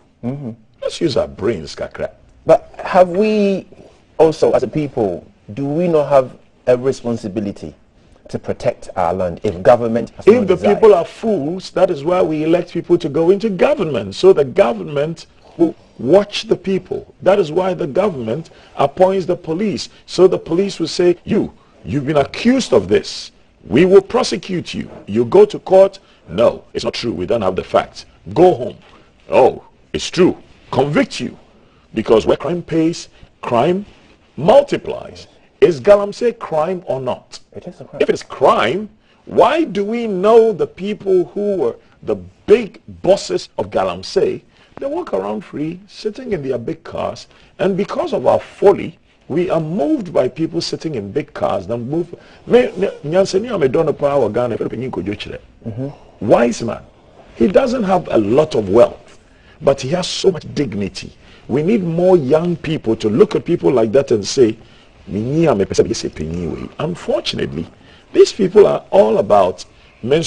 Let's use our brains, Kakra. But have we also, as a people, do we not have a responsibility to protect our land if government has If the people are fools, that is why we elect people to go into government, so the government will watch the people. That is why the government appoints the police, so the police will say, you've been accused of this. We will prosecute you. You go to court. No, it's not true. We don't have the facts. Go home. Oh, it's true. Convict you. Because where crime pays, crime multiplies. Is Galamsey crime or not? It is a crime. If it's crime, why do we know the people who were the big bosses of Galamsey? They walk around free, sitting in their big cars, and because of our folly, we are moved by people sitting in big cars. Wise man. He doesn't have a lot of wealth, but he has so much dignity. We need more young people to look at people like that and say, unfortunately, these people are all about Bugatti.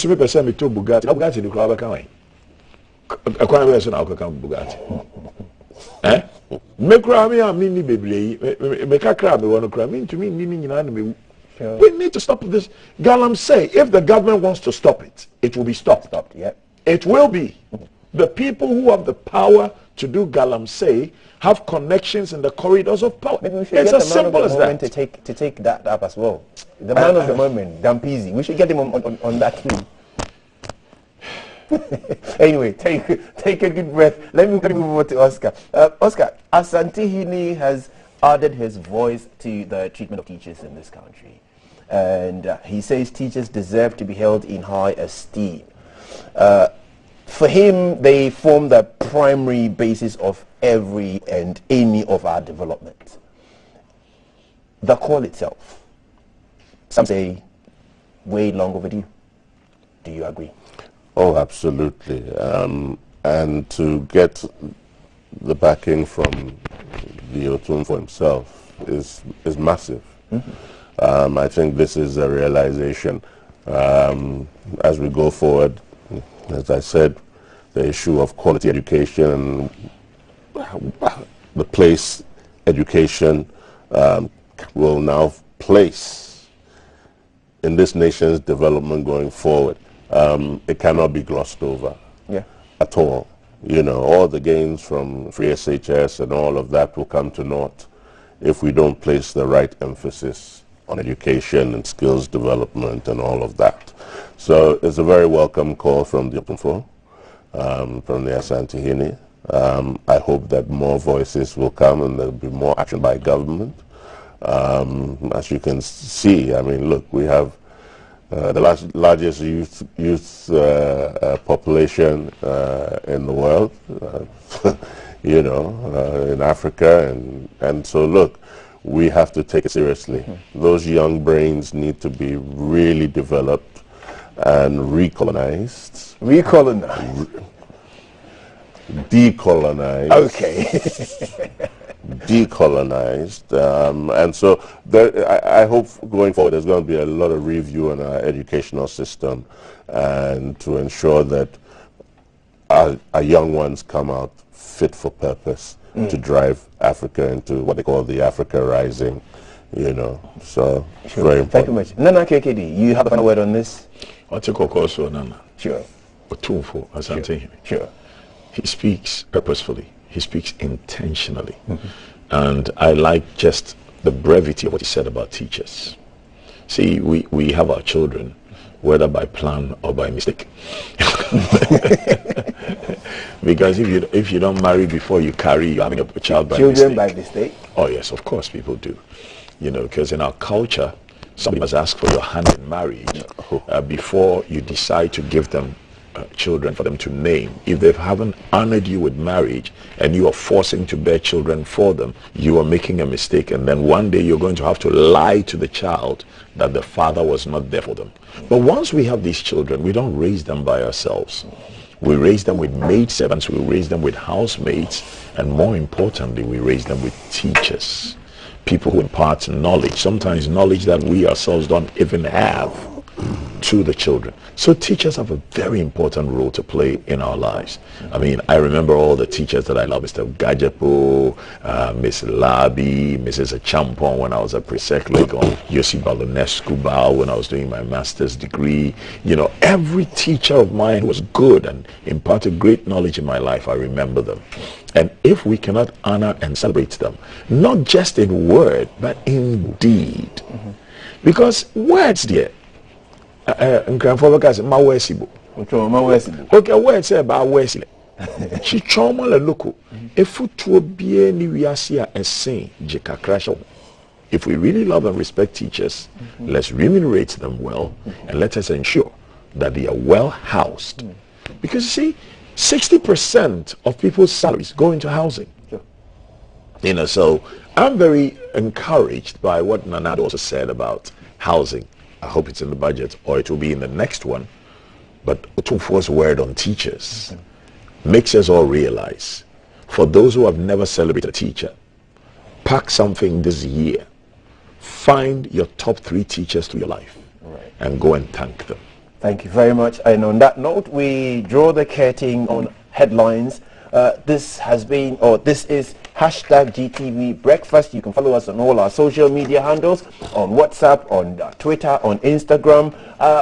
We need to stop this. Galamsey, if the government wants to stop it, it will be stopped. It will be. The people who have the power to do Galamsey have connections in the corridors of power. Maybe we should it's get as the man simple of the as moment that. to take that up as well. The man of the moment, Dampizi. We should get him on that too. Anyway, take a good breath. Let me move over to Oscar. Oscar, Asantehene has added his voice to the treatment of teachers in this country. And he says teachers deserve to be held in high esteem. For him, they form the primary basis of every and any of our development. The call itself, some say way long overdue. Do you agree? Oh, absolutely. And to get the backing from the Otunfo himself is massive. Mm-hmm. I think this is a realization as we go forward. As I said, the issue of quality education and the place education will now place in this nation's development going forward. It cannot be glossed over at all. You know, all the gains from free SHS and all of that will come to naught if we don't place the right emphasis on education and skills development and all of that. So it's a very welcome call from the Otunfo, from the Asantehene. I hope that more voices will come and there'll be more action by government. As you can see, I mean, look, we have the largest youth population in the world, you know, in Africa, and so look, we have to take it seriously. Those young brains need to be really developed and recolonized. Decolonized. Okay. Decolonized. And so I hope going forward there's going to be a lot of review on our educational system and to ensure that our young ones come out fit for purpose to drive Africa into what they call the Africa Rising, you know. So sure. Very important. Thank you much. Nana KKD, you have a final word on this? Sure. Otunfo Asantehene. Sure. He speaks purposefully. He speaks intentionally. Mm-hmm. And I like just the brevity of what he said about teachers. See, we have our children, whether by plan or by mistake. Because if you don't marry before you carry, you're having a child by mistake. Children by mistake? Oh yes, of course people do. You know, because in our culture, somebody must ask for your hand in marriage before you decide to give them children for them to name. If they haven't honored you with marriage and you are forcing to bear children for them, you are making a mistake, and then one day you're going to have to lie to the child that the father was not there for them. But once we have these children, we don't raise them by ourselves. We raise them with maid servants, we raise them with housemates, and more importantly, we raise them with teachers, people who impart knowledge, sometimes knowledge that we ourselves don't even have. to the children. So teachers have a very important role to play in our lives. I mean, I remember all the teachers that I love, Mr. Gajepo, Miss Labi, Mrs. Achampon when I was at Presec Legon, Yossi Balonescu Bao when I was doing my master's degree. You know, every teacher of mine was good and imparted great knowledge in my life. I remember them. And if we cannot honor and celebrate them, not just in word, but in deed. Because words there, okay, words say about Wesley. She choma le loco. If we really love and respect teachers, let's remunerate them well, and let us ensure that they are well housed. Because you see, 60% of people's salaries go into housing. You know, so I'm very encouraged by what Nanad also said about housing. I hope it's in the budget or it will be in the next one. But Otumfuo's word on teachers makes us all realize, for those who have never celebrated a teacher, pack something this year. Find your top 3 teachers to your life and go and thank them. Thank you very much. And on that note, we draw the curtain on headlines. This has been, or this is hashtag GTV Breakfast. You can follow us on all our social media handles, on WhatsApp, on Twitter, on Instagram.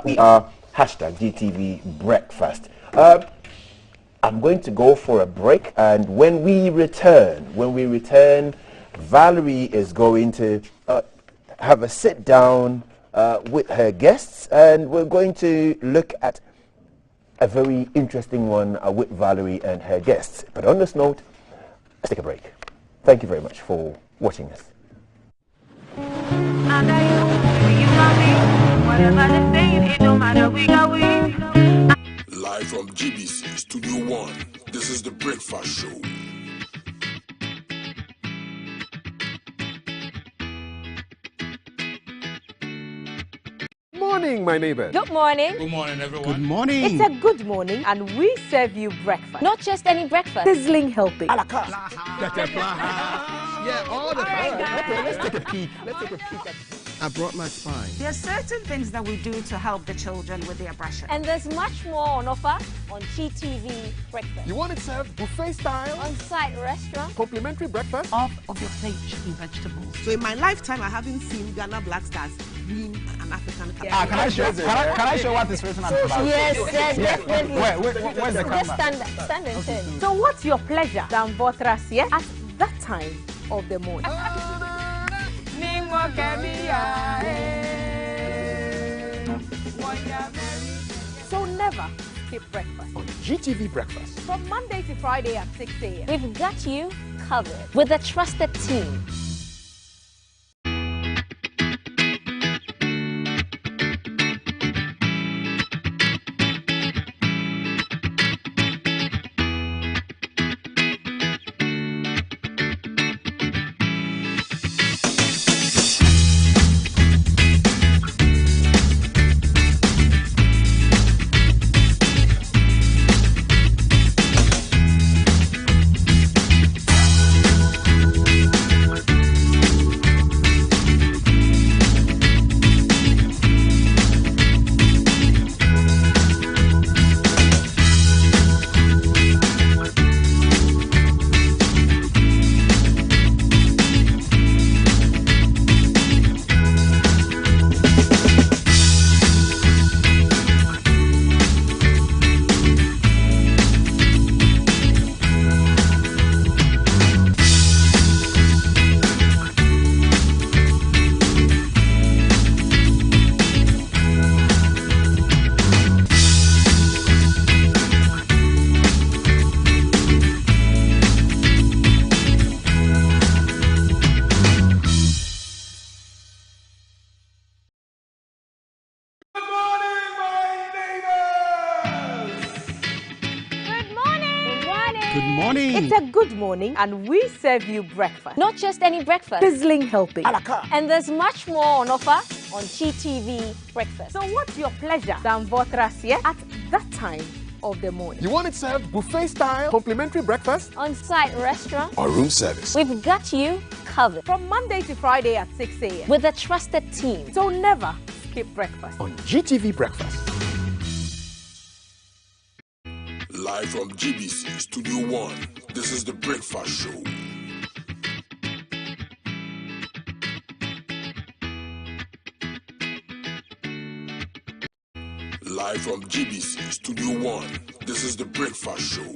We are hashtag GTV Breakfast. I'm going to go for a break, and when we return, Valerie is going to have a sit down with her guests, and we're going to look at a very interesting one with Valerie and her guests. But on this note, let's take a break. Thank you very much for watching us. Live from GBC Studio 1, this is the Breakfast Show. Morning, my neighbor. Good morning. Good morning, everyone. Good morning. It's a good morning, and we serve you breakfast. Not just any breakfast. Sizzling healthy. Yeah, all the time. Okay, let's take a peek. I brought my spine. There are certain things that we do to help the children with their brushing. And there's much more on offer on GTV Breakfast. You want it served buffet style? On-site restaurant. Complimentary breakfast? Off of your plate chicken vegetables. So in my lifetime, I haven't seen Ghana Black Stars win an African Cup. Can I show what is written on the box? Yes, definitely. Where's the camera? Just stand and turn. So what's your pleasure than Votras, yes? At that time of the morning. So never skip breakfast. On GTV Breakfast. From Monday to Friday at 6 a.m. We've got you covered with a trusted team. Good morning. It's a good morning, and we serve you breakfast. Not just any breakfast. Sizzling healthy. And there's much more on offer on GTV Breakfast. So what's your pleasure than Votras, yes? At that time of the morning. You want it served buffet style? Complimentary breakfast? On-site restaurant? Or room service? We've got you covered. From Monday to Friday at 6 a.m. With a trusted team. So never skip breakfast. On GTV Breakfast. Live from GBC Studio 1, this is the Breakfast Show. Live from GBC Studio 1, this is the Breakfast Show.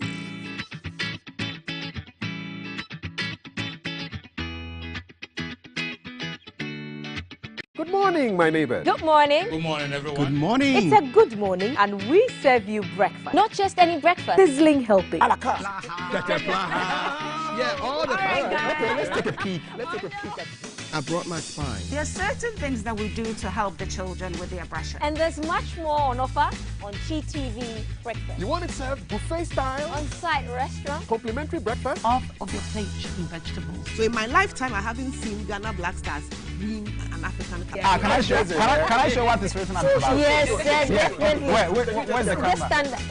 Good morning, my neighbors. Good morning. Good morning, everyone. Good morning. It's a good morning, and we serve you breakfast. Not just any breakfast. Sizzling healthy. Yeah, all the time. Okay, let's take a peek. I brought my spine. There are certain things that we do to help the children with their brushing. And there's much more on offer on GTV Breakfast. You want it served buffet style? On-site restaurant. Complimentary breakfast? Off of your plate chicken vegetables. So in my lifetime, I haven't seen Ghana Black Stars being an African country. Can I show what is written on the back? Yes, definitely. Where's the camera? Just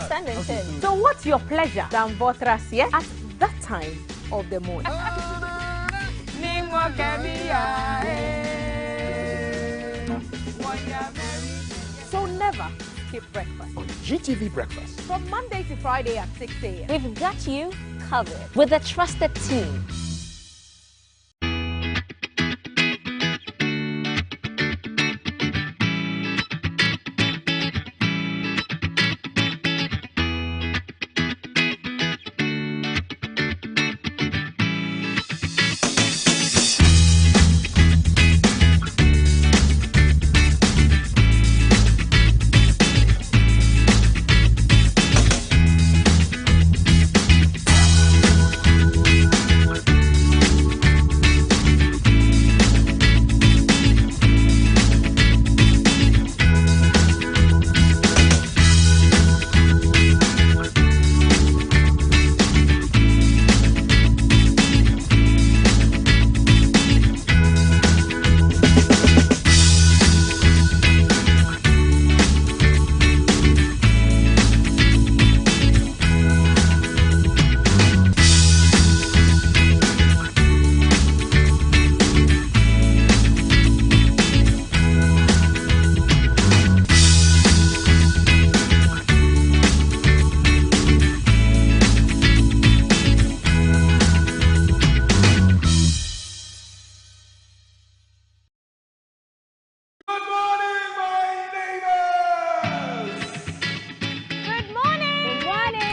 stand and turn. So what's your pleasure than Votras, yeah? At that time of the morning. So never skip breakfast. On GTV Breakfast. From Monday to Friday at 6 a.m. We've got you covered with a trusted team.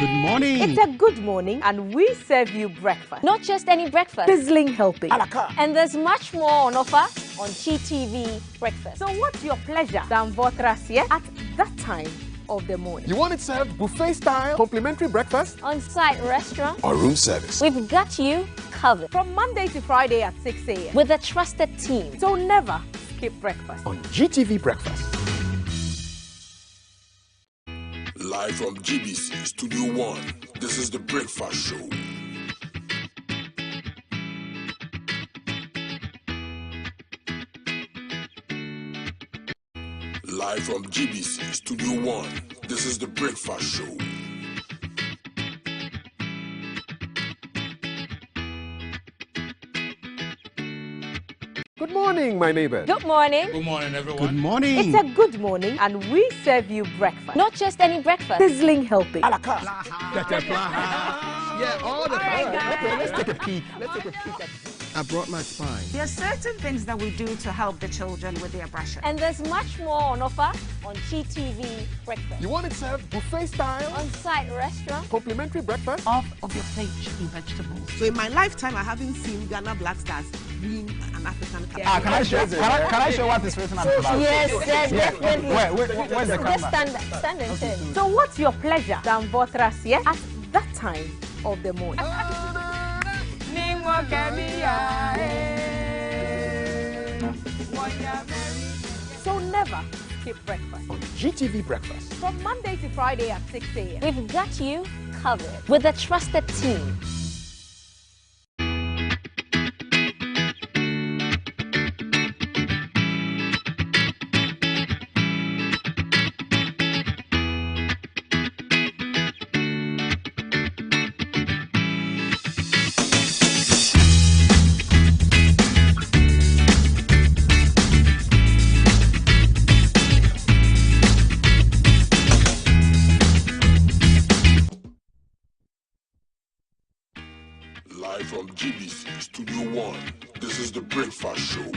Good morning. It's a good morning, and we serve you breakfast. Not just any breakfast. Sizzling healthy. And there's much more on offer on GTV Breakfast. So what's your pleasure than Votras, yeah? At that time of the morning. You want it served buffet style? Complimentary breakfast? On-site restaurant. Or room service. We've got you covered. From Monday to Friday at 6 a.m. With a trusted team. So never skip breakfast. On GTV Breakfast. Live from GBC Studio 1, this is the Breakfast Show. Live from GBC Studio 1, this is the Breakfast Show. Good morning, my neighbors. Good morning. Good morning, everyone. Good morning. It's a good morning, and we serve you breakfast. Not just any breakfast. Sizzling healthy. Yeah, all the time. Okay, let's take a peek. I brought my spine. There are certain things that we do to help the children with their brushing. And there's much more on offer on GTV Breakfast. You want it served buffet style? On-site restaurant. Complimentary breakfast? Off of your plate chicken vegetables. So in my lifetime, I haven't seen Ghana Black Stars being an African country. Can I show what is written on the back? Yes, definitely. Where's the camera? Just stand and turn. So what's your pleasure than Votras, yeah? At that time of the morning. So never skip breakfast. On GTV Breakfast. From Monday to Friday at 6 a.m. We've got you covered with a trusted team. is the Breakfast Show.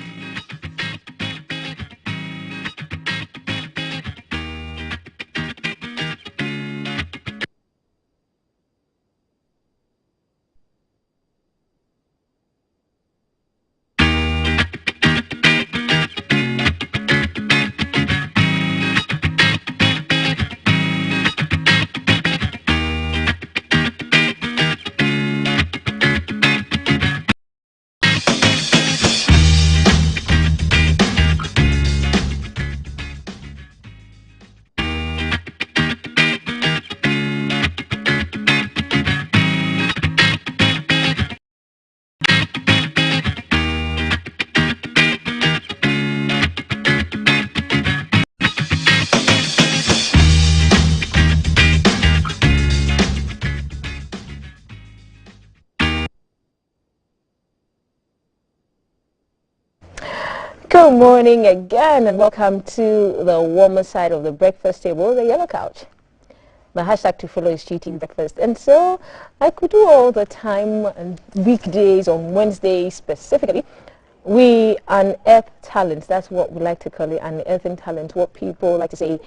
Good morning again and welcome to the warmer side of the breakfast table, the yellow couch. My hashtag to follow is GT Breakfast, and so I could do all the time and weekdays on Wednesdays specifically. We unearth talents, that's what we like to call it, unearthing talent, what people like to say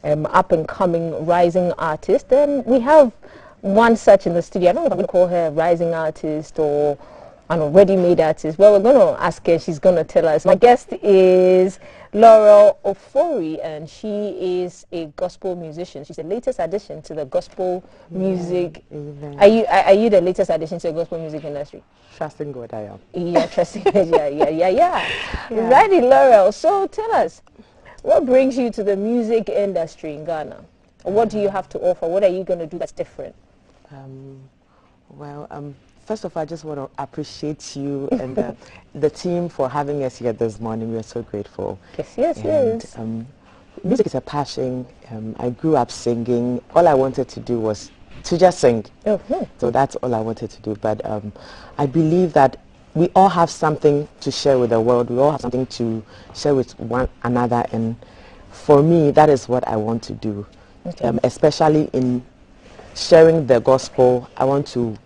up and coming rising artist. And we have one such in the studio. I don't know if I'm going to call her a rising artist or an already made artist. Well, we're going to ask her, she's going to tell us. My guest is Laurel Ofori, and she is a gospel musician. She's the latest addition to the gospel music. Are you the latest addition to the gospel music industry? Trusting God, I am. Yeah, trusting God, yeah. Righty, Laurel. So tell us, what brings you to the music industry in Ghana? What do you have to offer? What are you going to do that's different? First of all, I just want to appreciate you and the team for having us here this morning. We are so grateful. Yes. Music is a passion. I grew up singing. All I wanted to do was to just sing. So that's all I wanted to do. But I believe that we all have something to share with the world. We all have something to share with one another. And for me, that is what I want to do. Especially in sharing the gospel. I want to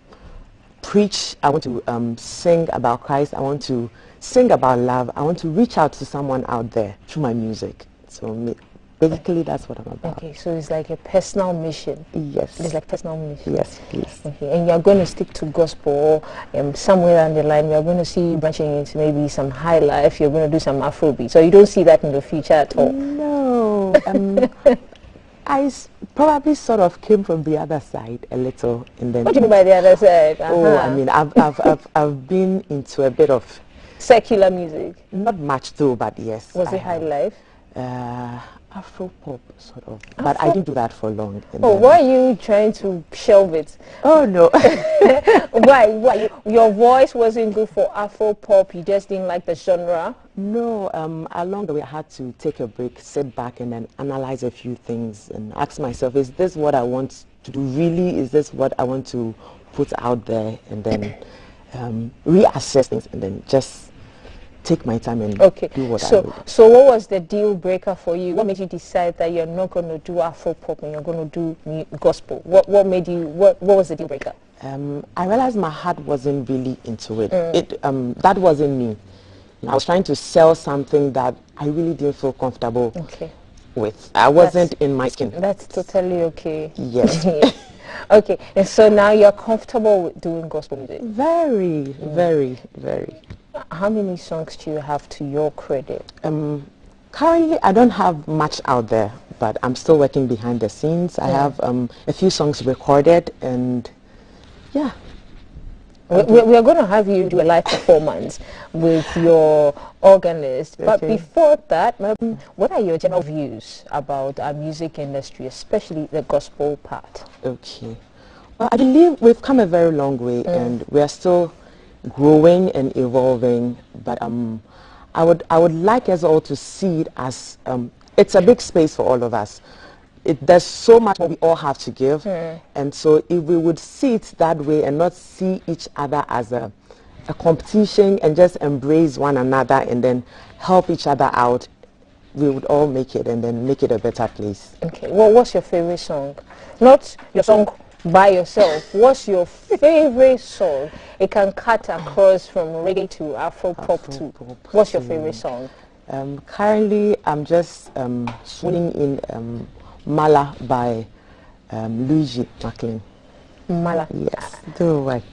preach, I want to sing about Christ, I want to sing about love, I want to reach out to someone out there through my music. So basically that's what I'm about. Okay, so it's like a personal mission. Yes. It's like personal mission. Yes, please. Okay, and you're going to stick to gospel, somewhere down the line we're going to see you branching into maybe some high life, you're going to do some Afrobeat. So you don't see that in the future at all? No. I probably sort of came from the other side a little, and then. What do you mean by the other side? Oh, I mean, I've been into a bit of secular music. Not much though, but yes. Was it high life? Afro pop sort of, but I didn't do that for long. Why are you trying to shelve it? Oh no. Why? Your voice wasn't good for Afro pop. You just didn't like the genre. No. Along the way, I had to take a break, sit back, and then analyze a few things and ask myself: is this what I want to do? Really? Is this what I want to put out there? And then reassess things, and then just take my time and do what I do. So what was the deal breaker for you? What made you decide that you're not going to do Afro pop and you're going to do gospel? What made you? What was the deal breaker? I realized my heart wasn't really into it. That wasn't me. I was trying to sell something that I really didn't feel comfortable with. I wasn't in my skin. That's totally okay. Yes. Okay, and so now you're comfortable with doing gospel music? Very, very, very. How many songs do you have to your credit? Currently, I don't have much out there, but I'm still working behind the scenes. I have a few songs recorded, and yeah. We're going to have you do a live performance with your organist. But before that, what are your general views about our music industry, especially the gospel part? Okay. Well, I believe we've come a very long way, and we are still growing and evolving, but I would like us all to see it as it's a big space for all of us. There's so much we all have to give, and so if we would see it that way and not see each other as a competition and just embrace one another and then help each other out, we would all make it and then make it a better place. Okay, well, what's your favorite song? Not your song by yourself, what's your favorite song? It can cut across from reggae to Afro pop too. What's your favorite song? Currently, I'm just swinging in Mala by Luigi McLean. Mala. Yes. Do what?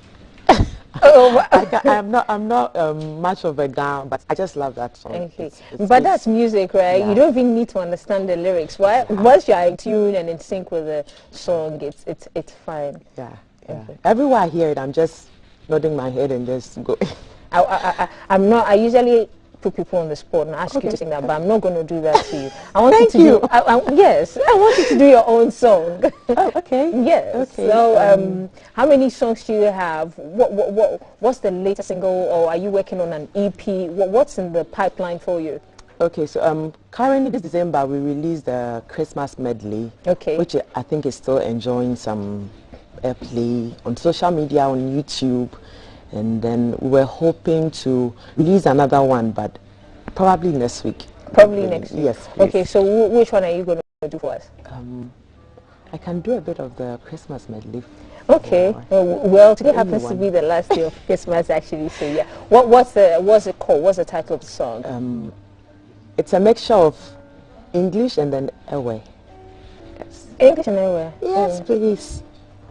Oh, I'm not much of a down, but I just love that song. Okay. But that's music, right? Yeah. You don't even need to understand the lyrics. Why? Once you're in tune and in sync with the song, it's fine. Yeah. Everywhere I hear it, I'm just nodding my head and just go. I'm not. I usually put people on the spot and ask you to sing that, but I'm not going to do that to you. I want Thank you to yes, I want you to do your own song. Oh, okay. Yes. Okay. So, how many songs do you have? What's the latest single, or are you working on an EP? What's in the pipeline for you? Okay, so currently this December we released the Christmas medley, which I think is still enjoying some airplay on social media, on YouTube. And then we're hoping to release another one, but probably next week. Probably next week? Yes, please. Okay, so which one are you going to do for us? I can do a bit of the Christmas medley. Okay. Well, today happens to be the last day of Christmas, actually. So yeah, what's it called? What's the title of the song? It's a mixture of English and then Ewe. Yes. English and Ewe. Yes, please.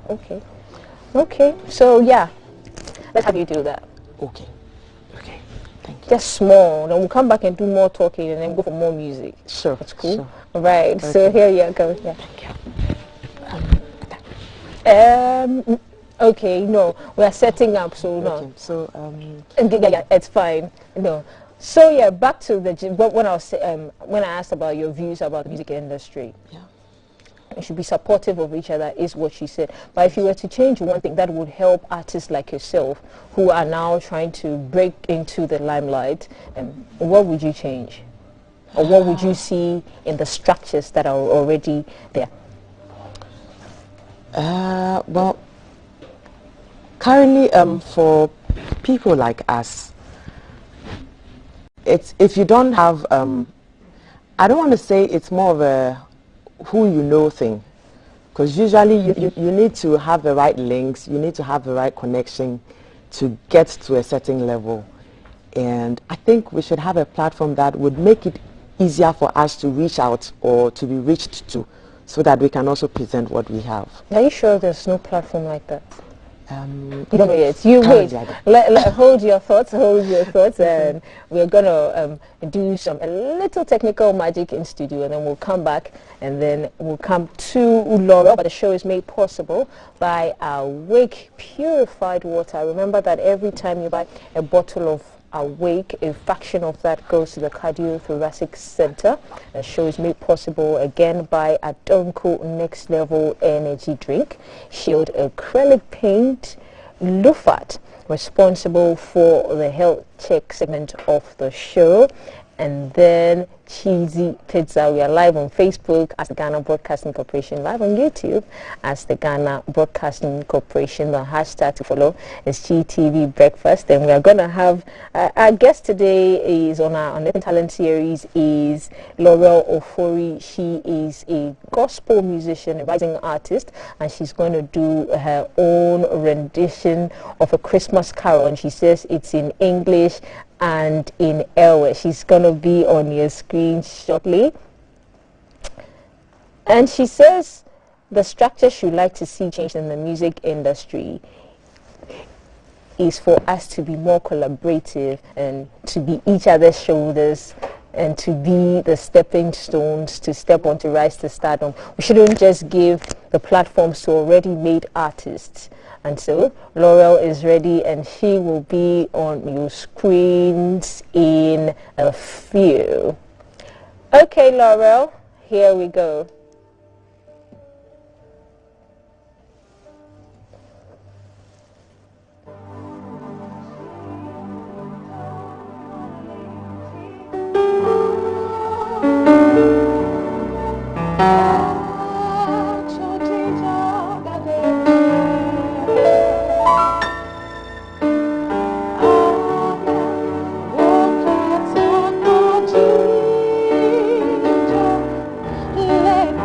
Okay. Okay. So yeah. Let's have you do that. Okay. Okay. Thank you. Just small. Then we'll come back and do more talking and then go for more music. Sure. That's cool. Sure. All right. Okay. So here you go. Yeah. Thank you. Okay. No, we are setting up. So no. Okay. So yeah, it's fine. No. So yeah, back to the when I asked about your views about the music industry. Yeah. We should be supportive of each other is what she said. But if you were to change one thing that would help artists like yourself who are now trying to break into the limelight, what would you change? Or what would you see in the structures that are already there? Well, currently for people like us, it's if you don't have, I don't want to say it's more of a who you know thing, because usually you need to have the right links, you need to have the right connection to get to a certain level, and I think we should have a platform that would make it easier for us to reach out or to be reached to, so that we can also present what we have. Are you sure there's no platform like that? You don't know yet. You wait. Hold your thoughts, and we're gonna do a little technical magic in studio, and then we'll come back, and then we'll come to Laura. But the show is made possible by Awake Purified Water. Remember that every time you buy a bottle of Awake, a fraction of that goes to the Cardiothoracic Center. The show is made possible again by Adonko Next Level Energy Drink, Shield Acrylic Paint, Lufat, responsible for the health check segment of the show, and then Cheesy Pizza. We are live on Facebook as the Ghana Broadcasting Corporation, live on YouTube as the Ghana Broadcasting Corporation. The hashtag to follow is GTV Breakfast, and we are going to have our guest today is on the talent series is Laurel Ofori. She is a gospel musician, a rising artist, and she's going to do her own rendition of a Christmas carol, and she says it's in English and in Ewe. She's going to be on your screen shortly. And she says the structure she'd like to see changed in the music industry is for us to be more collaborative and to be each other's shoulders and to be the stepping stones to step on to rise to stardom. We shouldn't just give the platforms to already made artists. And so Laurel is ready, and she will be on your screens in a few. Okay, Laurel, here we go. Let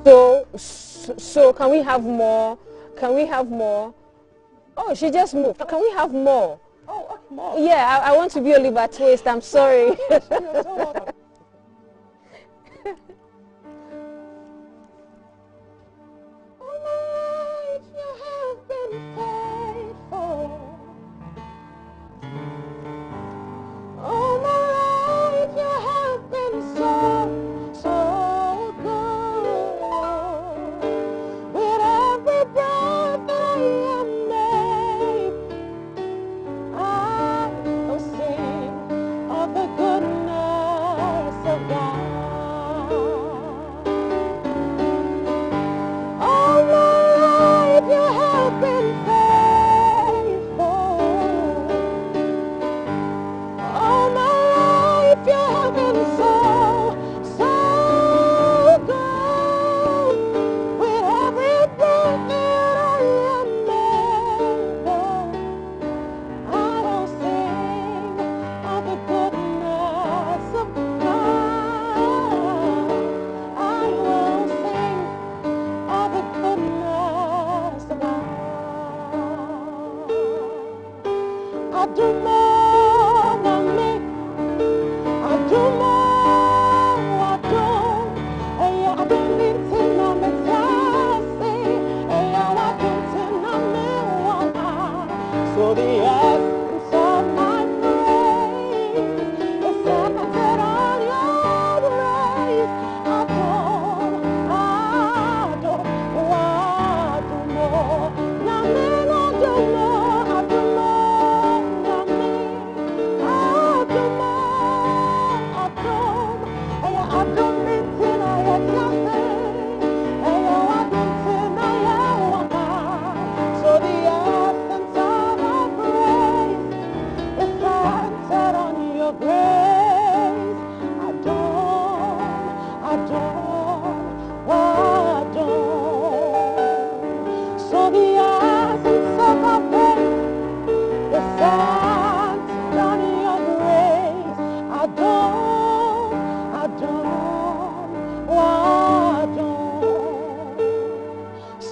So can we have more? Can we have more? Oh, she just moved. Can we have more? Oh, okay, more. Yeah, I want to be Oliver Twist. I'm sorry.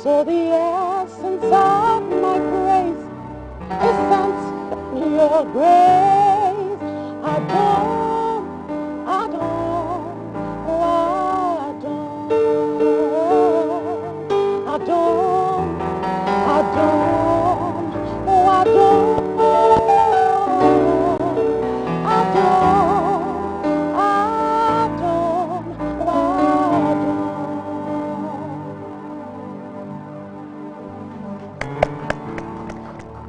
So the essence of my grace is sent in your grace. I don't, I don't, I don't, I don't, I don't, I don't,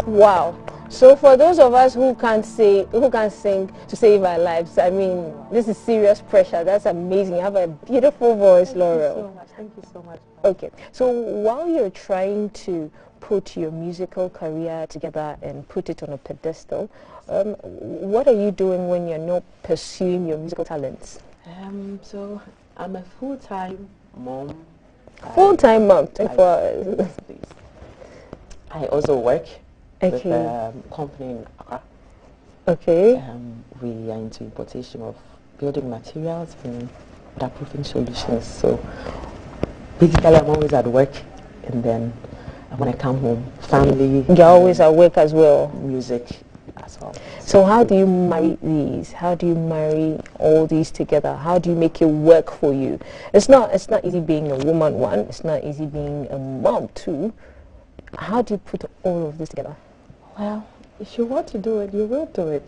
Wow. So for those of us who can't sing to save our lives, I mean, this is serious pressure. That's amazing. You have a beautiful voice, Laurel. Thank you so much. Okay. So while you're trying to put your musical career together and put it on a pedestal, what are you doing when you're not pursuing your musical talents? So I'm a full-time mom. Full-time mom. I also work with Okay. a company in Accra. Okay. We are into importation of building materials and waterproofing solutions. So basically I'm always at work, and then when I come home, family. You're always at work as well. Music as well. So how do you marry these? How do you marry all these together? How do you make it work for you? It's not easy being a woman, one. It's not easy being a mom, two. How do you put all of this together? Well, if you want to do it, you will do it.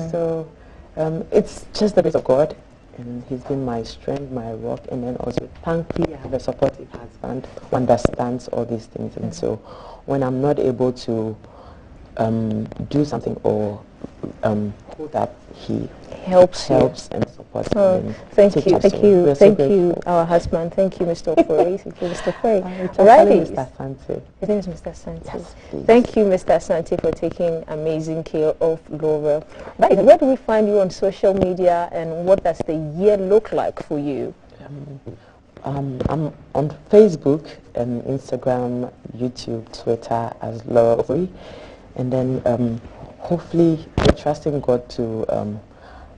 So it's just the grace of God, and He's been my strength, my rock, and then also thankfully I have a supportive husband who understands all these things. And so when I'm not able to do something or hold up, He helps and supports me. And Thank you, thank you, our husband. Thank you, Mr. Ofori. Thank you, Mr. Ofori. Mr. Asante. His name is Mr. Asante. Yes, please. Thank you, Mr. Asante, for taking amazing care of Laura. Right, where do we find you on social media, and what does the year look like for you? I'm on Facebook and Instagram, YouTube, Twitter as Laura Ofori, and then hopefully we're trusting God to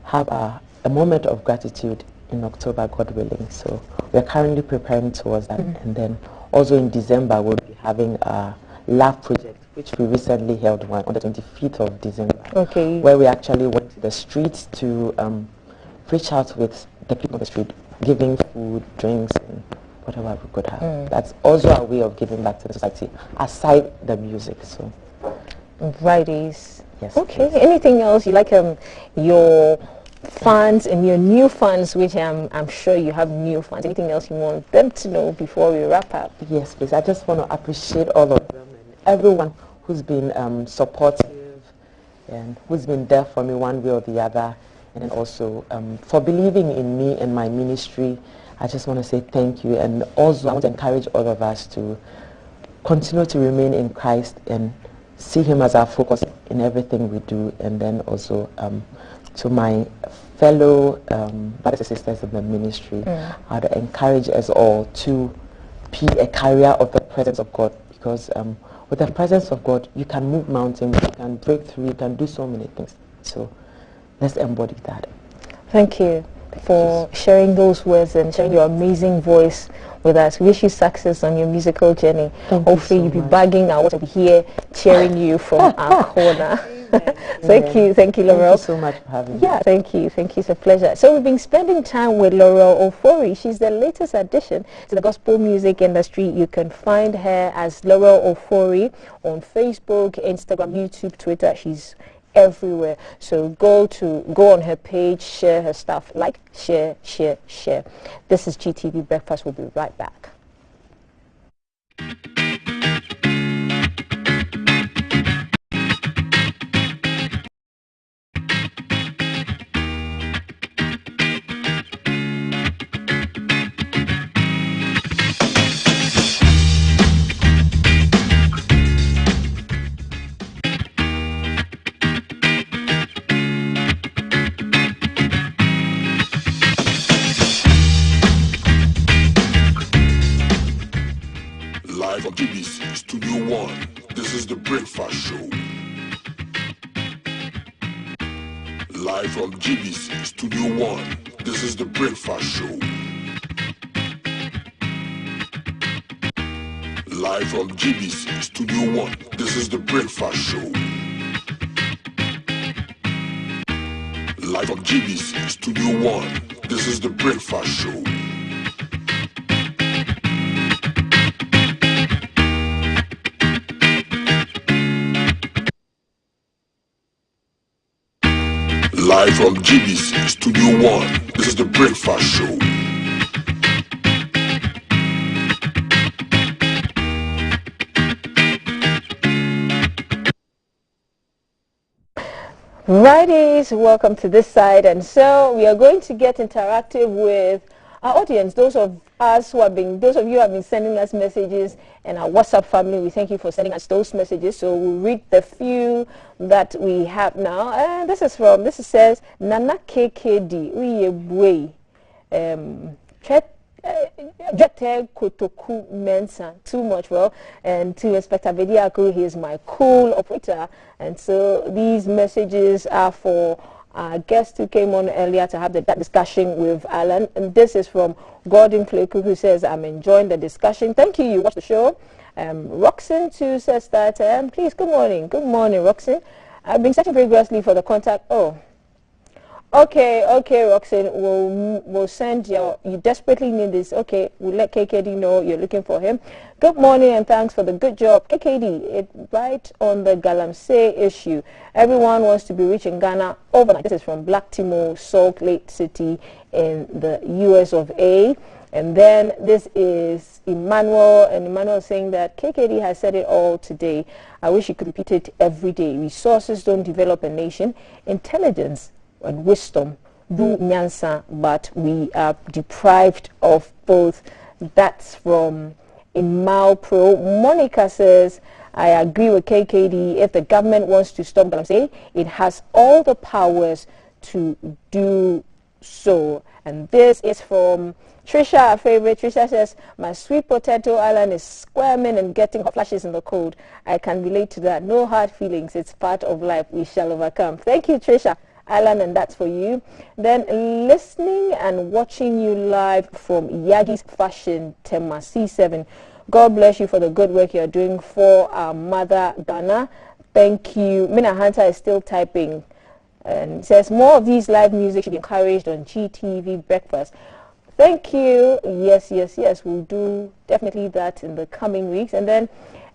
have a moment of gratitude in October, God willing. So we're currently preparing towards that. And then also in December, we'll be having a lab project, which we recently held one on the 25th of December. Okay. Where we actually went to the streets to reach out with the people on the street, giving food, drinks, and whatever we could have. That's also a way of giving back to the society, aside the music. So, Fridays. Yes. Okay. Anything else you like? Your fans and your new fans, which I'm sure you have new fans. Anything else you want them to know before we wrap up? Yes, please. I just want to appreciate all of them and everyone who's been supportive and who's been there for me one way or the other, and then also for believing in me and my ministry. I just want to say thank you, and also I want to encourage all of us to continue to remain in Christ and see Him as our focus in everything we do. And then also to my fellow brothers and sisters in the ministry, I would encourage us all to be a carrier of the presence of God, because with the presence of God, you can move mountains, you can break through, you can do so many things. So let's embody that. Thank you for sharing those words and sharing your amazing voice with us. Wish you success on your musical journey. Hopefully you'll be bagging now to be here cheering you from our corner. Thank you, Laurel. Thank you so much for having me. Yeah, thank you. It's a pleasure. So we've been spending time with Laurel Ofori. She's the latest addition to the gospel music industry. You can find her as Laurel Ofori on Facebook, Instagram, YouTube, Twitter. She's everywhere. So go on her page, share her stuff, like, share. This is GTV Breakfast. We'll be right back. Live from GBC Studio 1, this is the Breakfast Show. Live from GBC Studio 1, this is the Breakfast Show. Live from GBC Studio 1, this is the Breakfast Show. Live from GBC Studio 1, this is the Breakfast Show. Live from GBC Studio 1, this is the Breakfast Show. Righties, welcome to this side. And so we are going to get interactive with our audience, those of you who have been sending us messages, and our WhatsApp family. We thank you for sending us those messages. So we'll read the few that we have now. And this says Nana KKD Uyebwe Kotoku Mensa. Too much, well, and to Inspector Vediaku, he is my cool operator. And so these messages are for our guest who came on earlier to have that discussion with Alan. And this is from Gordon Kleku, who says, I'm enjoying the discussion. Thank you. You watched the show. Roxanne too says that, please, good morning. Good morning, Roxanne. I've been searching vigorously for the contact. Oh, okay, Roxanne. We'll send you desperately need this. Okay, we'll let KKD know you're looking for him. Good morning and thanks for the good job. KKD, it right on the Galamsey issue. Everyone wants to be rich in Ghana overnight. This is from Black Timo, Salt Lake City in the US of A. And then this is Emmanuel, and Emmanuel saying that KKD has said it all today. I wish he could repeat it every day. Resources don't develop a nation. Intelligence and wisdom do nyansa, but we are deprived of both. That's from Imal Pro. Monica says, I agree with KKD. If the government wants to stop Galamsey, it has all the powers to do so. And this is from Trisha, our favorite. Trisha says, my sweet potato island is squirming and getting hot flashes in the cold. I can relate to that. No hard feelings. It's part of life. We shall overcome. Thank you, Trisha. Alan, and that's for you. Then listening and watching you live from Yagi's Fashion, Tema C7. God bless you for the good work you're doing for our mother, Ghana. Thank you. Mina Hunter is still typing and says more of these live music should be encouraged on GTV Breakfast. Thank you. Yes, we'll do definitely that in the coming weeks. And then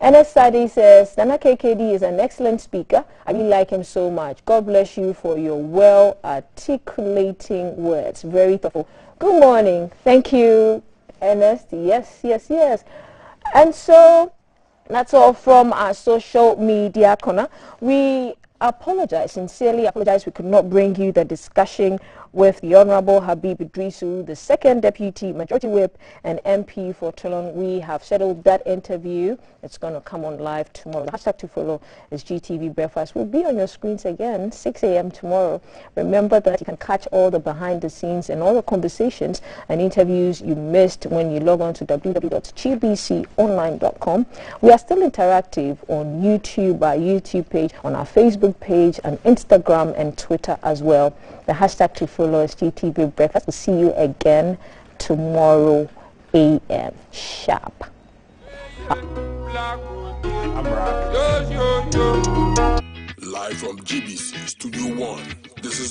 NS Sadi says, Nana KKD is an excellent speaker. I really like him so much. God bless you for your well articulating words. Very thoughtful. Good morning. Thank you, NS. Yes. And so that's all from our social media corner. We sincerely apologize. We could not bring you the discussion with the Honorable Habib Idrisu, the second Deputy Majority Whip and MP for Toulon. We have settled that interview. It's going to come on live tomorrow. The hashtag to follow is GTV Breakfast. We'll be on your screens again 6 a.m. tomorrow. Remember that you can catch all the behind the scenes and all the conversations and interviews you missed when you log on to www.gbconline.com. We are still interactive on YouTube, our YouTube page, on our Facebook page, and Instagram and Twitter as well. The hashtag to follow is GTV Breakfast. We'll see you again tomorrow a.m. sharp. Live from GBC Studio 1. This is the